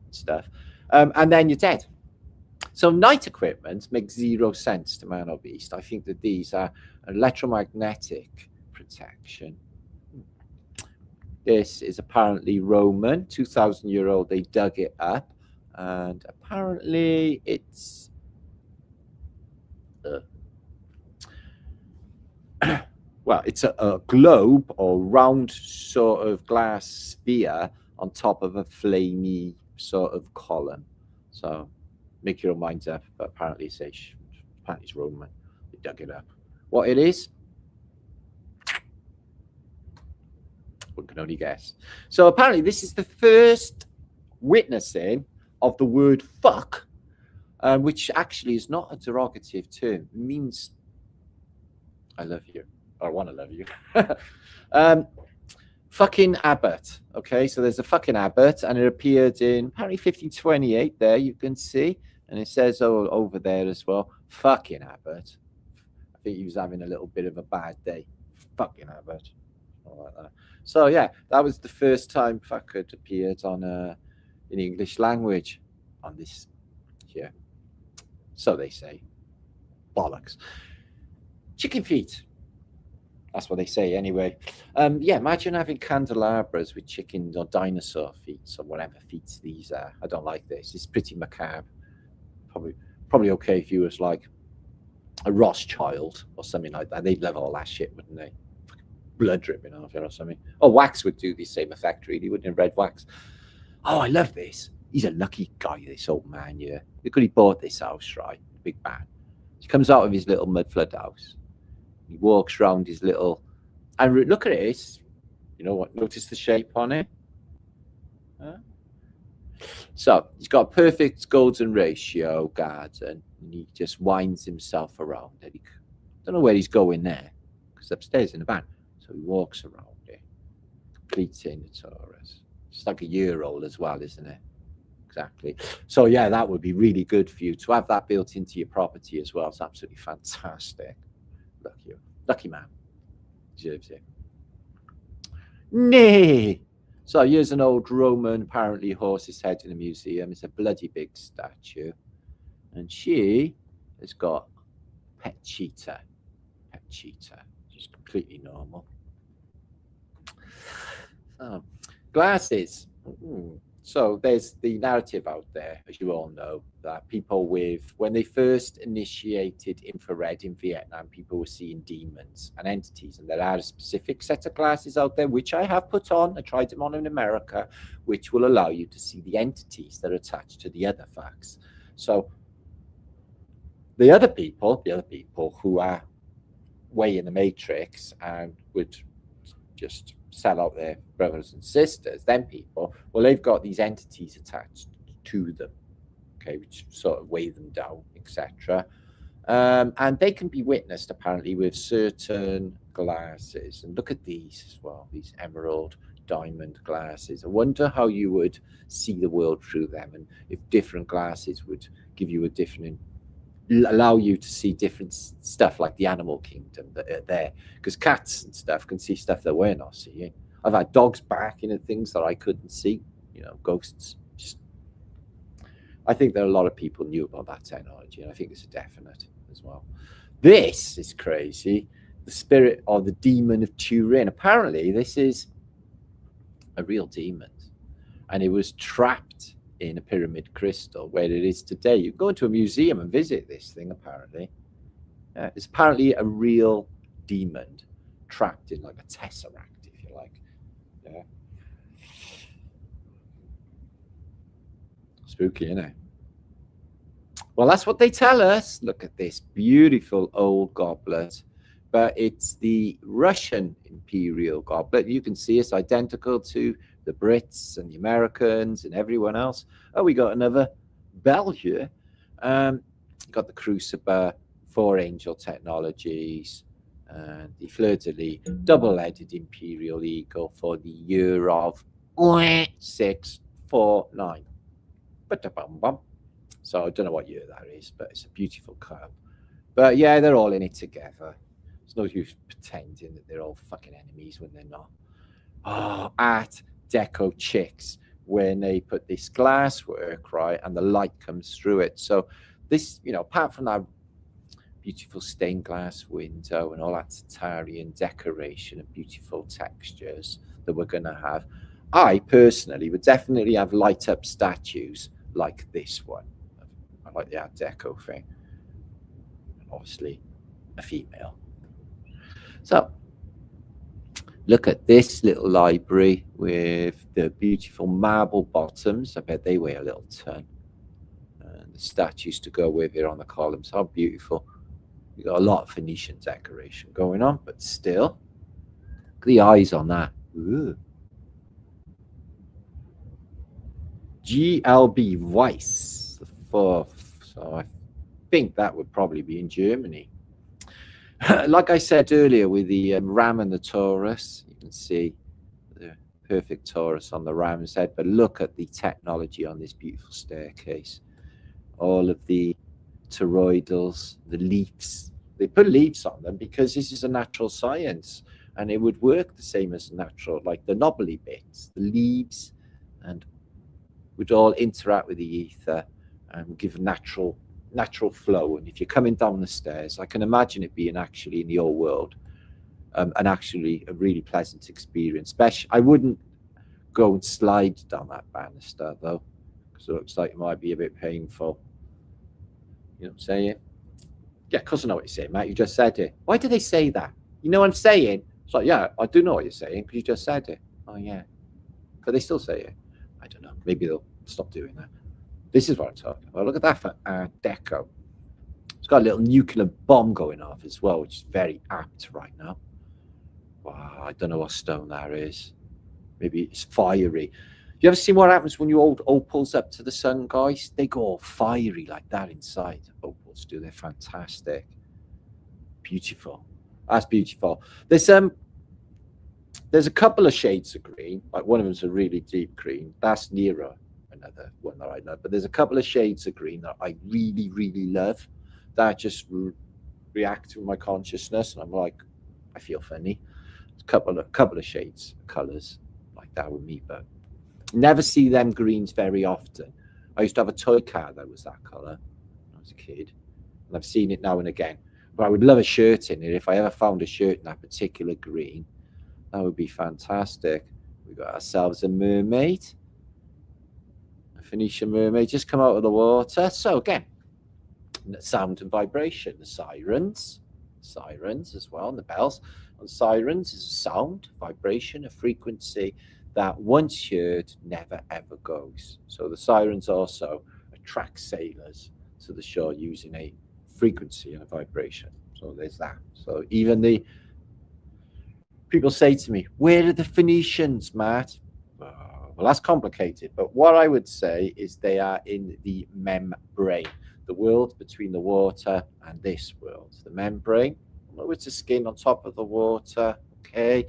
and stuff. And then you're dead. So night equipment makes zero sense to man or beast. I think that these are electromagnetic protection. This is apparently Roman, 2,000-year-old. They dug it up, and apparently it's well, it's a globe or round sort of glass sphere on top of a flamey sort of column. So make your own minds up, but apparently it's Roman. They dug it up. What it is, one can only guess. So apparently this is the first witnessing of the word fuck, which actually is not a derogative term. It means I love you, or I want to love you. Fucking abbot. Okay, so there's a fucking abbot, and it appeared in apparently 1528 there, you can see. And it says over there as well, fucking abbot. I think he was having a little bit of a bad day. Fucking abbot. Like that. So yeah, that was the first time fuck had appeared on in English language on this here. So they say. Bollocks. Chicken feet. That's what they say anyway. Yeah, imagine having candelabras with chickens or dinosaur feet or whatever feet these are. I don't like this. It's pretty macabre. Probably okay if you was like a Rothschild or something like that. They'd love all that shit, wouldn't they? Blood dripping off it or something. Oh, wax would do the same effect, really, wouldn't it? Red wax. Oh, I love this. He's a lucky guy, this old man here. Look at he bought this house, right? Big man. He comes out of his little mud flood house. He walks around his little, and look at it. You know what? Notice the shape on it. Huh? So he's got a perfect golden ratio garden, and he just winds himself around it. I don't know where he's going there, because upstairs in the van. So he walks around it, completes in the Taurus. It's like a year old as well, isn't it? Exactly. So yeah, that would be really good for you to have that built into your property as well. It's absolutely fantastic. Lucky man. Deserves it. Nay. So here's an old Roman, apparently horse's head in a museum. It's a bloody big statue. And she has got pet cheetah. Pet cheetah. Just completely normal. Oh. Glasses. So there's the narrative out there, as you all know, that people when they first initiated infrared in Vietnam, people were seeing demons and entities. And there are a specific set of glasses out there, which I have put on. I tried them on in America, which will allow you to see the entities that are attached to the other facts. So the other people who are way in the matrix and would just sell out their brothers and sisters, then people, well, they've got these entities attached to them, okay, which sort of weigh them down, etc. And they can be witnessed apparently with certain glasses. And look at these as well, these emerald diamond glasses. I wonder how you would see the world through them, and if different glasses would give you a different, allow you to see different stuff like the animal kingdom that are there, because cats and stuff can see stuff that we're not seeing. I've had dogs barking at things that I couldn't see, ghosts. I think that a lot of people knew about that technology, and I think it's a definite as well. This is crazy. The spirit or the demon of Turin. Apparently this is a real demon, and it was trapped in a pyramid crystal where it is today. You go into a museum and visit this thing, apparently. It's apparently a real demon trapped in like a tesseract, if you like. Yeah. Spooky, isn't it? Well, that's what they tell us. Look at this beautiful old goblet. But it's the Russian imperial goblet. You can see it's identical to the Brits and the Americans and everyone else. Oh, we got another bell here. Got the crucible, 4 angel technologies, and the fleur-de-lis, double-headed imperial eagle for the year of 649. So I don't know what year that is, but it's a beautiful cup. But yeah, they're all in it together. There's no use pretending that they're all fucking enemies when they're not. Oh, Art Deco chicks, when they put this glass work, right, and the light comes through it. So this, apart from that beautiful stained glass window and all that Tartarian decoration and beautiful textures that we're going to have, I personally would definitely have light up statues like this one. I like the Art Deco thing. Obviously, a female. So, look at this little library with the beautiful marble bottoms. I bet they weigh a little ton. And the statues to go with it on the columns. How beautiful. You've got a lot of Phoenician decoration going on, but still, look at the eyes on that. Ooh. GLB Weiss, the fourth. So I think that would probably be in Germany. Like I said earlier, with the ram and the Taurus, you can see the perfect Taurus on the ram's head. But look at the technology on this beautiful staircase. All of the toroidals, the leaves. They put leaves on them because this is a natural science, and it would work the same as natural, like the knobbly bits, the leaves, and would all interact with the ether and give natural flow. And if you're coming down the stairs, I can imagine it being actually in the old world, and actually a really pleasant experience. Especially, I wouldn't go and slide down that banister though, because it looks like it might be a bit painful. You know what I'm saying? Yeah, of course I know what you're saying, Matt. You just said it. Why do they say that? You know what I'm saying? It's like, yeah, I do know what you're saying because you just said it. Oh yeah, but they still say it. I don't know. Maybe they'll stop doing that. This is what I'm talking about. Look at that for Art Deco. It's got a little nuclear bomb going off as well, which is very apt right now. Wow, I don't know what stone that is. Maybe it's fiery. You ever seen what happens when you hold opals up to the sun, guys? They go all fiery like that inside. Opals do. They're fantastic. Beautiful. That's beautiful. There's a couple of shades of green. Like one of them's a really deep green. That's Nero. Another one that I know, but there's a couple of shades of green that I really, really love that just react to my consciousness, and I'm like, I feel funny. A couple of shades of colors like that with me, but never see them greens very often. I used to have a toy car that was that color when I was a kid, and I've seen it now and again. But I would love a shirt in it. If I ever found a shirt in that particular green, that would be fantastic. We got ourselves a mermaid. Phoenician mermaid just come out of the water. So again, sound and vibration, the sirens as well, and the bells. And sirens is a sound, vibration, a frequency that once heard never ever goes. So the sirens also attract sailors to the shore using a frequency and a vibration. So there's that. So even the people say to me, where are the Phoenicians, Matt? Well, that's complicated, but what I would say is they are in the membrane, the world between the water and this world. The membrane, it's the skin on top of the water, okay?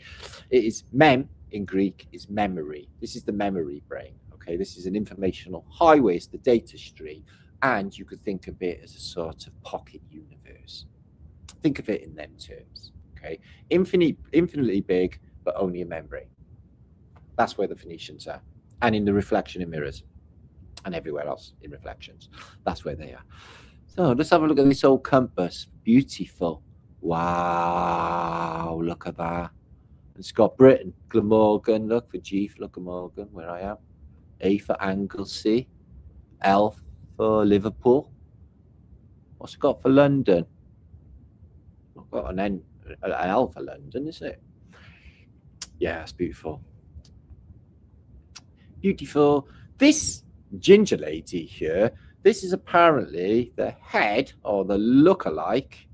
It is mem in Greek is memory. This is the memory brain, okay? This is an informational highway, it's the data stream, and you could think of it as a sort of pocket universe. Think of it in them terms, okay? Infinitely big, but only a membrane. That's where the Phoenicians are. And in the reflection in mirrors and everywhere else in reflections. That's where they are. So let's have a look at this old compass. Beautiful. Wow, look at that. It's got Britain, Glamorgan. Look for G for Glamorgan, where I am. A for Anglesey. L for Liverpool. What's it got for London? I've got an L for London, isn't it? Yeah, it's beautiful. Beautiful. This ginger lady here, this is apparently the head or the look-alike,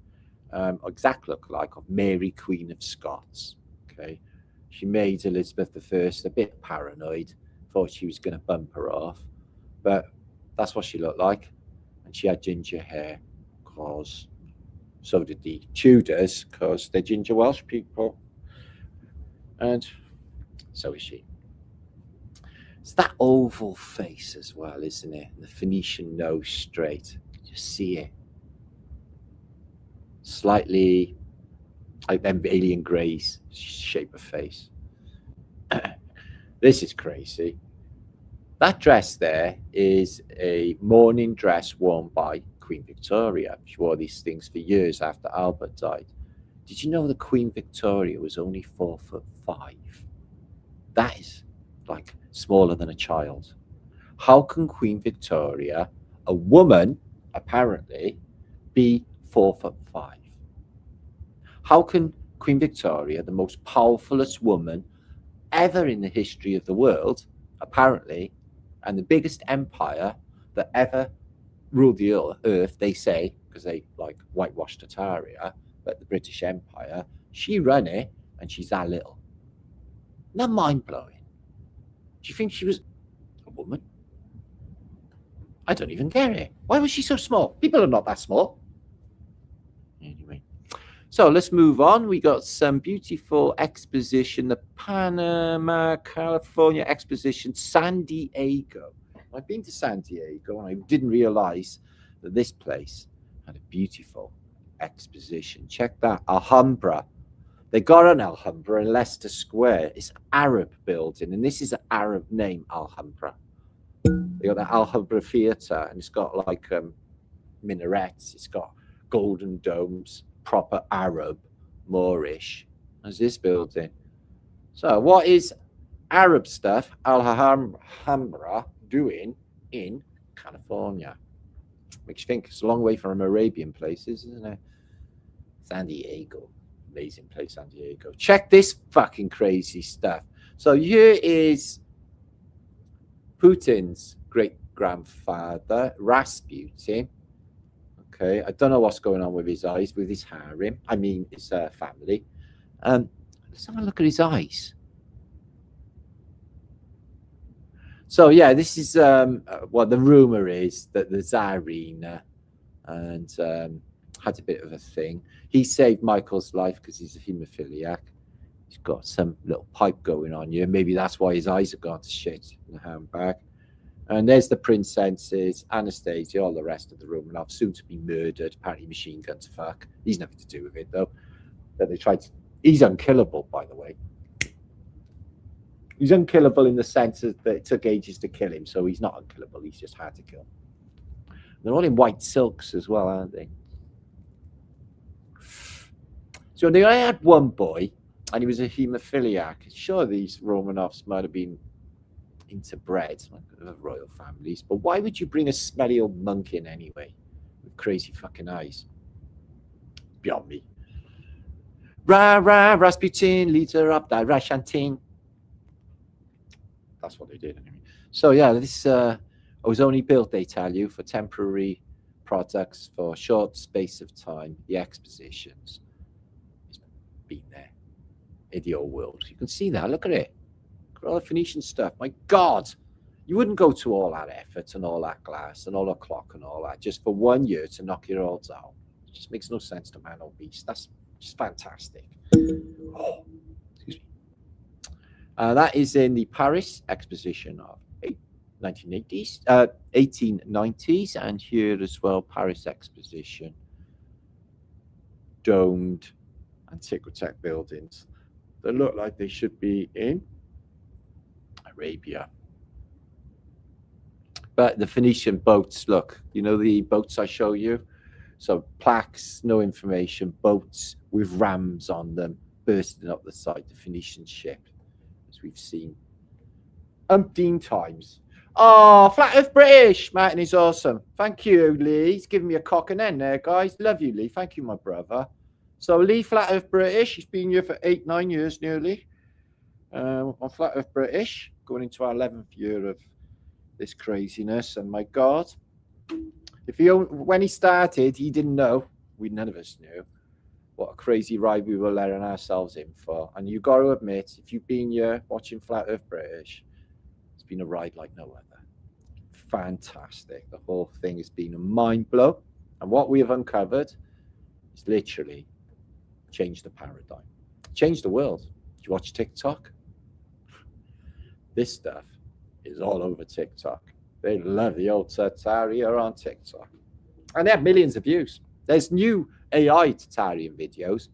exact look-alike of Mary Queen of Scots. Okay, she made Elizabeth I a bit paranoid, thought she was going to bump her off, but that's what she looked like, and she had ginger hair, cause so did the Tudors, because they're ginger Welsh people, and so is she. It's that oval face as well, isn't it? The Phoenician nose straight. You just see it. Slightly like them alien greys shape of face. This is crazy. That dress there is a mourning dress worn by Queen Victoria. She wore these things for years after Albert died. Did you know that Queen Victoria was only 4'5"? That is like smaller than a child. How can Queen Victoria, a woman apparently, be 4'5"? How can Queen Victoria, the most powerfulest woman ever in the history of the world, apparently, and the biggest empire that ever ruled the earth, they say, because they like whitewashed Tartaria, but the British Empire, she run it and she's that little. Not mind-blowing. Do you think she was a woman? I don't even get it. Why was she so small? People are not that small. Anyway. So let's move on. We got some beautiful exposition, the Panama, California exposition, San Diego. I've been to San Diego and I didn't realize that this place had a beautiful exposition. Check that, Alhambra. They got an Alhambra in Leicester Square. It's an Arab building, and this is an Arab name, Alhambra. They got the Alhambra Theatre, and it's got like minarets. It's got golden domes, proper Arab, Moorish. As this building. So what is Arab stuff, Alhambra, doing in California? Makes you think. It's a long way from Arabian places, isn't it? San Diego. Amazing place, San Diego. Check this fucking crazy stuff. So here is Putin's great-grandfather, Rasputin. Okay, I don't know what's going on with his eyes, with his harem. I mean, his family. Let's have a look at his eyes. So yeah, this is what the rumor is that the Tsarina and had a bit of a thing. He saved Michael's life because he's a haemophiliac. He's got some little pipe going on here. Maybe that's why his eyes have gone to shit in the handbag. And there's the princesses, Anastasia, all the rest of the Romanov, soon to be murdered. Apparently machine gun to fuck. He's nothing to do with it though. But they tried to. He's unkillable, by the way. He's unkillable in the sense that it took ages to kill him, so he's not unkillable. He's just hard to kill. They're all in white silks as well, aren't they? So they had one boy, and he was a haemophiliac. Sure, these Romanovs might have been into bread, royal families, but why would you bring a smelly old monk in anyway, with crazy fucking eyes? Beyond me. Rasputin, leader of the Russian team. That's what they did anyway. So yeah, this was only built, they tell you, for temporary products for a short space of time. The expositions. It's been there in the old world. You can see that. Look at it. Look at all the Phoenician stuff. My God, you wouldn't go to all that effort and all that glass and all that clock and all that just for 1 year to knock your all down. It just makes no sense to man or beast. That's just fantastic. Oh, excuse me. That is in the Paris exposition of 1980s, 1890s, and here as well, Paris exposition, domed Antiquitech buildings that look like they should be in Arabia. But the Phoenician boats, look, you know the boats I show you? So plaques, no information, boats with rams on them bursting up the side, the Phoenician ship, as we've seen umpteen times. Oh, Flat Earth British, Martin is awesome. Thank you, Lee. He's giving me a cock and end there, guys. Love you, Lee. Thank you, my brother. So Lee, Flat Earth British, he's been here for 8-9 years nearly. On Flat Earth British, going into our 11th year of this craziness. And my God, when he started, he didn't know. None of us knew what a crazy ride we were letting ourselves in for. And you got to admit, if you've been here watching Flat Earth British, it's been a ride like no other. Fantastic. The whole thing has been a mind blow. And what we have uncovered is literally changed the paradigm, changed the world. Did you watch TikTok? This stuff is all over TikTok. They love the old Tartaria on TikTok. And they have millions of views. There's new AI Tartarian videos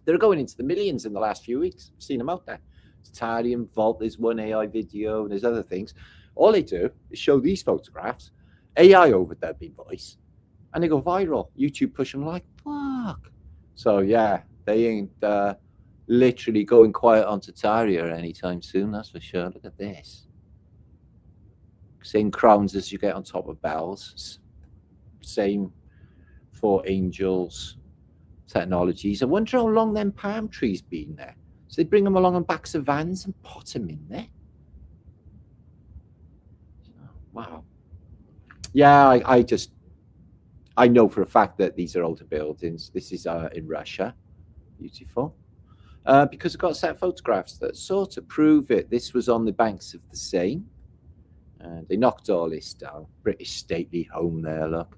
They're going into the millions in the last few weeks. I've seen them out there. Tartaria, Vault, there's one AI video, and there's other things. All they do is show these photographs, AI overdubbing voice, and they go viral. YouTube push them like, fuck. So yeah, they ain't literally going quiet on Tartaria anytime soon, that's for sure. Look at this. Same crowns as you get on top of bells. Same for angels technologies. I wonder how long them palm trees been there. So they bring them along on backs of vans and pot them in there. Wow. Yeah, I know for a fact that these are older buildings. This is in Russia. Beautiful. Because I've got a set of photographs that sort of prove it. This was on the banks of the Seine. They knocked all this down. British stately home there, look.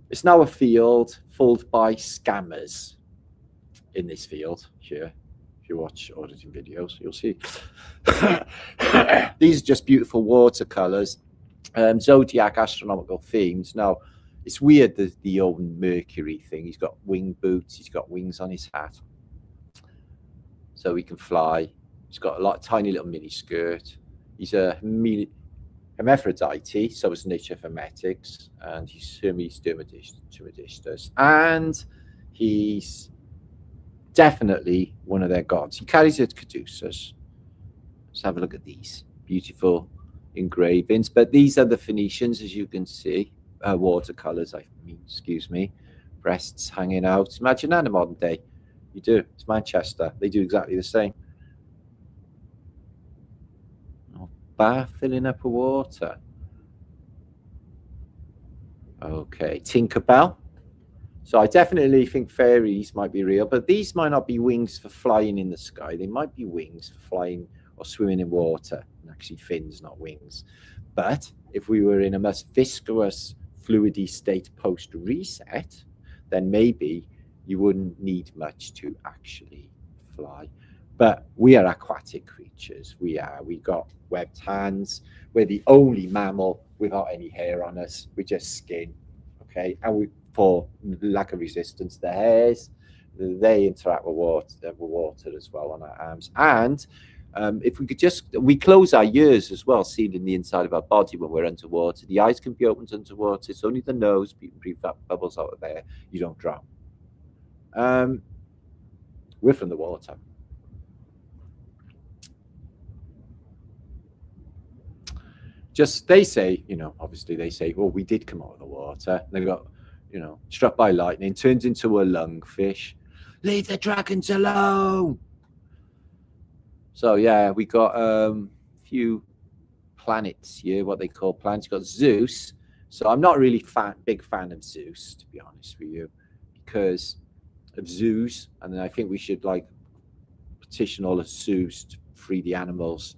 It's now a field filled by scammers in this field here. If you watch auditing videos, you'll see. These are just beautiful watercolors, zodiac astronomical themes. Now, it's weird, the old Mercury thing. He's got wing boots. He's got wings on his hat. So he can fly. He's got a tiny little mini skirt. He's a hermaphrodite, so it's nature hermetics, and he's Hermes Trismegistus, and he's definitely one of their gods. He carries it caduceus. Let's have a look at these beautiful engravings. But these are the Phoenicians, as you can see, watercolors. I mean, excuse me, breasts hanging out. Imagine that in a modern day. You do. It's Manchester. They do exactly the same. Bath filling up with water. Okay, Tinkerbell. So I definitely think fairies might be real, but these might not be wings for flying in the sky. They might be wings for flying or swimming in water. Actually, fins, not wings. But if we were in a most viscous, fluidy state post-reset, then maybe you wouldn't need much to actually fly. But we are aquatic creatures. We got webbed hands. We're the only mammal without any hair on us. We're just skin, okay? And we, for lack of resistance, the hairs, they interact with water as well on our arms. And if we could we close our ears as well, sealing the inside of our body when we're underwater. The eyes can be opened underwater. It's only the nose. You can breathe that bubbles out of there. You don't drown. We're from the water. They say, obviously they say, well, we did come out of the water. They got, struck by lightning, turns into a lungfish. Leave the dragons alone. So yeah, we got a few planets here, what they call planets. You got Zeus. So I'm not really big fan of Zeus, to be honest with you, because of Zeus. And then I think we should petition all of Zeus to free the animals,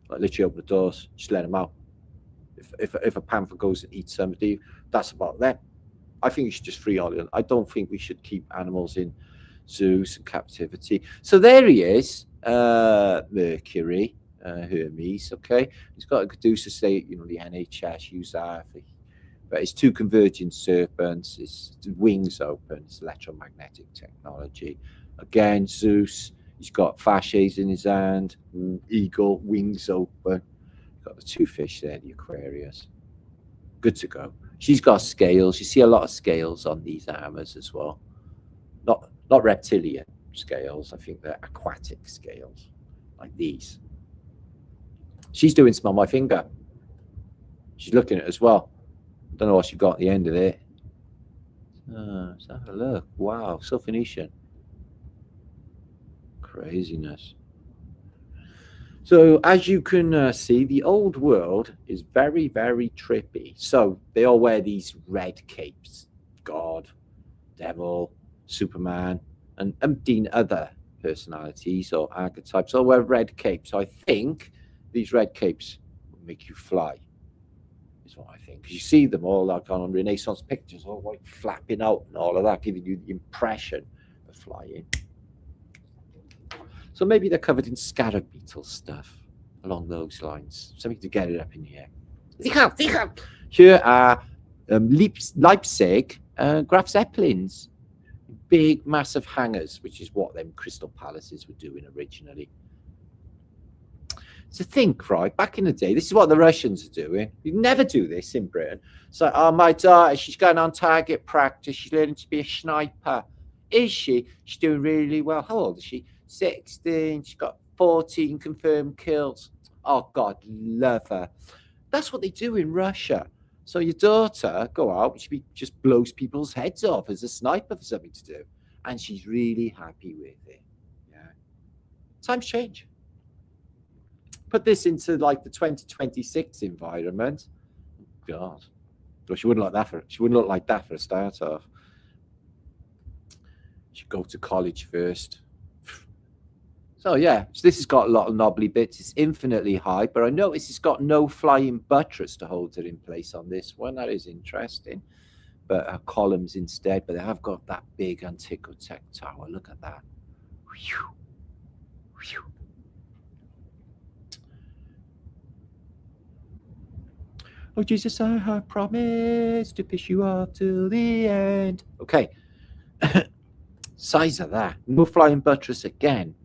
literally open the doors, just let them out. If a panther goes and eats somebody, that's about them. I think you should just free all of them. I don't think we should keep animals in zoos and captivity. So there he is, Mercury, Hermes. Okay, he's got a caduceus state. The NHS use that, but it's two converging serpents. His wings open. It's electromagnetic technology. Again, Zeus. He's got fasces in his hand. Eagle, wings open. Got the two fish there, the Aquarius. Good to go. She's got scales. You see a lot of scales on these armors as well. Not reptilian scales. I think they're aquatic scales, like these. She's doing some on my finger. She's looking at it as well. Don't know what she got at the end of it. Let's have a look. Wow, so Phoenician. Craziness. So as you can see, the old world is very, very trippy. So they all wear these red capes. God, devil, Superman, and umpteen other personalities or archetypes all wear red capes. So I think these red capes will make you fly, is what I think. Because you see them all on Renaissance pictures, all flapping out and all of that, giving you the impression of flying. So maybe they're covered in scarab beetle stuff along those lines. Something to get it up in the air. Here are Leipzig Graf Zeppelins. big, massive hangars, which is what them crystal palaces were doing originally. To think, right, back in the day, this is what the Russians are doing. You never do this in Britain. It's like, oh, my daughter, she's going on target practice. She's learning to be a sniper. Is she? She's doing really well. How old is she? 16. She's got 14 confirmed kills. Oh, God, love her. That's what they do in Russia. So your daughter, go out, she just blows people's heads off as a sniper for something to do. And she's really happy with it. Yeah. Times change. Put this into like the 2026 environment. God. Well, she wouldn't look like that for a start off. She'd go to college first. So yeah, so this has got a lot of knobbly bits. It's infinitely high, but I notice it's got no flying buttress to hold it in place on this one. That is interesting. But columns instead, but they have got that big Antiquotech tower. Look at that. Whew. Whew. Oh, Jesus, I have promised to push you off till the end. Okay. Size of that. No flying buttress again.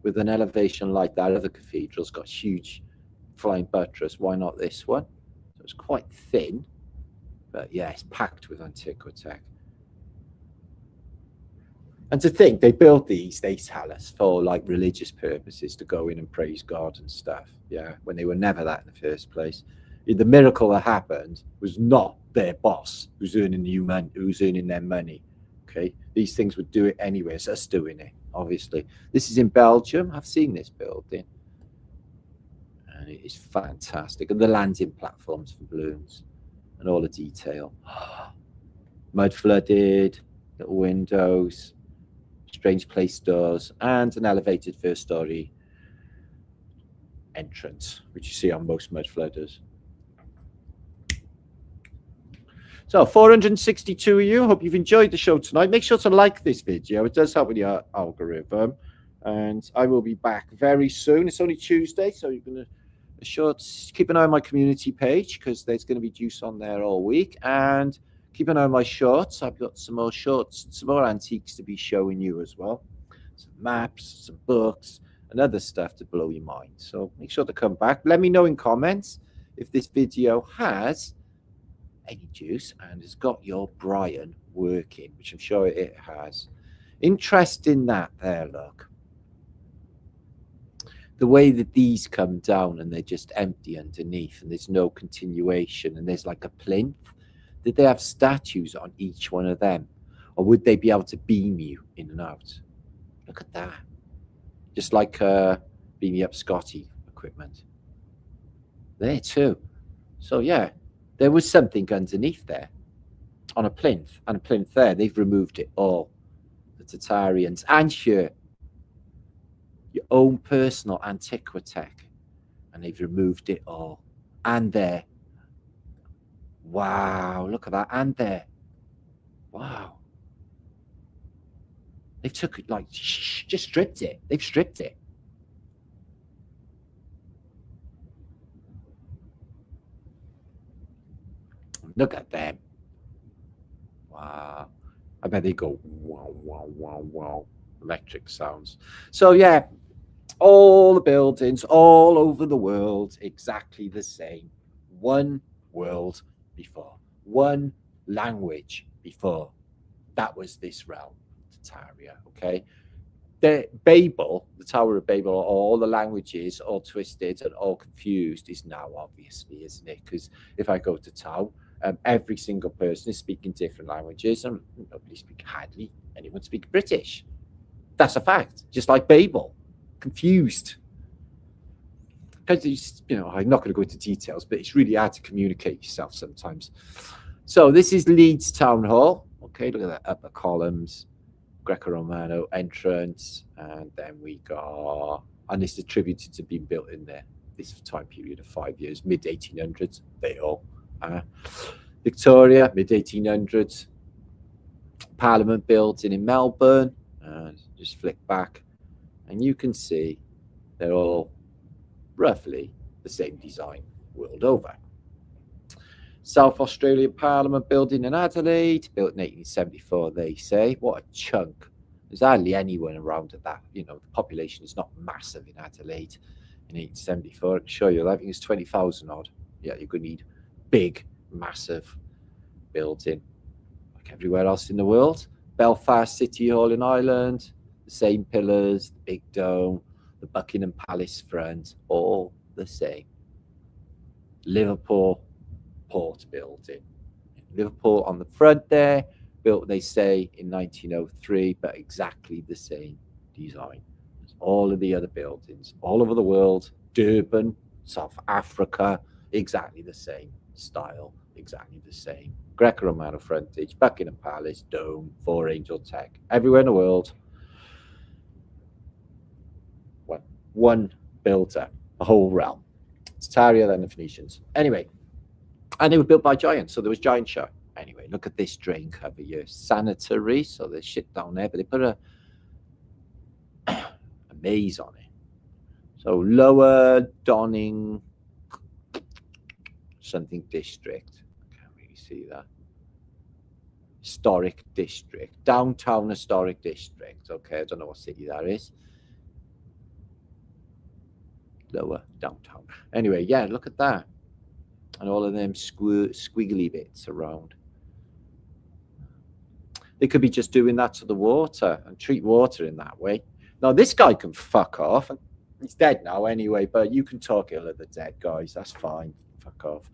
With an elevation like that, other cathedrals got huge flying buttress. Why not this one? So it's quite thin. But yeah, it's packed with Antiquotech. And to think they built these, they tell us, for like religious purposes, to go in and praise God and stuff. Yeah, when they were never that in the first place. The miracle that happened was not their boss who's earning their money. Okay, these things would do it anyway. It's us doing it, obviously. This is in Belgium. I've seen this building, and it is fantastic. And the landing platforms for balloons and all the detail. Mud flooded, little windows, strange place doors, and an elevated first story entrance, which you see on most mud flooders. So 462 of you. Hope you've enjoyed the show tonight. Make sure to like this video. It does help with your algorithm. And I will be back very soon. It's only Tuesday, so you're going to keep an eye on my community page, because there's going to be juice on there all week. And keep an eye on my shorts. I've got some more shorts, some more antiques to be showing you as well. Some maps, some books, and other stuff to blow your mind. So make sure to come back. Let me know in comments if this video has any juice and has got your Brian working, which I'm sure it has. Interesting that there, look. The way that these come down and they're just empty underneath and there's no continuation and there's like a plinth. Did they have statues on each one of them? Or would they be able to beam you in and out? Look at that. Just like beam me up Scotty equipment. There too. So yeah. There was something underneath there on a plinth, and a plinth there. They've removed it all. The Tartarians. And here, your own personal Antiquotech. And they've removed it all. And there. Wow, look at that. And there. Wow. They took it like, just stripped it. They've stripped it. Look at them. Wow. I bet they go, wow, wow, wow, wow. Electric sounds. So, yeah, all the buildings all over the world, exactly the same. One world before. One language before. That was this realm, Tartaria, okay? The Babel, the Tower of Babel, all the languages, all twisted and all confused, is now obviously, isn't it? Because if I go to Tau, every single person is speaking different languages, and hardly anyone speaks British. That's a fact. Just like Babel, confused. Because I'm not going to go into details, but it's really hard to communicate yourself sometimes. So this is Leeds Town Hall. Okay, look at that upper columns, Greco-Romano entrance, and then we got, and it's attributed to being built in there. This time period of 5 years, mid 1800s. They all. Victoria, mid 1800s. Parliament building in Melbourne. Just flick back, and you can see they're all roughly the same design world over. South Australian Parliament building in Adelaide, built in 1874, they say. What a chunk. There's hardly anyone around at that. You know, the population is not massive in Adelaide in 1874. I can show you that. I think it's 20,000 odd. Yeah, you're going to need big, massive building. Like everywhere else in the world. Belfast City Hall in Ireland, the same pillars, the big dome, the Buckingham Palace front, all the same. Liverpool Port building. Liverpool on the front there, built, they say, in 1903, but exactly the same design as all of the other buildings all over the world. Durban, South Africa, exactly the same style, exactly the same. Greco-Romano frontage, Buckingham Palace, dome, 4-angel tech, everywhere in the world. One builder, a whole realm. Tartaria, then the Phoenicians. Anyway, and they were built by giants, so there was giant show. Anyway, look at this drain cover here. Sanitary, so there's shit down there, but they put a maze on it. So Lower Donning something district. Can't really see that. Historic district. Downtown historic district. Okay, I don't know what city that is. Lower downtown. Anyway, yeah, look at that. And all of them squiggly bits around. They could be just doing that to the water and treat water in that way. Now, this guy can fuck off. He's dead now anyway, but you can talk ill of the dead, guys. That's fine. Fuck off.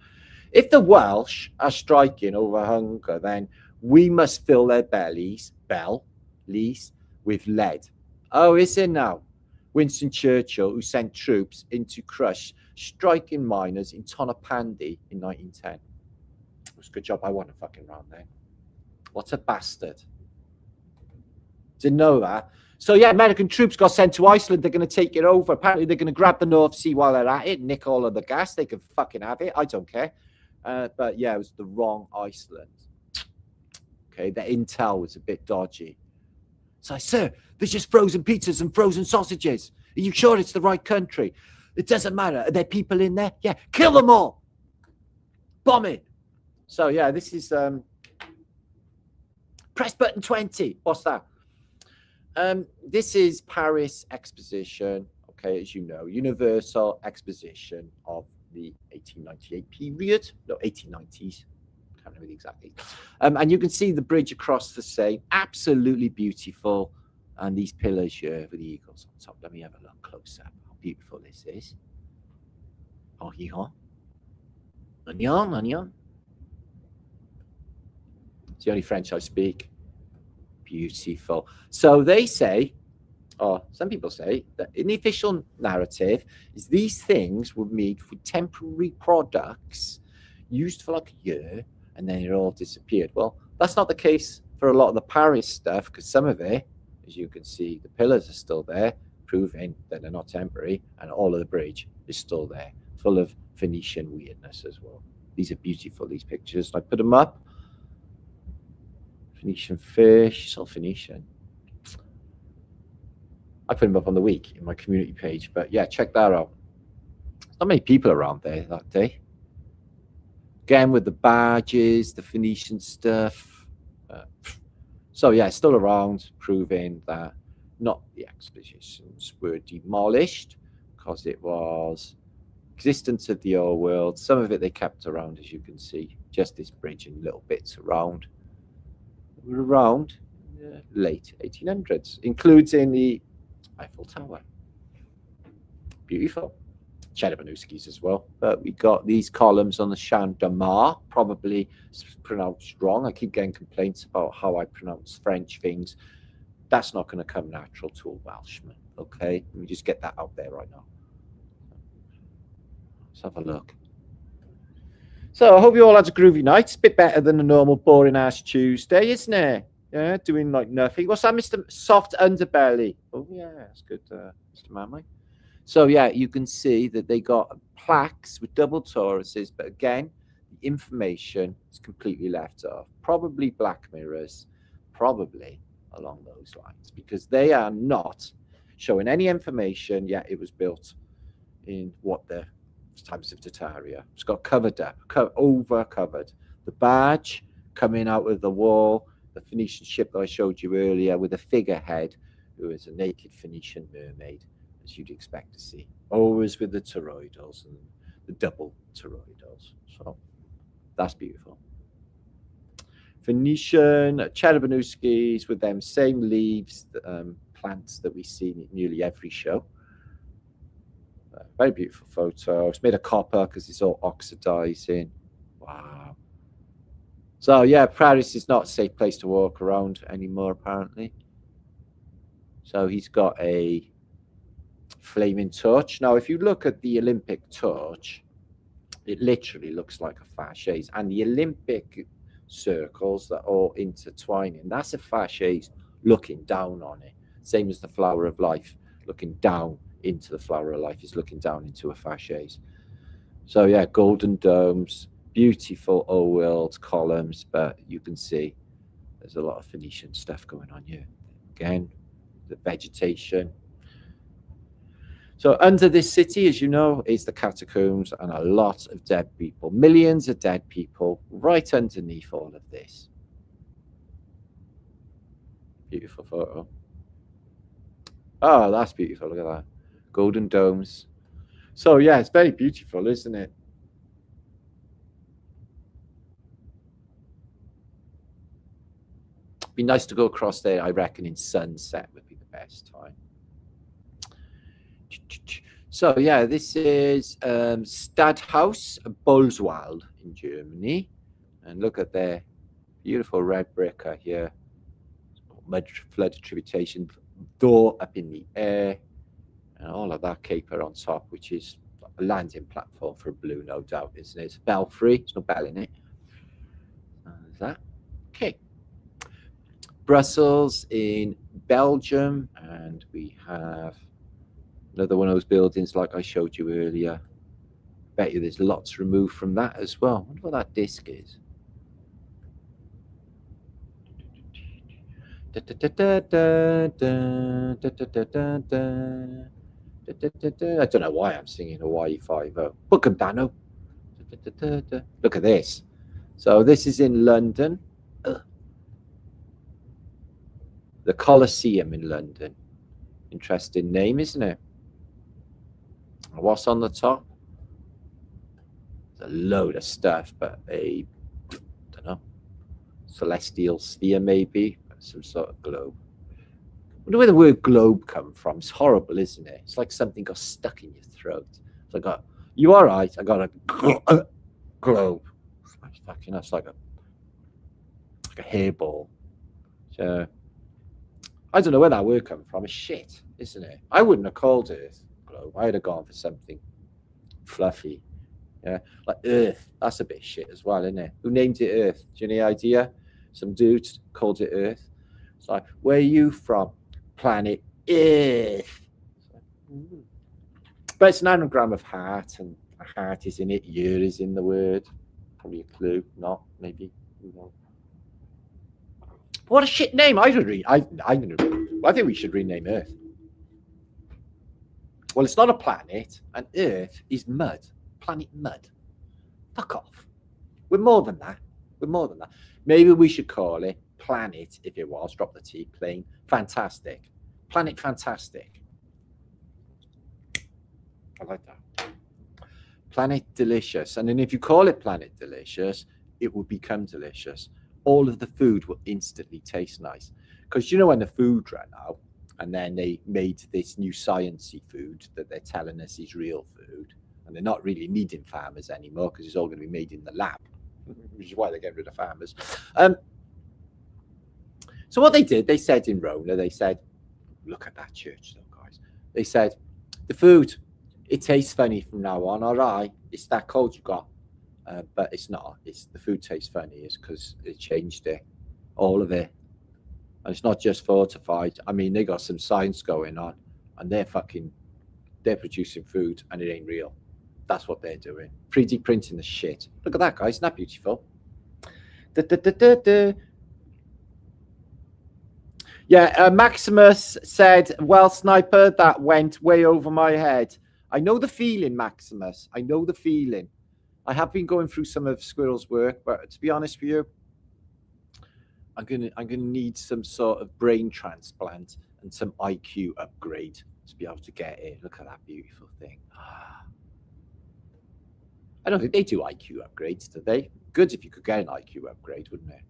If the Welsh are striking over hunger, then we must fill their bellies with lead. Oh, is it now? Winston Churchill, who sent troops in to crush striking miners in Tonopandi in 1910. It was a good job I won a fucking round there. What a bastard. Didn't know that. So, yeah, American troops got sent to Iceland. They're going to take it over. Apparently, they're going to grab the North Sea while they're at it, nick all of the gas. They can fucking have it. I don't care. But, yeah, it was the wrong Iceland. Okay, the intel was a bit dodgy. So, sir, there's just frozen pizzas and frozen sausages. Are you sure it's the right country? It doesn't matter. Are there people in there? Yeah, kill them all. Bomb it. So, yeah, this is press button 20. What's that? This is Paris Exposition. Okay, as you know, Universal Exposition of the 1898 period. No, 1890s. Can't remember the exact date. And you can see the bridge across the Seine. Absolutely beautiful. And these pillars here with the eagles on top. Let me have a look close up. How beautiful this is. Oh, yeah. Onion. It's the only French I speak. Beautiful. So they say, or some people say, that in the official narrative is these things were made for temporary products used for like a year and then it all disappeared. Well, that's not the case for a lot of the Paris stuff, because some of it, as you can see, the pillars are still there, proving that they're not temporary, and all of the bridge is still there, full of Phoenician weirdness as well. These are beautiful, these pictures. I put them up. Phoenician fish, it's all Phoenician. I put them up on the week in my community page, but yeah, check that out. There's not many people around there that day. Again, with the badges, the Phoenician stuff. So yeah, still around, proving that not the expositions were demolished because it was existence of the old world. Some of it they kept around, as you can see, just this bridge and little bits around. We're around late 1800s, including the Eiffel Tower. Beautiful. Cheddar-Banuskis as well. But we got these columns on the Champ de Mars, probably pronounced wrong. I keep getting complaints about how I pronounce French things. That's not going to come natural to a Welshman, okay? Let me just get that out there right now. Let's have a look. So I hope you all had a groovy night. It's a bit better than a normal boring-ass Tuesday, isn't it? Yeah, doing like nothing. What's that, Mr. Soft Underbelly? Oh, yeah, that's good, Mr. Manley. So, yeah, you can see that they got plaques with double Tauruses, but again, the information is completely left off. Probably black mirrors, probably along those lines, because they are not showing any information yet. It was built in what the types of Tartaria. It's got covered up, over covered. The barge coming out of the wall, the Phoenician ship that I showed you earlier with a figurehead who is a naked Phoenician mermaid, as you'd expect to see. Always with the toroidals and the double toroidals. So that's beautiful. Phoenician Cherubanuskis with them same leaves, plants that we see in nearly every show. Very beautiful photo. It's made of copper because it's all oxidizing. Wow. So yeah, Paris is not a safe place to walk around anymore, apparently. So he's got a flaming torch. Now, if you look at the Olympic torch, it literally looks like a fasces. And the Olympic circles that are all intertwining, that's a fasces looking down on it. Same as the flower of life, looking down into the flower of life is looking down into a fasces. So yeah, golden domes, beautiful old world columns, but you can see there's a lot of Phoenician stuff going on here. Again, the vegetation. So under this city, as you know, is the catacombs and a lot of dead people, millions of dead people right underneath all of this. Beautiful photo. Oh, that's beautiful. Look at that. Golden domes. So yeah, it's very beautiful, isn't it? Be nice to go across there, I reckon, in sunset would be the best time. So yeah, this is Stadthaus Bolswald in Germany. And look at their beautiful red brick here. Mud flood attribution, door up in the air. And all of that caper on top, which is a landing platform for a blue, no doubt, isn't it? It's belfry. There's no bell in it. There's that. Okay. Brussels in Belgium, and we have another one of those buildings like I showed you earlier. Bet you there's lots removed from that as well. I wonder what that disc is. I don't know why I'm singing Hawaii 5-0. Book 'em, Dano. Look at this. So this is in London. The Colosseum in London. Interesting name, isn't it? What's on the top? There's a load of stuff, but I don't know, celestial sphere maybe, some sort of globe. I wonder where the word globe come from. It's horrible, isn't it? It's like something got stuck in your throat. It's like, you all right? I got a globe. It's fucking, that's like a hairball. So I don't know where that word come from. It's shit, isn't it? I wouldn't have called it globe. I'd have gone for something fluffy. Yeah, like Earth. That's a bit shit as well, isn't it? Who named it Earth? Do you have any idea? Some dude called it Earth. It's like, where are you from? Planet Earth. But it's an anagram of heart, and a heart is in it. Year is in the word. Probably a clue. Not maybe. What a shit name! I think we should rename Earth. Well, it's not a planet, and Earth is mud. Planet mud. Fuck off. We're more than that. We're more than that. Maybe we should call it Planet, if it was, drop the T, plain, fantastic. Planet Fantastic. I like that. Planet Delicious. And then if you call it Planet Delicious, it will become delicious. All of the food will instantly taste nice. Because you know when the food ran out, and then they made this new sciencey food that they're telling us is real food, and they're not really needing farmers anymore because it's all going to be made in the lab, which is why they get rid of farmers. So what they did, they said in Rona, they said, look at that church though, guys. They said, the food, it tastes funny from now on, all right? It's that cold you got. But it's not. It's the food tastes funny. It's because they changed it, all of it. And it's not just fortified. I mean, they got some science going on, and they're producing food, and it ain't real. That's what they're doing. 3D printing the shit. Look at that, guys. Isn't that beautiful? Yeah, Maximus said, well, Sniper, that went way over my head. I know the feeling, Maximus. I know the feeling. I have been going through some of Squirrel's work, but to be honest with you, I'm gonna need some sort of brain transplant and some IQ upgrade to be able to get it. Look at that beautiful thing. I don't think they do IQ upgrades, do they? Good if you could get an IQ upgrade, wouldn't it?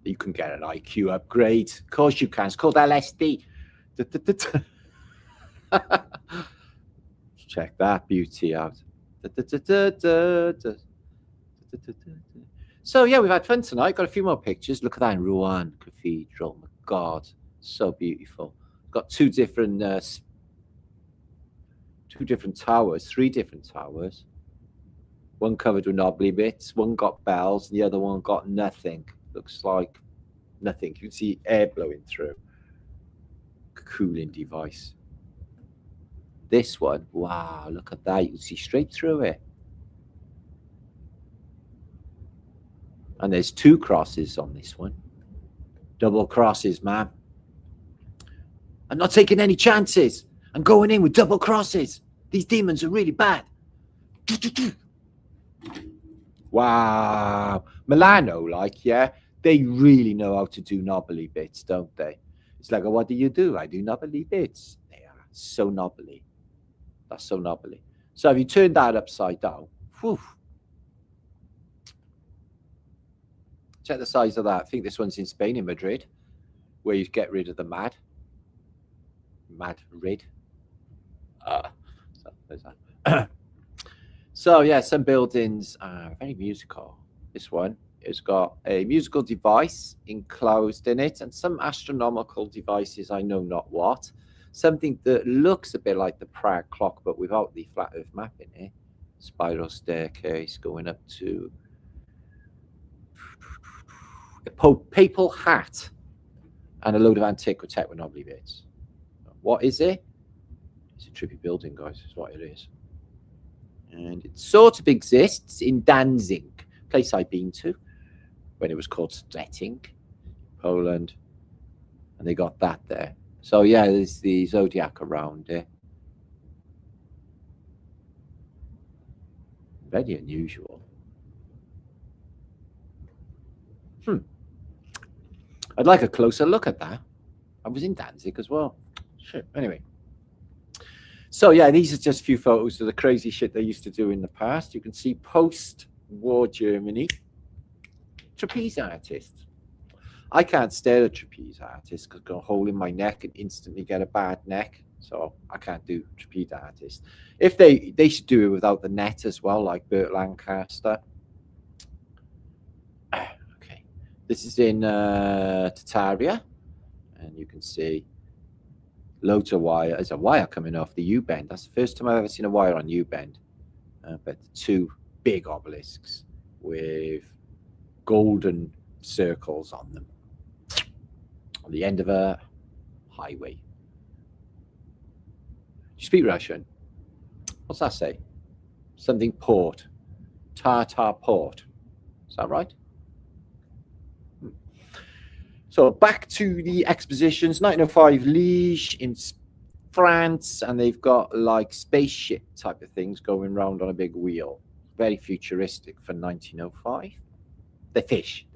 You can get an IQ upgrade. Of course you can. It's called LSD. Check that beauty out. So yeah, we've had fun tonight. Got a few more pictures. Look at that in Rouen Cathedral. My God, so beautiful. Got two different towers, three different towers. One covered with knobbly bits. One got bells. And the other one got nothing. Looks like nothing. You can see air blowing through. Cooling device. This one, wow, look at that. You can see straight through it. And there's two crosses on this one. Double crosses, man. I'm not taking any chances. I'm going in with double crosses. These demons are really bad. Wow. Milano, like, yeah, they really know how to do knobbly bits, don't they? It's like, oh, what do? I do knobbly bits. They are so knobbly. That's so knobbly. So if you turn that upside down, whew, check the size of that. I think this one's in Spain, in Madrid, where you get rid of the mad rid. So there's that. So yeah, some buildings are very musical. This one has got a musical device enclosed in it, and some astronomical devices, I know not what. Something that looks a bit like the Prague clock, but without the flat Earth map in it. Spiral staircase going up to a papal hat and a load of antiquity with knobbly bits. What is it? It's a trippy building, guys. Is what it is. And it sort of exists in Danzig, place I've been to when it was called Stettin, Poland, and they got that there. So yeah, there's the zodiac around it. Very unusual. I'd like a closer look at that. I was in Danzig as well. Shit. Anyway. So yeah, these are just a few photos of the crazy shit they used to do in the past. You can see post-war Germany. Trapeze artists. I can't stare at trapeze artists because I've got a hole in my neck and instantly get a bad neck. So I can't do trapeze artists. If they should do it without the net as well, like Burt Lancaster. Okay. This is in Tartaria. And you can see loads of wire. There's a wire coming off the U-bend. That's the first time I've ever seen a wire on U-bend. But two big obelisks with golden circles on them on the end of a highway. Do you speak Russian? What's that say? Something port. Tartar port. Is that right? So back to the expositions. 1905 Liège in France, and they've got like spaceship type of things going around on a big wheel. Very futuristic for 1905. They're fish.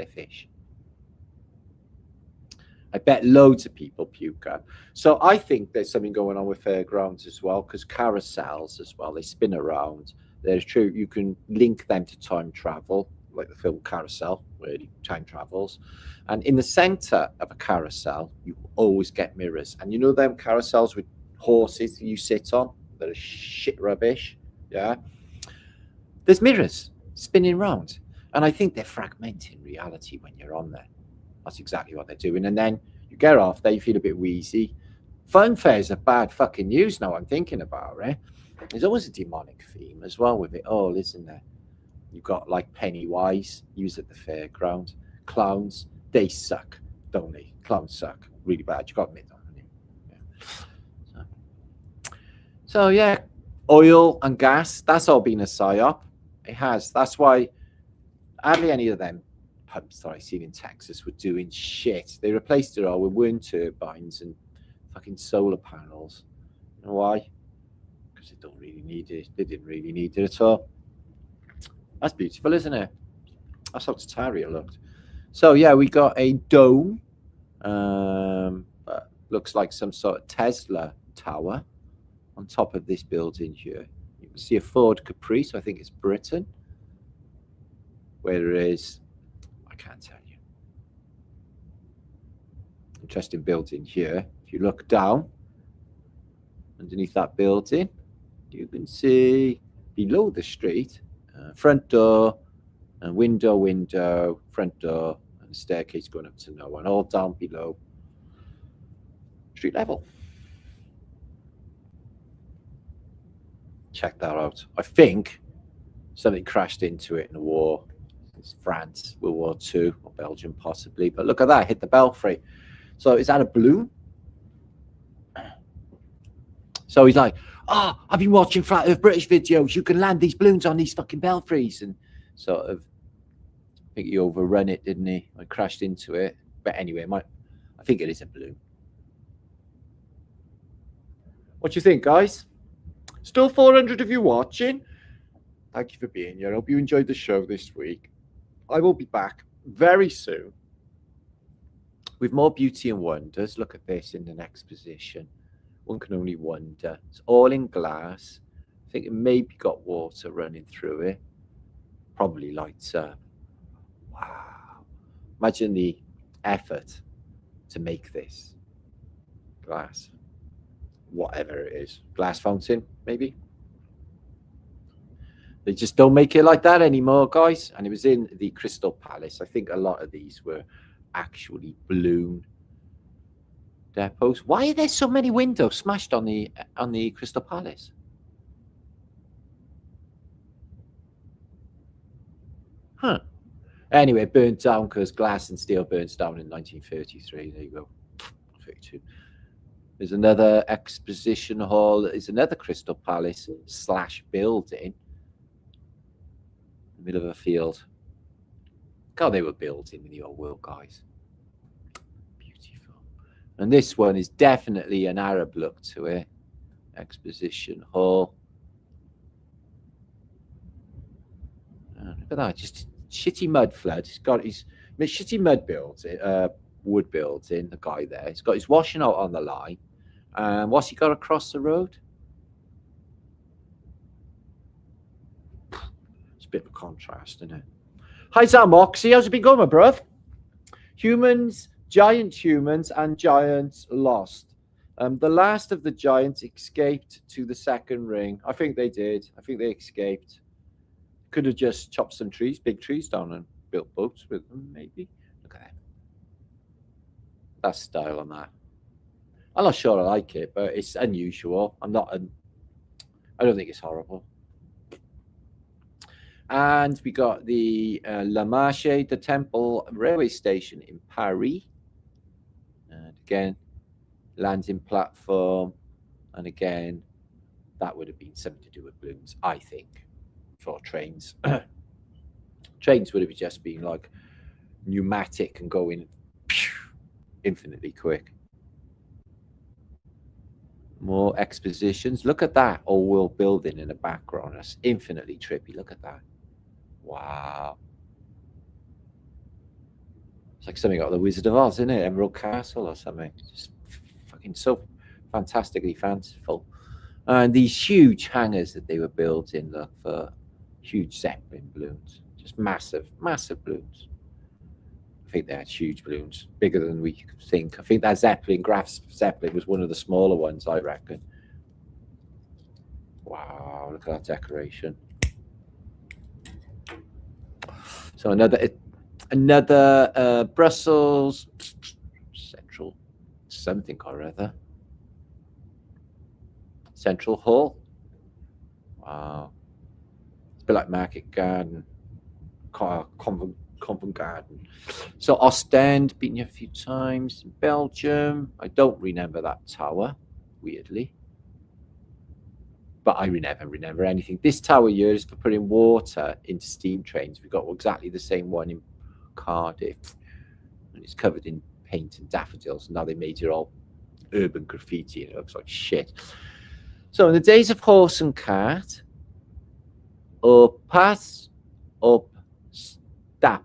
I bet loads of people puke up. So I think there's something going on with fairgrounds as well, because carousels as well, they spin around. There's true, you can link them to time travel, like the film Carousel, where time travels. And in the center of a carousel, you always get mirrors. And you know them carousels with horses you sit on that are shit rubbish? Yeah. There's mirrors spinning around. And I think they're fragmenting reality when you're on there. That's exactly what they're doing. And then you get off there, you feel a bit wheezy. Fun fairs are bad fucking news now I'm thinking about it. There's always a demonic theme as well with it all, isn't there? You've got like Pennywise, used at the fairground. Clowns, they suck, don't they? Clowns suck really bad. You've got to admit that, haven't you? Yeah. So yeah, oil and gas, that's all been a psyop. It has. That's why hardly any of them pumps that I seen in Texas were doing shit. They replaced it all with wind turbines and fucking solar panels. Why? Because they don't really need it. They didn't really need it at all. That's beautiful, isn't it? That's how Tartaria looked. So yeah, we got a dome. Looks like some sort of Tesla tower on top of this building here. You can see a Ford Capri, so I think it's Britain. Where it is, I can't tell you. Interesting building here. If you look down underneath that building, you can see below the street, front door, and window, front door, and staircase going up to no one, all down below street level. Check that out. I think something crashed into it in a war. It's France, World War II, or Belgium possibly. But look at that, hit the belfry. So is that a balloon? So he's like, oh, I've been watching Flat Earth British videos. You can land these balloons on these fucking belfries. And sort of, I think he overrun it, didn't he? I crashed into it. But anyway, I think it is a balloon. What do you think, guys? Still 400 of you watching. Thank you for being here. I hope you enjoyed the show this week. I will be back very soon with more beauty and wonders. Look at this in the next position. One can only wonder. It's all in glass. I think it maybe got water running through it. Probably lights up. Wow. Imagine the effort to make this glass. Whatever it is. Glass fountain, maybe. They just don't make it like that anymore, guys. And it was in the Crystal Palace. I think a lot of these were actually balloon depots. Why are there so many windows smashed on the Crystal Palace? Huh. Anyway, it burnt down because glass and steel burns down in 1933. There you go. 32. There's another exposition hall. There's another Crystal Palace / building in the middle of a field. God, they were building in the old world, guys. Beautiful. And this one is definitely an Arab look to it. Exposition hall. Look at that, just shitty mud flood. He's got his shitty mud building, wood building, the guy there. He's got his washing out on the line. And what's he got across the road? It's a bit of a contrast, isn't it? Hi, Moxie. How's it been going, my bruv? Giant humans, and giants lost. The last of the giants escaped to the second ring. I think they did. I think they escaped. Could have just chopped some trees, big trees down, and built boats with them, maybe. Look at that. That style on that. I'm not sure I like it, but it's unusual. I don't think it's horrible. And we got the La Marche, the Temple railway station in Paris. And again, landing platform. And again, that would have been something to do with balloons, I think, for trains. Trains would have just been like pneumatic and going infinitely quick. More expositions. Look at that old world building in the background. That's infinitely trippy. Look at that. Wow. It's like something out of the Wizard of Oz, isn't it? Emerald Castle or something. Just fucking so fantastically fanciful. And these huge hangars that they were building, look, for huge Zeppelin balloons. Just massive, massive balloons. I think they had huge balloons, bigger than we could think. I think that Zeppelin, Graf Zeppelin, was one of the smaller ones, I reckon. Wow, look at that decoration. So another Brussels Central something or other. Central Hall. Wow. It's a bit like Market Garden, Covent Garden. So Ostend, been here a few times. In Belgium, I don't remember that tower, weirdly. But I never remember anything. This tower here is for putting water into steam trains. We've got exactly the same one in Cardiff. And it's covered in paint and daffodils. And now they made it all urban graffiti and it looks like shit. So in the days of horse and cart, up, pass, up, stop,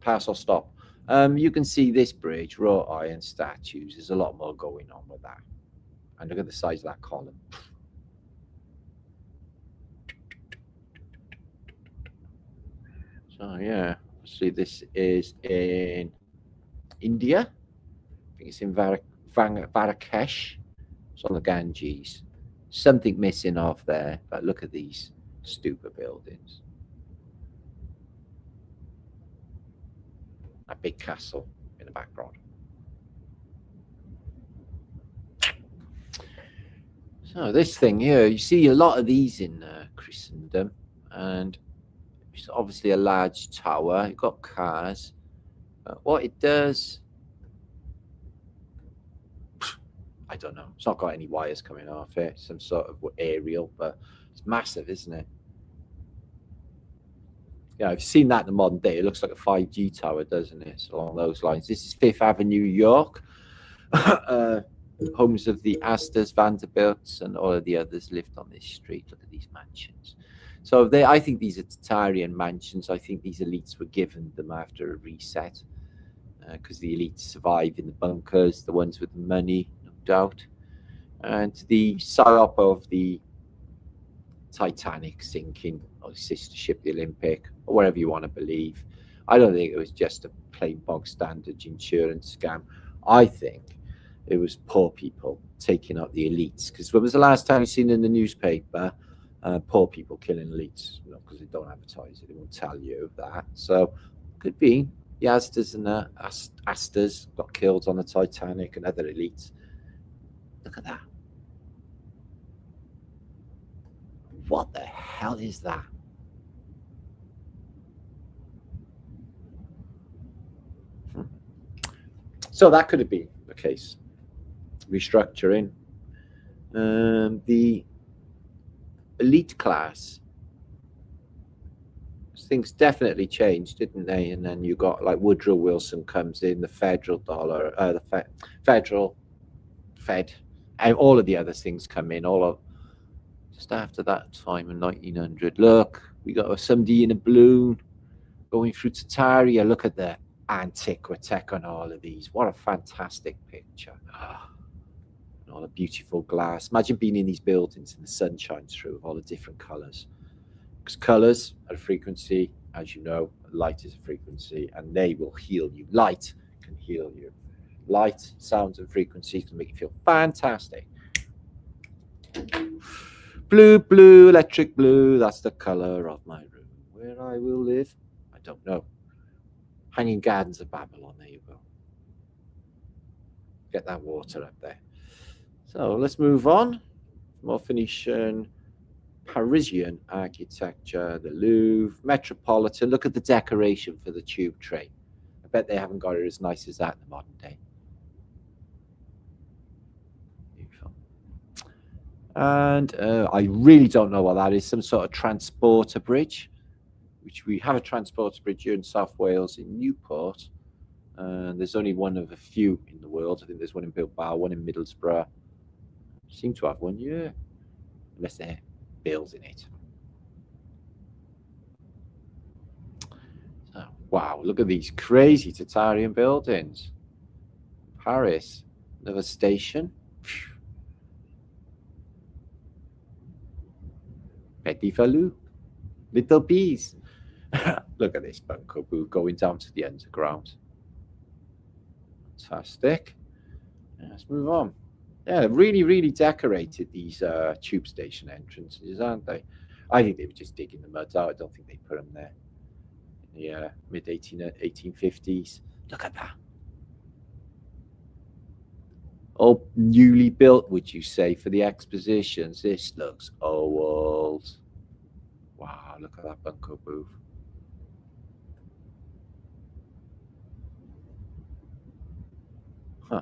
pass or stop. You can see this bridge, wrought iron statues. There's a lot more going on with that. And look at the size of that column. So yeah, see, this is in India. I think it's in Marrakesh. It's on the Ganges. Something missing off there, but look at these stupa buildings. A big castle in the background. So this thing here, you see a lot of these in Christendom, and it's obviously a large tower. You've got cars. What it does, I don't know. It's not got any wires coming off it. Some sort of aerial, but it's massive, isn't it? Yeah, I've seen that in the modern day. It looks like a 5G tower, doesn't it? So along those lines. This is Fifth Avenue, York. Homes of the Astors, Vanderbilts, and all of the others lived on this street. Look at these mansions. So I think these are Tartarian mansions. I think these elites were given them after a reset, because the elites survive in the bunkers, the ones with the money, no doubt. And the psyop of the Titanic sinking, or sister ship, the Olympic, or whatever you want to believe. I don't think it was just a plain bog standard insurance scam. I think it was poor people taking out the elites. Because when was the last time you seen in the newspaper poor people killing elites? Because they don't advertise it, they won't tell you that. So could be the Astors and the Astors got killed on the Titanic and other elites. Look at that. What the hell is that? So that could have been the case. Restructuring. The elite class, things definitely changed, didn't they? And then you got like Woodrow Wilson comes in, the federal dollar, the federal Fed, and all of the other things come in. All of just after that time in 1900. Look, we got somebody in a balloon going through Tartaria. Look at the antiquitech on all of these. What a fantastic picture. And all the beautiful glass. Imagine being in these buildings and the sun shines through with all the different colors. Because colors are a frequency, as you know, light is a frequency, and they will heal you. Light can heal you. Light, sounds, and frequencies can make you feel fantastic. Blue, blue, electric blue, that's the color of my room. Where I will live, I don't know. Hanging Gardens of Babylon, there you go. Get that water up there. So let's move on. More Phoenician, Parisian architecture, the Louvre, Metropolitan. Look at the decoration for the tube train. I bet they haven't got it as nice as that in the modern day. Beautiful. And I really don't know what that is. Some sort of transporter bridge, which we have a transporter bridge here in South Wales in Newport. There's only one of a few in the world. I think there's one in Bilbao, one in Middlesbrough. Seem to have one, yeah. Unless they're building it. So, wow, look at these crazy Tartarian buildings. Paris, another station. Petit Falou, little bees. Look at this bunker booth going down to the underground. Fantastic. Let's move on. Yeah, really, really decorated these tube station entrances, aren't they? I think they were just digging the mud out. I don't think they put them there in the mid-1850s. Look at that. Oh, newly built, would you say, for the expositions? This looks old. Wow, look at that bunker booth. Huh.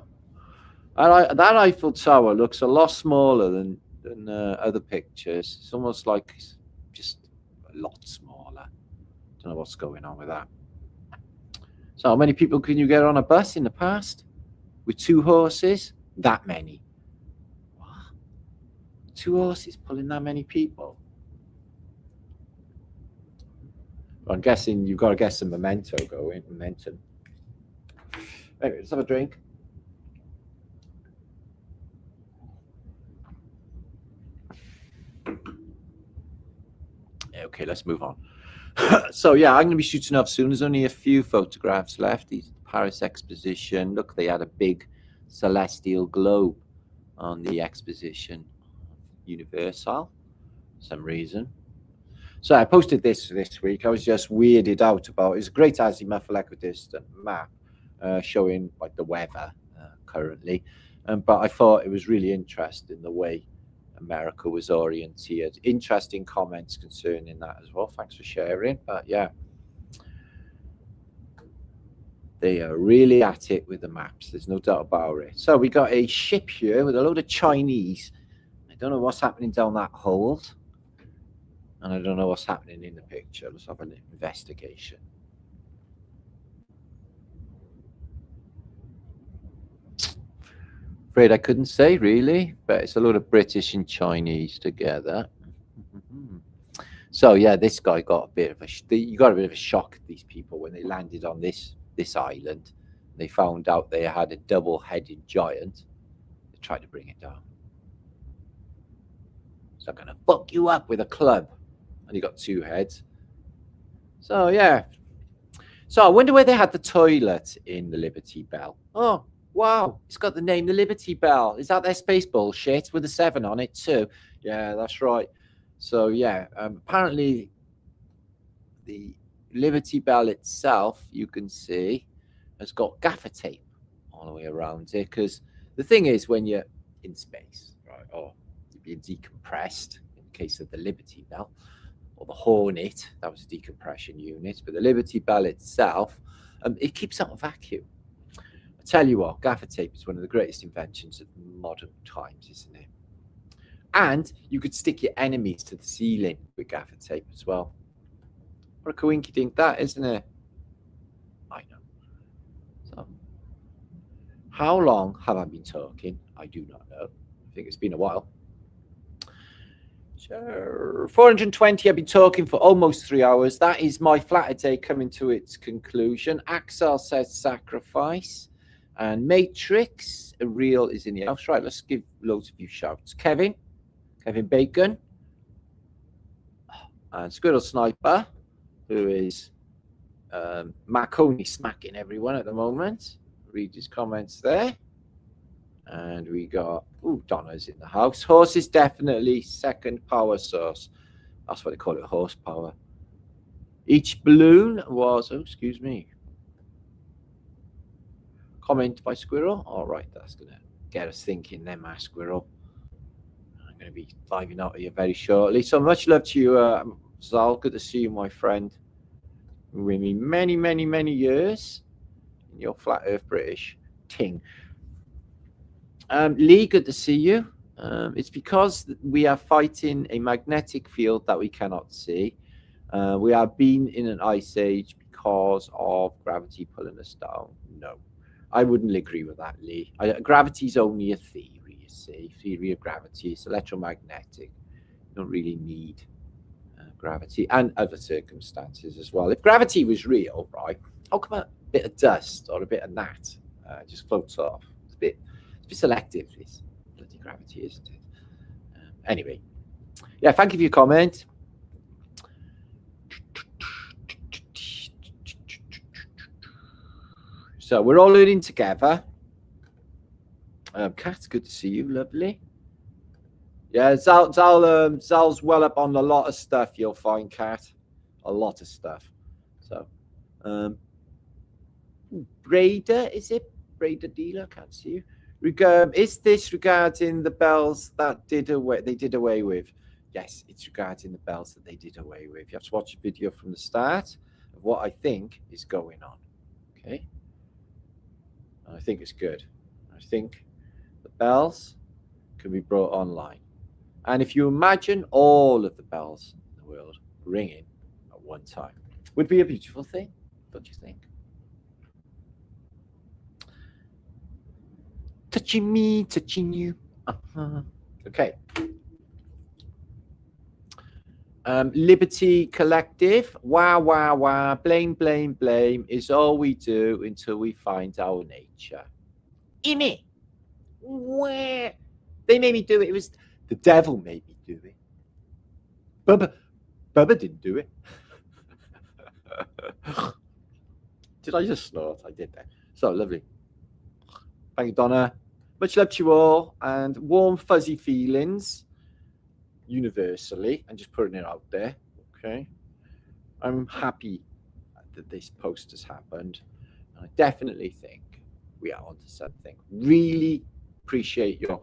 And that Eiffel Tower looks a lot smaller than other pictures. It's almost like it's just a lot smaller. Don't know what's going on with that. So how many people can you get on a bus in the past? With 2 horses? That many. What? 2 horses pulling that many people. I'm guessing you've got to get some momentum. Anyway, let's have a drink. Okay, let's move on. So yeah, I'm going to be shooting off soon. There's only a few photographs left. These Paris exposition. Look, they had a big celestial globe on the exposition. Universal, for some reason. So I posted this week. I was just weirded out about it's a great azimuthal equidistant map showing like the weather currently, but I thought it was really interesting the way America was oriented. Interesting comments concerning that as well. Thanks for sharing. But yeah, they are really at it with the maps. There's no doubt about it. So we got a ship here with a load of Chinese. I don't know what's happening down that hold. And I don't know what's happening in the picture. Let's have an investigation. Afraid I couldn't say really, but it's a lot of British and Chinese together. So yeah, this guy got a bit of a shock. These people when they landed on this island, they found out they had a double-headed giant. They tried to bring it down. So I'm gonna fuck you up with a club. And you got 2 heads. So yeah. So I wonder where they had the toilet in the Liberty Bell. Oh wow, it's got the name the Liberty Bell. Is that their space bullshit with a 7 on it too? Yeah, that's right. So yeah, apparently the Liberty Bell itself, you can see, has got gaffer tape all the way around it. Because the thing is, when you're in space, right, or you're being decompressed, in the case of the Liberty Bell, or the Hornet, that was a decompression unit, but the Liberty Bell itself, it keeps out a vacuum. I tell you what, gaffer tape is one of the greatest inventions of modern times, isn't it? And you could stick your enemies to the ceiling with gaffer tape as well. What a coinky dink that, isn't it? I know. So, how long have I been talking? I do not know. I think it's been a while. So 420, I've been talking for almost 3 hours. That is my flatter day coming to its conclusion. Axel says sacrifice. And Matrix, a real is in the house. Right, let's give loads of you shouts. Kevin Bacon. And Squirrel Sniper, who is Marconi smacking everyone at the moment. Read his comments there. And we got, Donna's in the house. Horse is definitely second power source. That's what they call it, horsepower. Each balloon was, excuse me. Comment by Squirrel. All right, that's going to get us thinking then, my Squirrel. I'm going to be diving out of you very shortly. So much love to you, Zal. Good to see you, my friend. With me many, many, many years in your flat earth British ting. Lee, good to see you. It's because we are fighting a magnetic field that we cannot see. We are being in an ice age because of gravity pulling us down. No, I wouldn't agree with that, Lee. Gravity is only a theory, you see. Theory of gravity. It's electromagnetic. You don't really need gravity and other circumstances as well. If gravity was real, right, how come a bit of dust or a bit of gnat just floats off? It's a bit selective, this bloody gravity, isn't it? Anyway, yeah, thank you for your comment. So we're all learning together. Kat, good to see you, lovely. Yeah, Zal's well up on a lot of stuff. You'll find, Kat, a lot of stuff. So, Brader, is it Brader dealer? Can't see you. Is this regarding the bells that they did away with? Yes, it's regarding the bells that they did away with. You have to watch a video from the start of what I think is going on. Okay, I think it's good. I think the bells can be brought online, and if you imagine all of the bells in the world ringing at one time, would be a beautiful thing, don't you think? Touching me, touching you. Okay. Liberty Collective. Wow, wow, wow. Blame, blame, blame is all we do until we find our nature. In it. Where? They made me do it. It was the devil made me do it. Bubba didn't do it. Did I just snort? I did that. So lovely. Thank you, Donna. Much love to you all, and warm, fuzzy feelings universally, and just putting it out there. Okay. I'm happy that this post has happened. And I definitely think we are onto something. Really appreciate your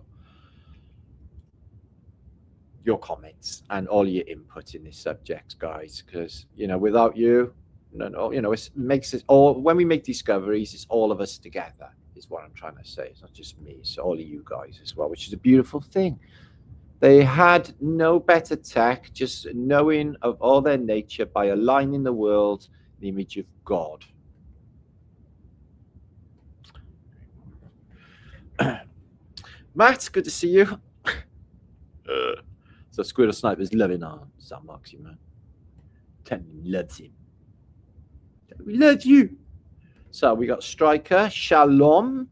comments and all your input in this subject, guys, because without you, it makes it all. When we make discoveries, it's all of us together, is what I'm trying to say. It's not just me, it's all of you guys as well, which is a beautiful thing. They had no better tech, just knowing of all their nature by aligning the world in the image of God. Matt, good to see you. So Squirrel Sniper's loving on Sam Moxie, man. Tell him he loves him. We love you. So we got Striker, Shalomich.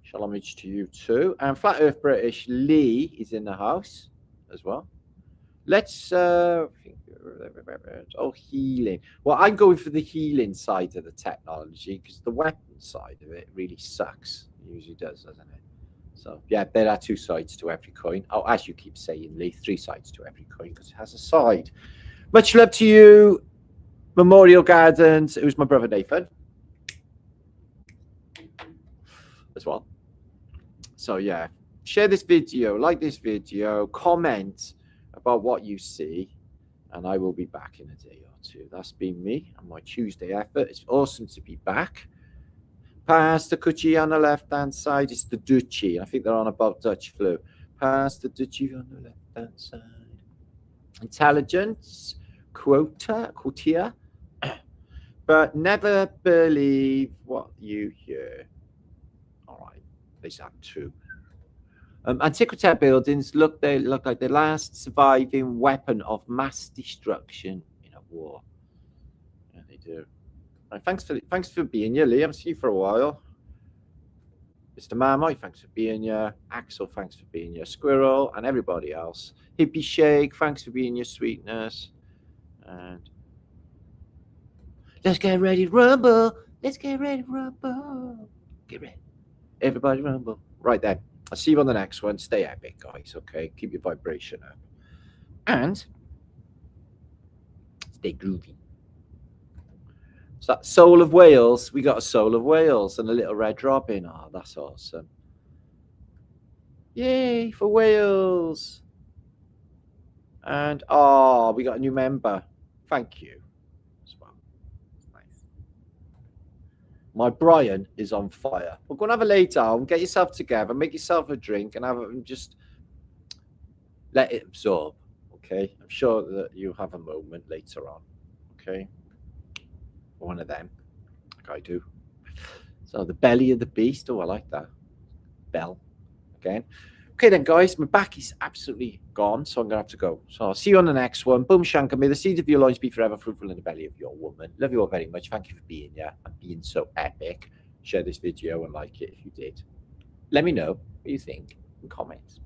Shalomich to you too. And Flat Earth British Lee is in the house as well. Let's healing. Well, I'm going for the healing side of the technology because the weapon side of it really sucks. It usually does, doesn't it? So yeah, there are 2 sides to every coin. Oh, as you keep saying, Lee, 3 sides to every coin because it has a side. Much love to you, Memorial Gardens. It was my brother Nathan as well. So yeah, share this video, like this video, comment about what you see, and I will be back in a day or 2. That's been me and my Tuesday effort. It's awesome to be back. Past the Cucci on the left-hand side, it's the Duchy. I think they're on about Dutch flu. Past the Duchy on the left-hand side. Intelligence, quotia, but never believe what you hear. All right, is that true? Antiquity buildings look like the last surviving weapon of mass destruction in a war. Yeah, they do. Thanks for being here, Lee. I've seen you for a while. Mr. Marmite, thanks for being here. Axel, thanks for being here. Squirrel and everybody else. Hippie Shake, thanks for being your sweetness. And let's get ready to rumble. Let's get ready to rumble. Get ready. Everybody rumble. Right then. I'll see you on the next one. Stay epic, guys. Okay. Keep your vibration up. And stay groovy. So that Soul of Wales, we got a Soul of Wales and a little red robin. Oh, that's awesome. Yay for Wales. And we got a new member. Thank you as well. Nice. My Brian is on fire. We're going to have a lay down, get yourself together, make yourself a drink, and just let it absorb. Okay. I'm sure that you have a moment later on. Okay. One of them, like I do. So the belly of the beast. Oh, I like that. Bell again. Okay then, guys, my back is absolutely gone, so I'm gonna have to go. So I'll see you on the next one. Boom Shanka, may the seed of your loins be forever fruitful in the belly of your woman. Love you all very much. Thank you for being here and being so epic. Share this video and like it if you did. Let me know what you think in comments.